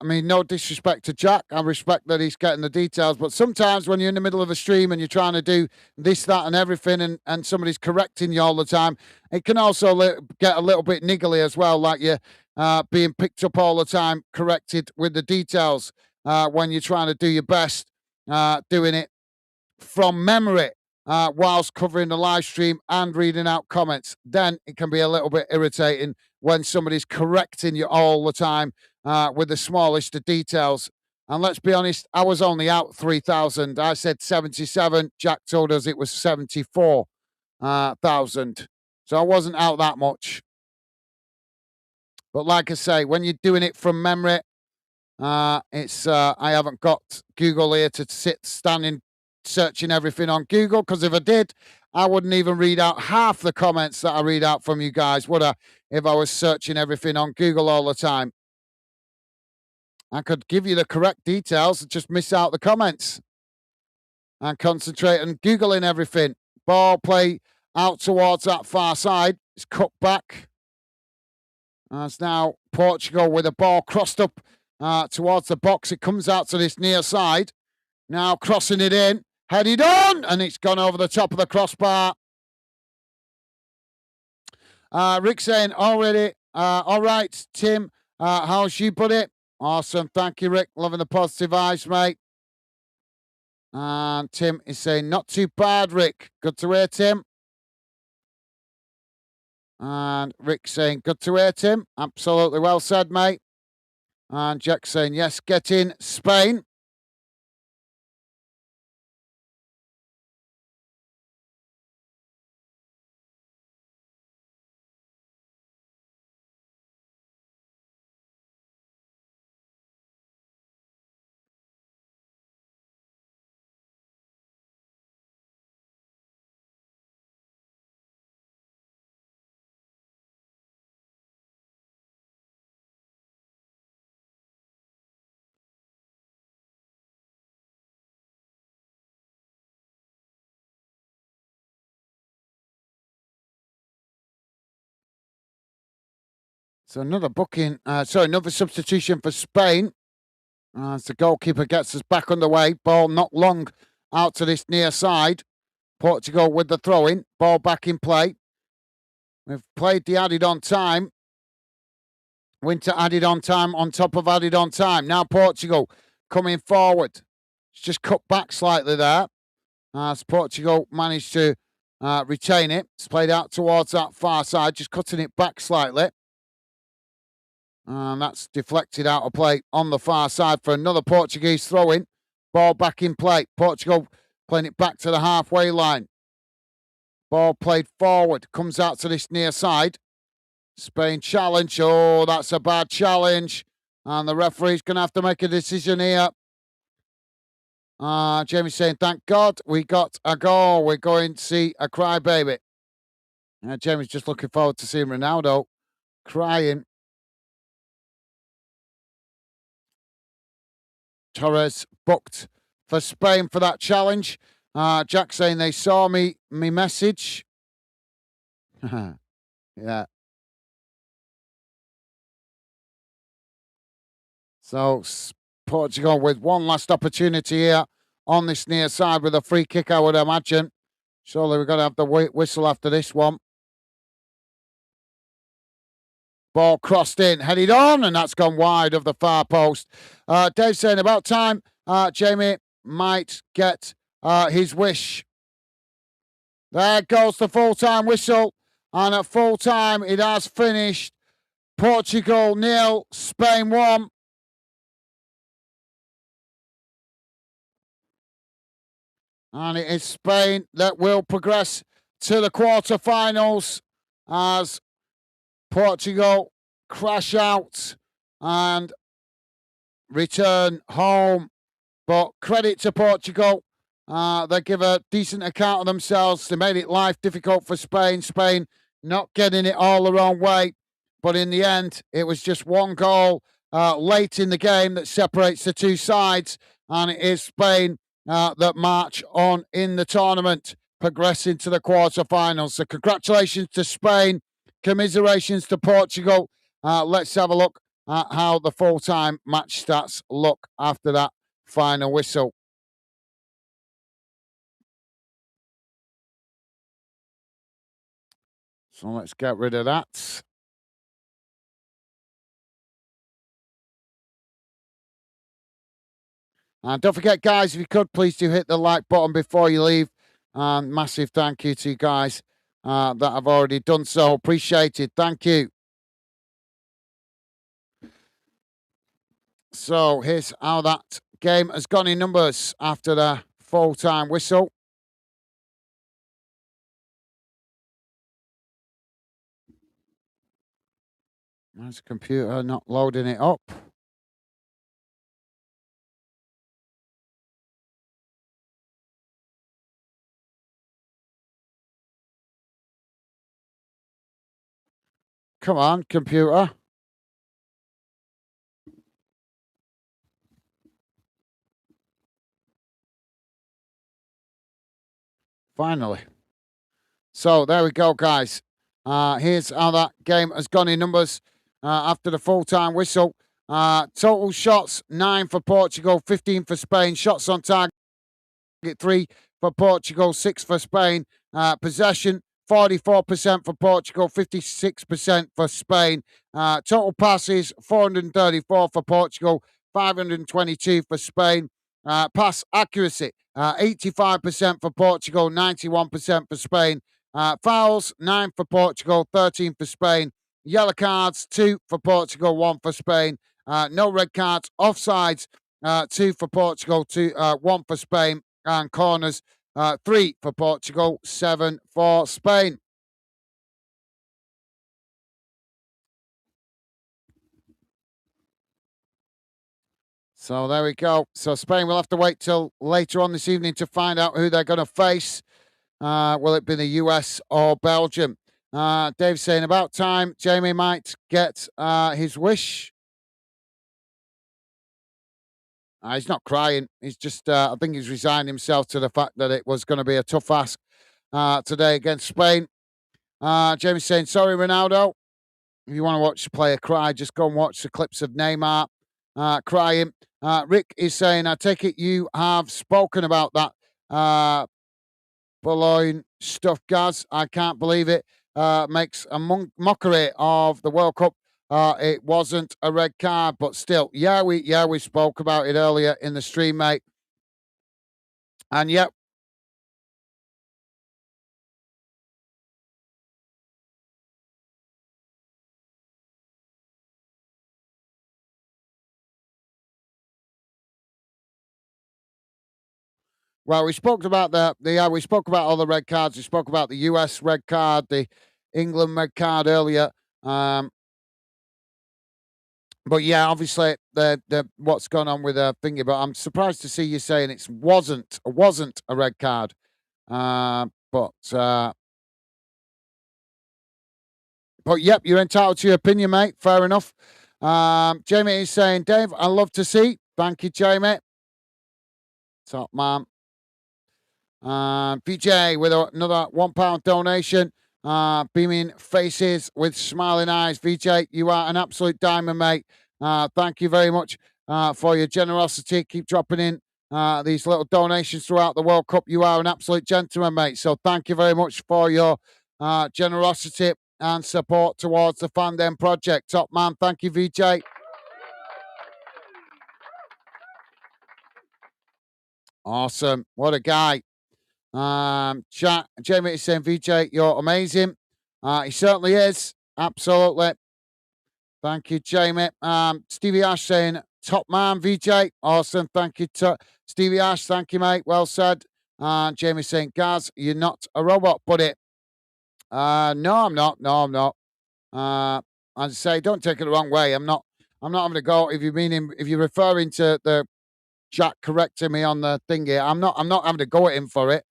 I mean, no disrespect to Jack. I respect that he's getting the details, but sometimes when you're in the middle of a stream and you're trying to do this, that, and everything, and somebody's correcting you all the time, it can also get a little bit niggly as well, like you're being picked up all the time, corrected with the details when you're trying to do your best, doing it from memory whilst covering the live stream and reading out comments. Then it can be a little bit irritating when somebody's correcting you all the time with the smallest of details. And let's be honest, I was only out 3,000. I said 77. Jack told us it was 74,000. So I wasn't out that much. But like I say, when you're doing it from memory, it's I haven't got Google here to sit standing searching everything on Google, because if I did, I wouldn't even read out half the comments that I read out from you guys, would I? If I was searching everything on Google all the time, I could give you the correct details and just miss out the comments and concentrate on Googling everything. Ball play out towards that far side. It's cut back. As now Portugal with the ball crossed up towards the box. It comes out to this near side. Now crossing it in, headed on, and it's gone over the top of the crossbar. Rick saying already, all right, Tim, how's you, buddy? Awesome, thank you, Rick. Loving the positive vibes, mate. And Tim is saying, not too bad, Rick. Good to hear, Tim. And Rick saying, good to hear, Tim. Absolutely well said, mate. And Jack saying, yes, get in Spain. So another booking, another substitution for Spain. As the goalkeeper gets us back underway. Ball not long out to this near side. Portugal with the throw-in. Ball back in play. We've played the added on time. Winter added on time on top of added on time. Now Portugal coming forward. It's just cut back slightly there. As Portugal managed to retain it. It's played out towards that far side, just cutting it back slightly. And that's deflected out of play on the far side for another Portuguese throw-in. Ball back in play. Portugal playing it back to the halfway line. Ball played forward. Comes out to this near side. Spain challenge. Oh, that's a bad challenge. And the referee's going to have to make a decision here. Jamie's saying, thank God we got a goal. We're going to see a crybaby. Jamie's just looking forward to seeing Ronaldo crying. Torres booked for Spain for that challenge. Jack saying they saw me message. Yeah. So Portugal with one last opportunity here on this near side with a free kick, I would imagine. Surely we've got to have the whistle after this one. Ball crossed in, headed on, and that's gone wide of the far post. Dave saying about time Jamie might get his wish. There goes the full-time whistle, and at full-time it has finished. Portugal 0, Spain 1. And it is Spain that will progress to the quarterfinals as Portugal crash out and return home. But credit to Portugal. They give a decent account of themselves. They made it life difficult for Spain. Spain not getting it all the wrong way. But in the end, it was just one goal late in the game that separates the two sides. And it is Spain that march on in the tournament, progressing to the quarterfinals. So congratulations to Spain. Commiserations to Portugal. Let's have a look at how the full-time match stats look after that final whistle. So let's get rid of that. And don't forget, guys, if you could, please do hit the like button before you leave. And massive thank you to you guys that have already done so. Appreciated. Thank you. So here's how that game has gone in numbers after the full-time whistle. There's the computer not loading it up. Come on, computer. Finally. So there we go, guys. Here's how that game has gone in numbers. after the full-time whistle. Total shots, 9 for Portugal, 15 for Spain. Shots on target, 3 for Portugal, 6 for Spain. Possession, 44% for Portugal, 56% for Spain. Total passes, 434 for Portugal, 522 for Spain. Pass accuracy, 85% for Portugal, 91% for Spain. Fouls, 9 for Portugal, 13 for Spain. Yellow cards, 2 for Portugal, 1 for Spain. No red cards. Offsides, 2 for Portugal, 1 for Spain. And corners, 3 for Portugal, 7 for Spain. So there we go. So Spain will have to wait till later on this evening to find out who they're going to face. Will it be the US or Belgium? Dave's saying about time Jamie might get his wish. He's not crying. He's just, I think he's resigned himself to the fact that it was going to be a tough ask today against Spain. Jamie's saying, sorry, Ronaldo. If you want to watch the player cry, just go and watch the clips of Neymar crying. Rick is saying, I take it you have spoken about that Boulogne stuff, Gaz. I can't believe it. Makes a mockery of the World Cup. It wasn't a red card, but still, we spoke about it earlier in the stream, mate. And yeah, well, we spoke about we spoke about all the red cards. We spoke about the US red card, the England red card earlier. But yeah, obviously the what's gone on with thingy. But I'm surprised to see you saying it wasn't a red card. But yep, you're entitled to your opinion, mate. Fair enough. Jamie is saying, Dave, I love to see. Thank you, Jamie. Top man. PJ with another £1 donation. Beaming faces with smiling eyes. VJ, you are an absolute diamond, mate. Thank you very much for your generosity. Keep dropping in these little donations throughout the World Cup. You are an absolute gentleman, mate. So thank you very much for your generosity and support towards the Fandom project. Top man, thank you, VJ. Awesome. What a guy. Jamie is saying, VJ, you're amazing. He certainly is. Absolutely. Thank you, Jamie. Stevie Ash saying, top man, VJ. Awesome. Thank you, Stevie Ash. Thank you, mate. Well said. Jamie saying, Gaz, you're not a robot, buddy. No, I'm not. No, I'm not. As I say, don't take it the wrong way. I'm not having a go. If you're referring to the Jack correcting me on the thing here, I'm not having to go at him for it.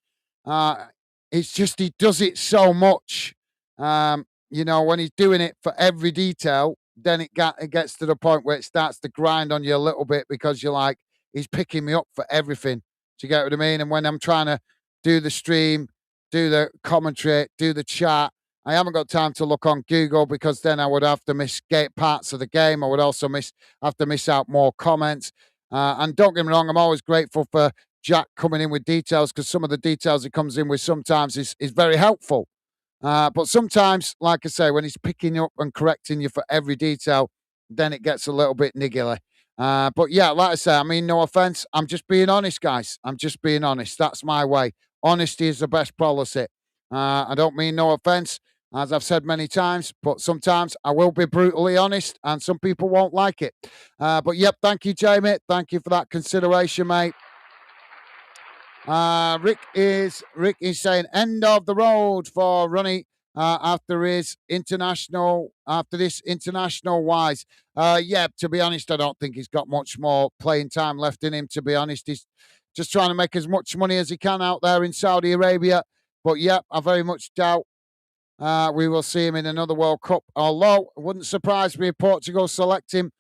It's just he does it so much. When he's doing it for every detail, then it gets to the point where it starts to grind on you a little bit because you're like, he's picking me up for everything. Do you get what I mean? And when I'm trying to do the stream, do the commentary, do the chat, I haven't got time to look on Google because then I would have to miss parts of the game. I would also have to miss out more comments. And don't get me wrong, I'm always grateful for Jack coming in with details because some of the details he comes in with sometimes is very helpful. But sometimes, like I say, when he's picking you up and correcting you for every detail, then it gets a little bit niggly. But yeah, like I say, I mean, no offense. I'm just being honest, guys. I'm just being honest. That's my way. Honesty is the best policy. I don't mean no offense, as I've said many times, but sometimes I will be brutally honest and some people won't like it. But yep, thank you, Jamie. Thank you for that consideration, mate. Rick is saying end of the road for Ronnie after this international wise. Yeah, to be honest, I don't think he's got much more playing time left in him. To be honest, he's just trying to make as much money as he can out there in Saudi Arabia. But yeah, I very much doubt we will see him in another World Cup. Although it wouldn't surprise me if Portugal select him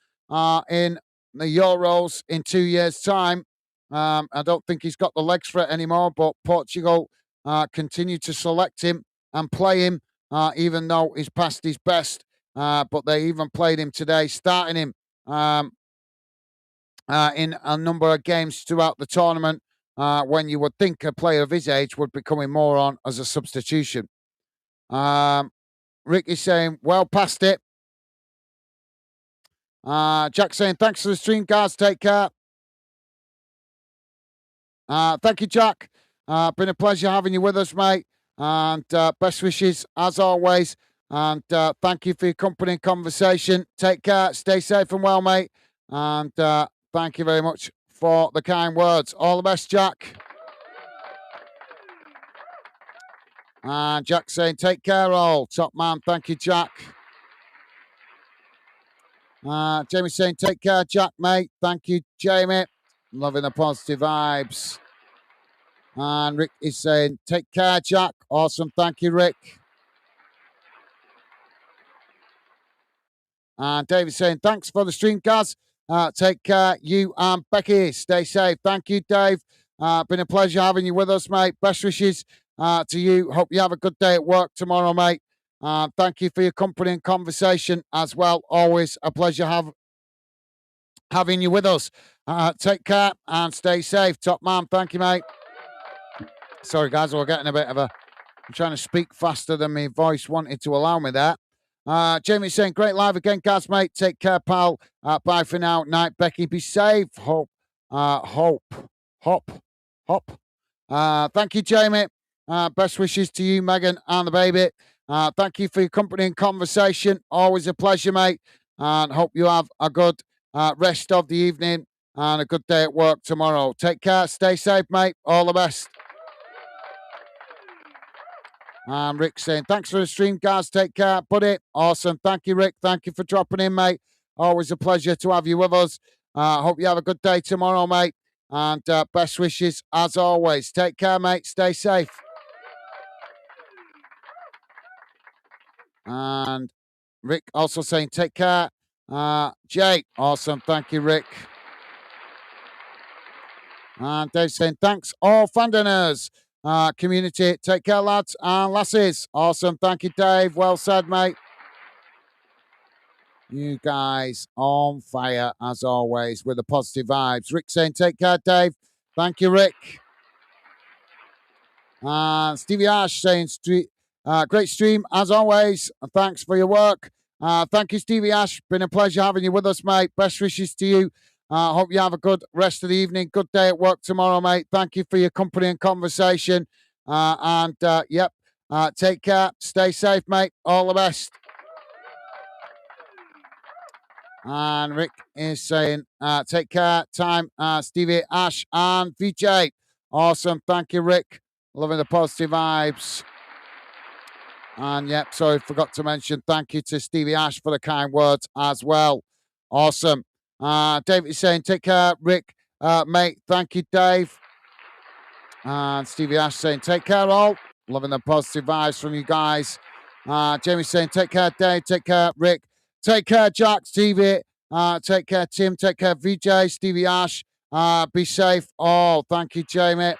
in the Euros in 2 years' time. I don't think he's got the legs for it anymore, but Portugal continue to select him and play him, even though he's past his best. but they even played him today, starting him in a number of games throughout the tournament, when you would think a player of his age would be coming more on as a substitution. Rick is saying, well past it. Jack saying, thanks for the stream, guys. Take care. Thank you, Jack. Been a pleasure having you with us, mate. And best wishes as always. And thank you for your company and conversation. Take care. Stay safe and well, mate. And thank you very much for the kind words. All the best, Jack. And Jack saying, take care, all. Top man. Thank you, Jack. Jamie saying, take care, Jack, mate. Thank you, Jamie. Loving the positive vibes. And Rick is saying, take care, Jack. Awesome. Thank you, Rick. And David's saying, thanks for the stream, guys. Take care, you and Becky. Stay safe. Thank you, Dave. Been a pleasure having you with us, mate. Best wishes to you. Hope you have a good day at work tomorrow, mate. Thank you for your company and conversation as well. Always a pleasure having you with us. Take care and stay safe. Top man. Thank you, mate. Sorry, guys. We're getting a bit of a... I'm trying to speak faster than my voice wanted to allow me that. Jamie saying, great live again, guys, mate. Take care, pal. Bye for now. Night, Becky. Be safe. Hop. Thank you, Jamie. Best wishes to you, Megan, and the baby. Thank you for your company and conversation. Always a pleasure, mate. And hope you have a good rest of the evening and a good day at work tomorrow. Take care. Stay safe, mate. All the best. Rick saying, thanks for the stream, guys. Take care, buddy. Awesome. Thank you, Rick. Thank you for dropping in, mate. Always a pleasure to have you with us. Hope you have a good day tomorrow, mate. And best wishes as always. Take care, mate. Stay safe. And Rick also saying, take care. Jay, awesome. Thank you, Rick. And Dave saying, thanks, all Fandoners. Community, take care, lads and lasses. Awesome. Thank you, Dave. Well said, mate. You guys on fire, as always, with the positive vibes. Rick saying, take care, Dave. Thank you, Rick. Stevie Ash saying, great stream, as always. Thanks for your work. Thank you, Stevie Ash. Been a pleasure having you with us, mate. Best wishes to you. Hope you have a good rest of the evening. Good day at work tomorrow, mate. Thank you for your company and conversation. Take care. Stay safe, mate. All the best. And Rick is saying, take care. Time, Stevie, Ash, and VJ. Awesome. Thank you, Rick. Loving the positive vibes. And sorry, forgot to mention, thank you to Stevie Ash for the kind words as well. Awesome. David is saying, take care, Rick, mate. Thank you, Dave. And Stevie Ash saying, take care, all. Loving the positive vibes from you guys. Jamie saying, take care, Dave. Take care, Rick. Take care, Jack, Stevie. Take care, Tim. Take care, VJ, Stevie Ash. Be safe, all. Thank you, Jamie.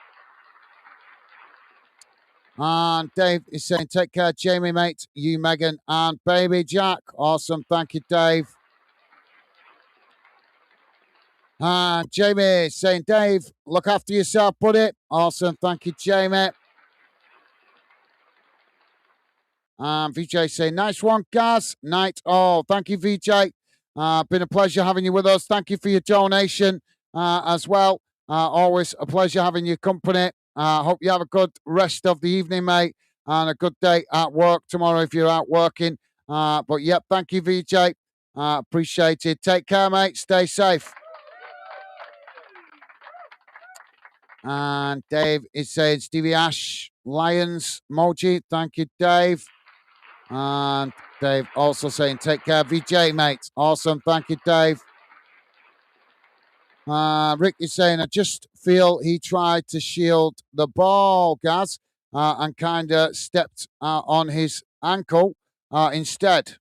And Dave is saying, take care, Jamie, mate. You, Megan, and baby Jack. Awesome. Thank you, Dave. Jamie saying, Dave, look after yourself, buddy. Awesome. Thank you, Jamie. VJ saying, nice one, guys. Night all. Thank you, VJ. Been a pleasure having you with us. Thank you for your donation as well. Always a pleasure having your company. Hope you have a good rest of the evening, mate, and a good day at work tomorrow if you're out working. Thank you, VJ. Appreciate it. Take care, mate. Stay safe. And Dave is saying, Stevie Ash, Lions, emoji. Thank you, Dave. And Dave also saying, take care, VJ, mate. Awesome. Thank you, Dave. Rick is saying, I just feel he tried to shield the ball, Gaz, and kind of stepped on his ankle instead.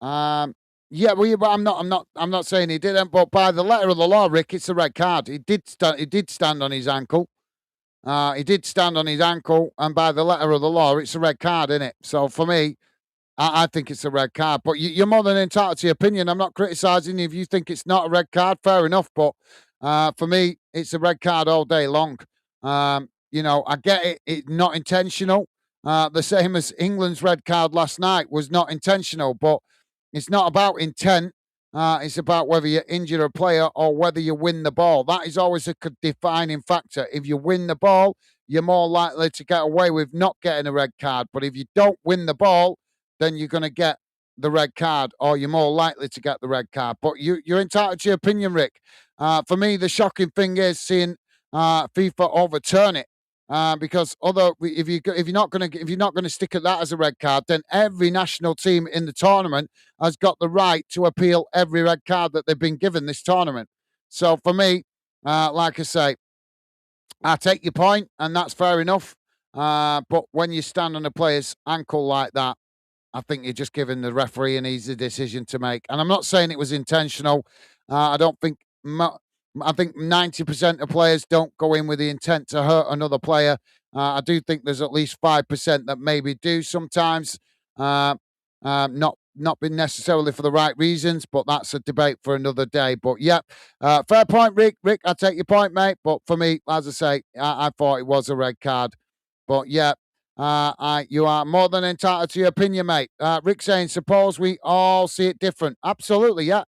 I'm not saying he didn't, but by the letter of the law, Rick, it's a red card. He did stand on his ankle. He did stand on his ankle, and by the letter of the law, it's a red card, isn't it? So for me, I think it's a red card. But you're more than entitled to your opinion. I'm not criticising you if you think it's not a red card. Fair enough. But for me, it's a red card all day long. I get it. It's not intentional. The same as England's red card last night was not intentional. But it's not about intent. It's about whether you injure a player or whether you win the ball. That is always a defining factor. If you win the ball, you're more likely to get away with not getting a red card. But if you don't win the ball, then you're going to get the red card, or you're more likely to get the red card. But you're entitled to your opinion, Rick. For me, the shocking thing is seeing FIFA overturn it. Because although if you're not going to stick at that as a red card, then every national team in the tournament has got the right to appeal every red card that they've been given this tournament. So for me, like I say, I take your point, and that's fair enough. But when you stand on a player's ankle like that, I think you're just giving the referee an easy decision to make. And I'm not saying it was intentional. I don't think. I think 90% of players don't go in with the intent to hurt another player. I do think there's at least 5% that maybe do sometimes. Not been necessarily for the right reasons, but that's a debate for another day. But yeah, fair point, Rick. Rick, I take your point, mate. But for me, as I say, I thought it was a red card. But yeah, you are more than entitled to your opinion, mate. Rick saying, suppose we all see it different. Absolutely, yeah.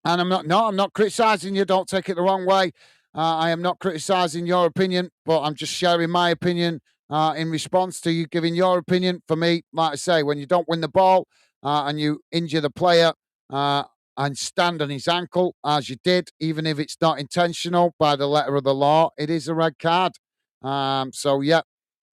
And I'm not criticizing you. Don't take it the wrong way. I am not criticizing your opinion, but I'm just sharing my opinion in response to you giving your opinion. For me, like I say, when you don't win the ball and you injure the player and stand on his ankle, as you did, even if it's not intentional by the letter of the law, it is a red card. So, yeah,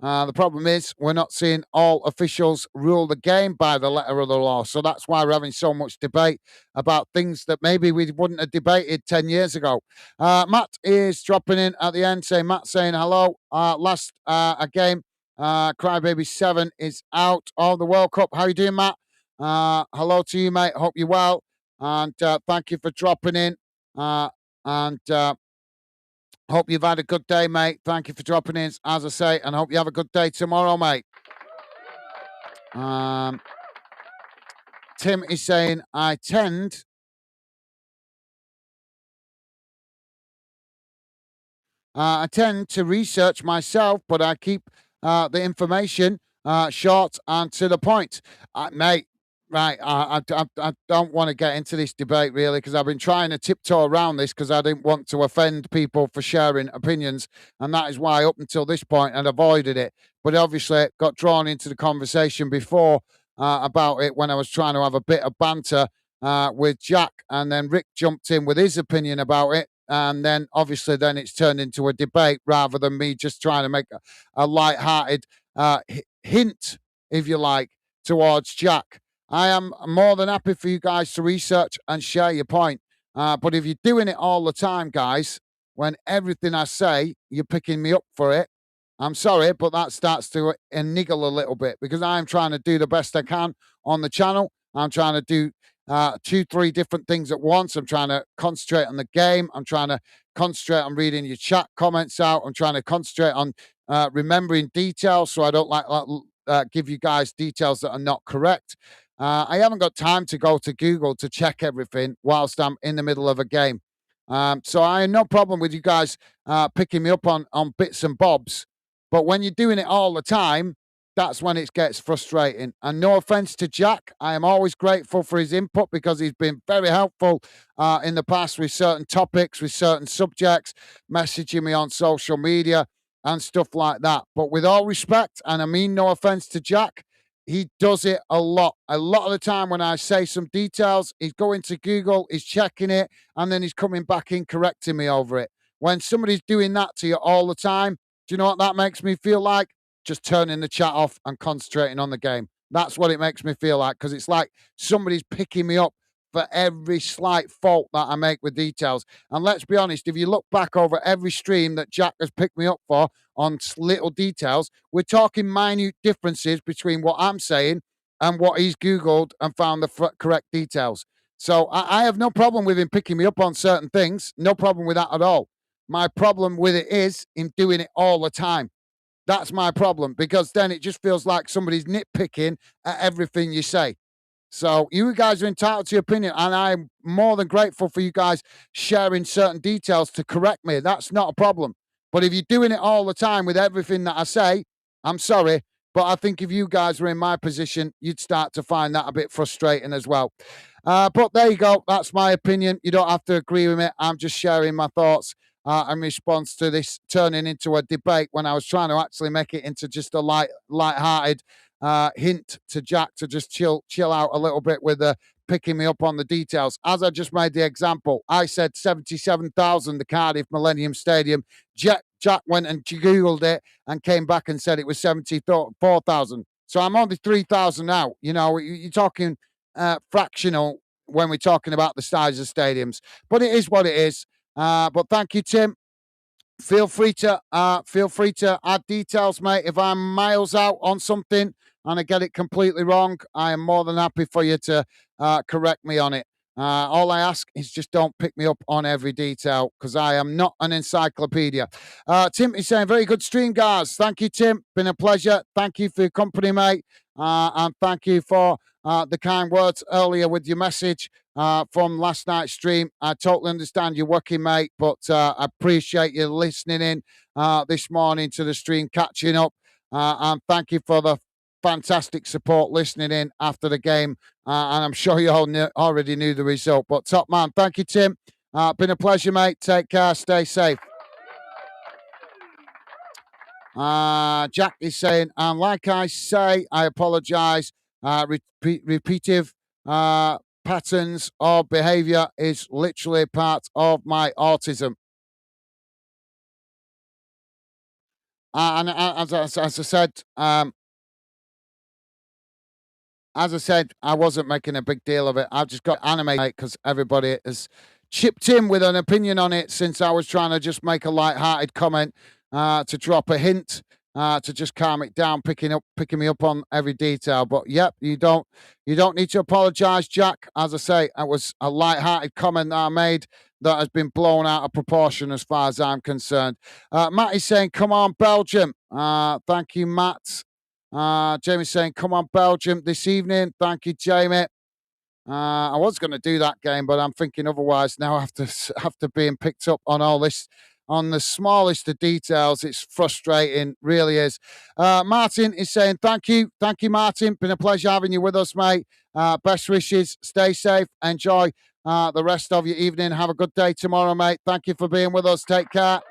the problem is we're not seeing all officials rule the game by the letter of the law. So that's why we're having so much debate about things that maybe we wouldn't have debated 10 years ago. Matt is dropping in at the end, Matt saying hello. Last a game, Crybaby 7 is out of the World Cup. How you doing, Matt? Hello to you, mate. Hope you're well. And thank you for dropping in. And hope you've had a good day, mate. Thank you for dropping in, as I say, and hope you have a good day tomorrow, mate. Tim is saying, I tend to research myself, but I keep the information short and to the point. Mate, right, I don't want to get into this debate, really, because I've been trying to tiptoe around this because I didn't want to offend people for sharing opinions, and that is why up until this point I'd avoided it. But obviously got drawn into the conversation before about it when I was trying to have a bit of banter with Jack, and then Rick jumped in with his opinion about it, and then obviously then it's turned into a debate rather than me just trying to make a light-hearted hint, if you like, towards Jack. I am more than happy for you guys to research and share your point. But if you're doing it all the time, guys, when everything I say, you're picking me up for it, I'm sorry, but that starts to niggle a little bit because I'm trying to do the best I can on the channel. I'm trying to do 2-3 different things at once. I'm trying to concentrate on the game. I'm trying to concentrate on reading your chat comments out. I'm trying to concentrate on remembering details so I don't give you guys details that are not correct. I haven't got time to go to Google to check everything whilst I'm in the middle of a game. So I have no problem with you guys picking me up on bits and bobs. But when you're doing it all the time, that's when it gets frustrating. And no offense to Jack, I am always grateful for his input because he's been very helpful in the past with certain topics, with certain subjects, messaging me on social media and stuff like that. But with all respect, and I mean no offense to Jack, he does it a lot. A lot of the time when I say some details, he's going to Google, he's checking it, and then he's coming back in correcting me over it. When somebody's doing that to you all the time, do you know what that makes me feel like? Just turning the chat off and concentrating on the game. That's what it makes me feel like because it's like somebody's picking me up for every slight fault that I make with details. And let's be honest, if you look back over every stream that Jack has picked me up for on little details, we're talking minute differences between what I'm saying and what he's Googled and found the correct details. So I have no problem with him picking me up on certain things. No problem with that at all. My problem with it is him doing it all the time. That's my problem, because then it just feels like somebody's nitpicking at everything you say. So you guys are entitled to your opinion, and I'm more than grateful for you guys sharing certain details to correct me. That's not a problem. But if you're doing it all the time with everything that I say, I'm sorry. But I think if you guys were in my position, you'd start to find that a bit frustrating as well. But there you go. That's my opinion. You don't have to agree with me. I'm just sharing my thoughts in response to this turning into a debate, when I was trying to actually make it into just a light-hearted hint to Jack to just chill out a little bit with picking me up on the details. As I just made the example, I said 77,000, the Cardiff Millennium Stadium. Jack went and Googled it and came back and said it was 74,000. So I'm only 3,000 out. You know, you're talking fractional when we're talking about the size of stadiums. But it is what it is. But thank you, Tim. Feel free to add details, mate. If I'm miles out on something and I get it completely wrong, I am more than happy for you to correct me on it. All I ask is just don't pick me up on every detail, because I am not an encyclopedia. Tim is saying, very good stream, guys. Thank you, Tim. Been a pleasure. Thank you for your company, mate. And thank you for the kind words earlier with your message from last night's stream. I totally understand you're working, mate, but I appreciate you listening in this morning to the stream, catching up. And thank you for the fantastic support listening in after the game. And I'm sure you all already knew the result. But top man, thank you, Tim. Been a pleasure, mate. Take care. Stay safe. Jack is saying, and like I say, I apologise. Repetitive patterns of behaviour is literally part of my autism. And as I said, I wasn't making a big deal of it. I've just got animated because everybody has chipped in with an opinion on it, since I was trying to just make a light-hearted comment to drop a hint to just calm it down, picking me up on every detail. But yep, you don't need to apologise, Jack. As I say, it was a light-hearted comment that I made that has been blown out of proportion as far as I'm concerned. Matt is saying, "Come on, Belgium." Thank you, Matt. Jamie's saying, "Come on, Belgium this evening." Thank you, Jamie. I was going to do that game, but I'm thinking otherwise now. After being picked up on all this, on the smallest of details, it's frustrating, really is. Martin is saying, "Thank you, Martin. Been a pleasure having you with us, mate. Best wishes. Stay safe. Enjoy the rest of your evening. Have a good day tomorrow, mate. Thank you for being with us. Take care."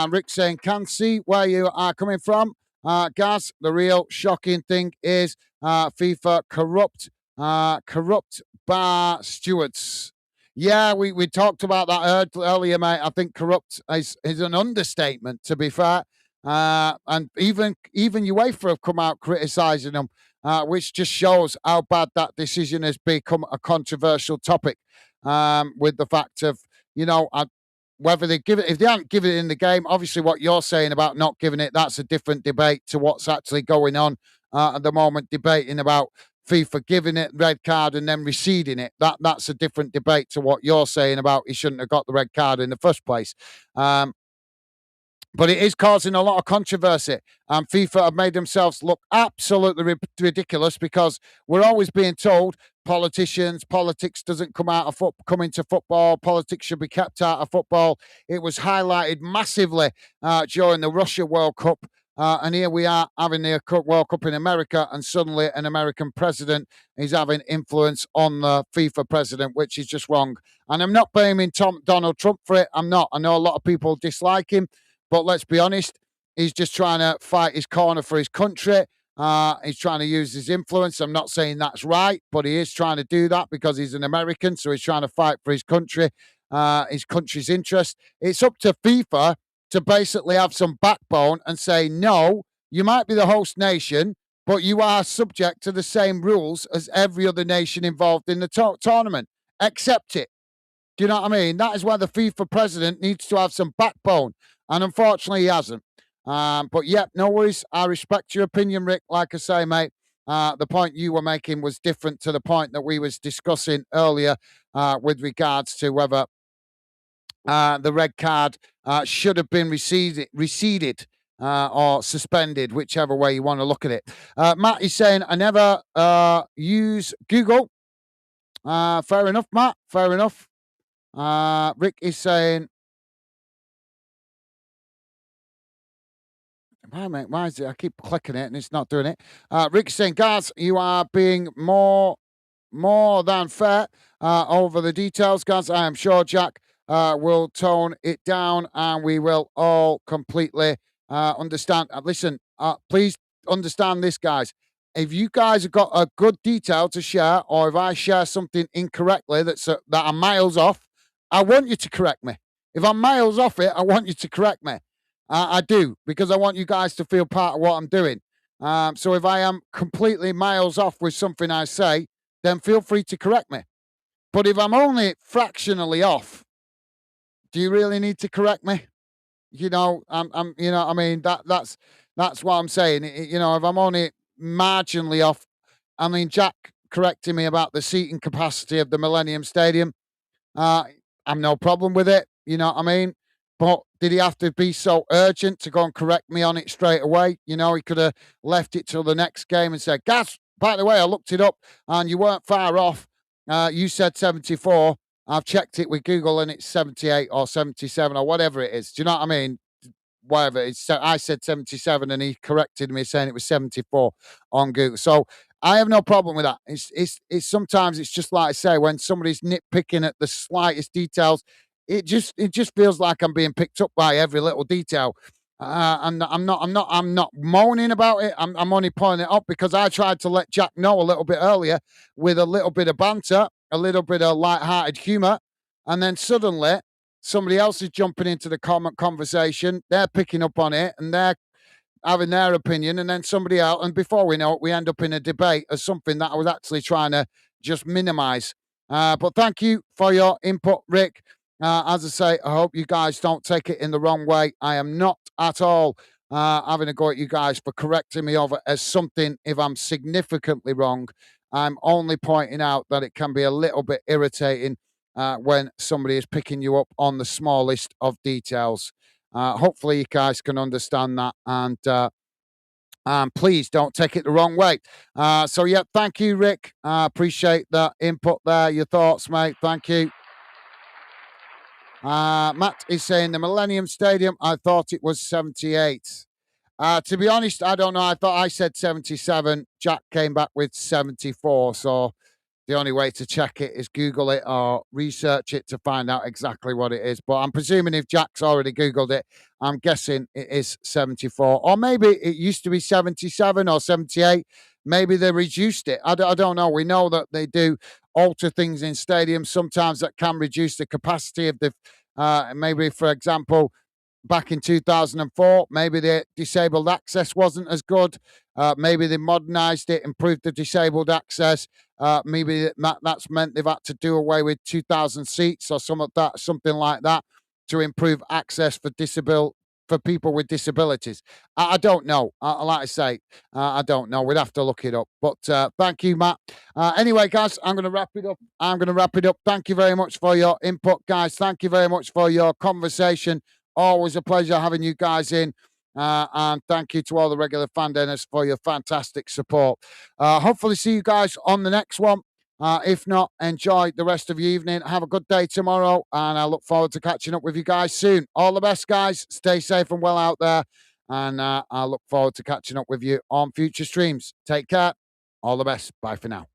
Rick saying, "Can see where you are coming from. Gaz, the real shocking thing is FIFA corrupt bar stewards." Yeah, we talked about that earlier, mate. I think corrupt is an understatement, to be fair. And even UEFA have come out criticising them, which just shows how bad that decision has become a controversial topic. With the fact of, whether they give it, if they haven't given it in the game, obviously what you're saying about not giving it, that's a different debate to what's actually going on at the moment, debating about FIFA giving it red card and then receding it. That's a different debate to what you're saying about he shouldn't have got the red card in the first place. But it is causing a lot of controversy. And FIFA have made themselves look absolutely ridiculous, because we're always being told politics doesn't come into football. Politics should be kept out of football. It was highlighted massively during the Russia World Cup. And here we are having the World Cup in America, and suddenly an American president is having influence on the FIFA president, which is just wrong. And I'm not blaming Donald Trump for it. I'm not. I know a lot of people dislike him. But let's be honest, he's just trying to fight his corner for his country. He's trying to use his influence. I'm not saying that's right, but he is trying to do that because he's an American. So he's trying to fight for his country, his country's interest. It's up to FIFA to basically have some backbone and say, no, you might be the host nation, but you are subject to the same rules as every other nation involved in the tournament. Accept it. Do you know what I mean? That is why the FIFA president needs to have some backbone. And unfortunately, he hasn't. But yeah, no worries. I respect your opinion, Rick. Like I say, mate, the point you were making was different to the point that we was discussing earlier with regards to whether the red card should have been receded or suspended, whichever way you want to look at it. Matt is saying, I never use Google. Fair enough, Matt. Fair enough. Rick is saying, why is it? I keep clicking it and it's not doing it. Rick is saying, guys, you are being more than fair over the details, guys. I am sure Jack will tone it down and we will all completely understand. Listen, please understand this, guys. If you guys have got a good detail to share, or if I share something incorrectly that I'm miles off, I want you to correct me. If I'm miles off it, I want you to correct me. I do, because I want you guys to feel part of what I'm doing. So if I am completely miles off with something I say, then feel free to correct me. But if I'm only fractionally off, do you really need to correct me? You know, I mean, that's what I'm saying. If I'm only marginally off, I mean, Jack correcting me about the seating capacity of the Millennium Stadium. I'm no problem with it. You know what I mean? But did he have to be so urgent to go and correct me on it straight away? He could have left it till the next game and said, Gaz, by the way, I looked it up and you weren't far off. You said 74. I've checked it with Google and it's 78 or 77 or whatever it is. Do you know what I mean? Whatever. I said 77 and he corrected me saying it was 74 on Google. So I have no problem with that. It's sometimes it's just like I say, when somebody's nitpicking at the slightest details, it just feels like I'm being picked up by every little detail. And I'm not moaning about it. I'm only pointing it up because I tried to let Jack know a little bit earlier with a little bit of banter, a little bit of light-hearted humor, and then suddenly somebody else is jumping into the conversation. They're picking up on it and they're having their opinion, and then somebody else. And before we know it, we end up in a debate of something that I was actually trying to just minimize. But thank you for your input, Rick. As I say, I hope you guys don't take it in the wrong way. I am not at all having a go at you guys for correcting me over as something if I'm significantly wrong. I'm only pointing out that it can be a little bit irritating when somebody is picking you up on the smallest of details. Hopefully, you guys can understand that, and please don't take it the wrong way. So, yeah, thank you, Rick. Appreciate that input there. Your thoughts, mate. Thank you. Matt is saying the Millennium Stadium, I thought it was 78. To be honest, I don't know. I thought I said 77. Jack came back with 74. So the only way to check it is Google it or research it to find out exactly what it is. But I'm presuming if Jack's already Googled it, I'm guessing it is 74. Or maybe it used to be 77 or 78. Maybe they reduced it. I don't know. We know that they do alter things in stadiums. Sometimes that can reduce the capacity of the, maybe, for example, back in 2004, maybe the disabled access wasn't as good. Maybe they modernised it, improved the disabled access. Maybe that's meant they've had to do away with 2,000 seats or something like that to improve access for people with disabilities. I don't know. Like I say, I don't know. We'd have to look it up. But thank you, Matt. Anyway, guys, I'm going to wrap it up. Thank you very much for your input, guys. Thank you very much for your conversation. Always a pleasure having you guys in. And thank you to all the regular fan dinners for your fantastic support. Hopefully see you guys on the next one. If not, enjoy the rest of your evening. Have a good day tomorrow, and I look forward to catching up with you guys soon. All the best, guys. Stay safe and well out there, and I look forward to catching up with you on future streams. Take care. All the best. Bye for now.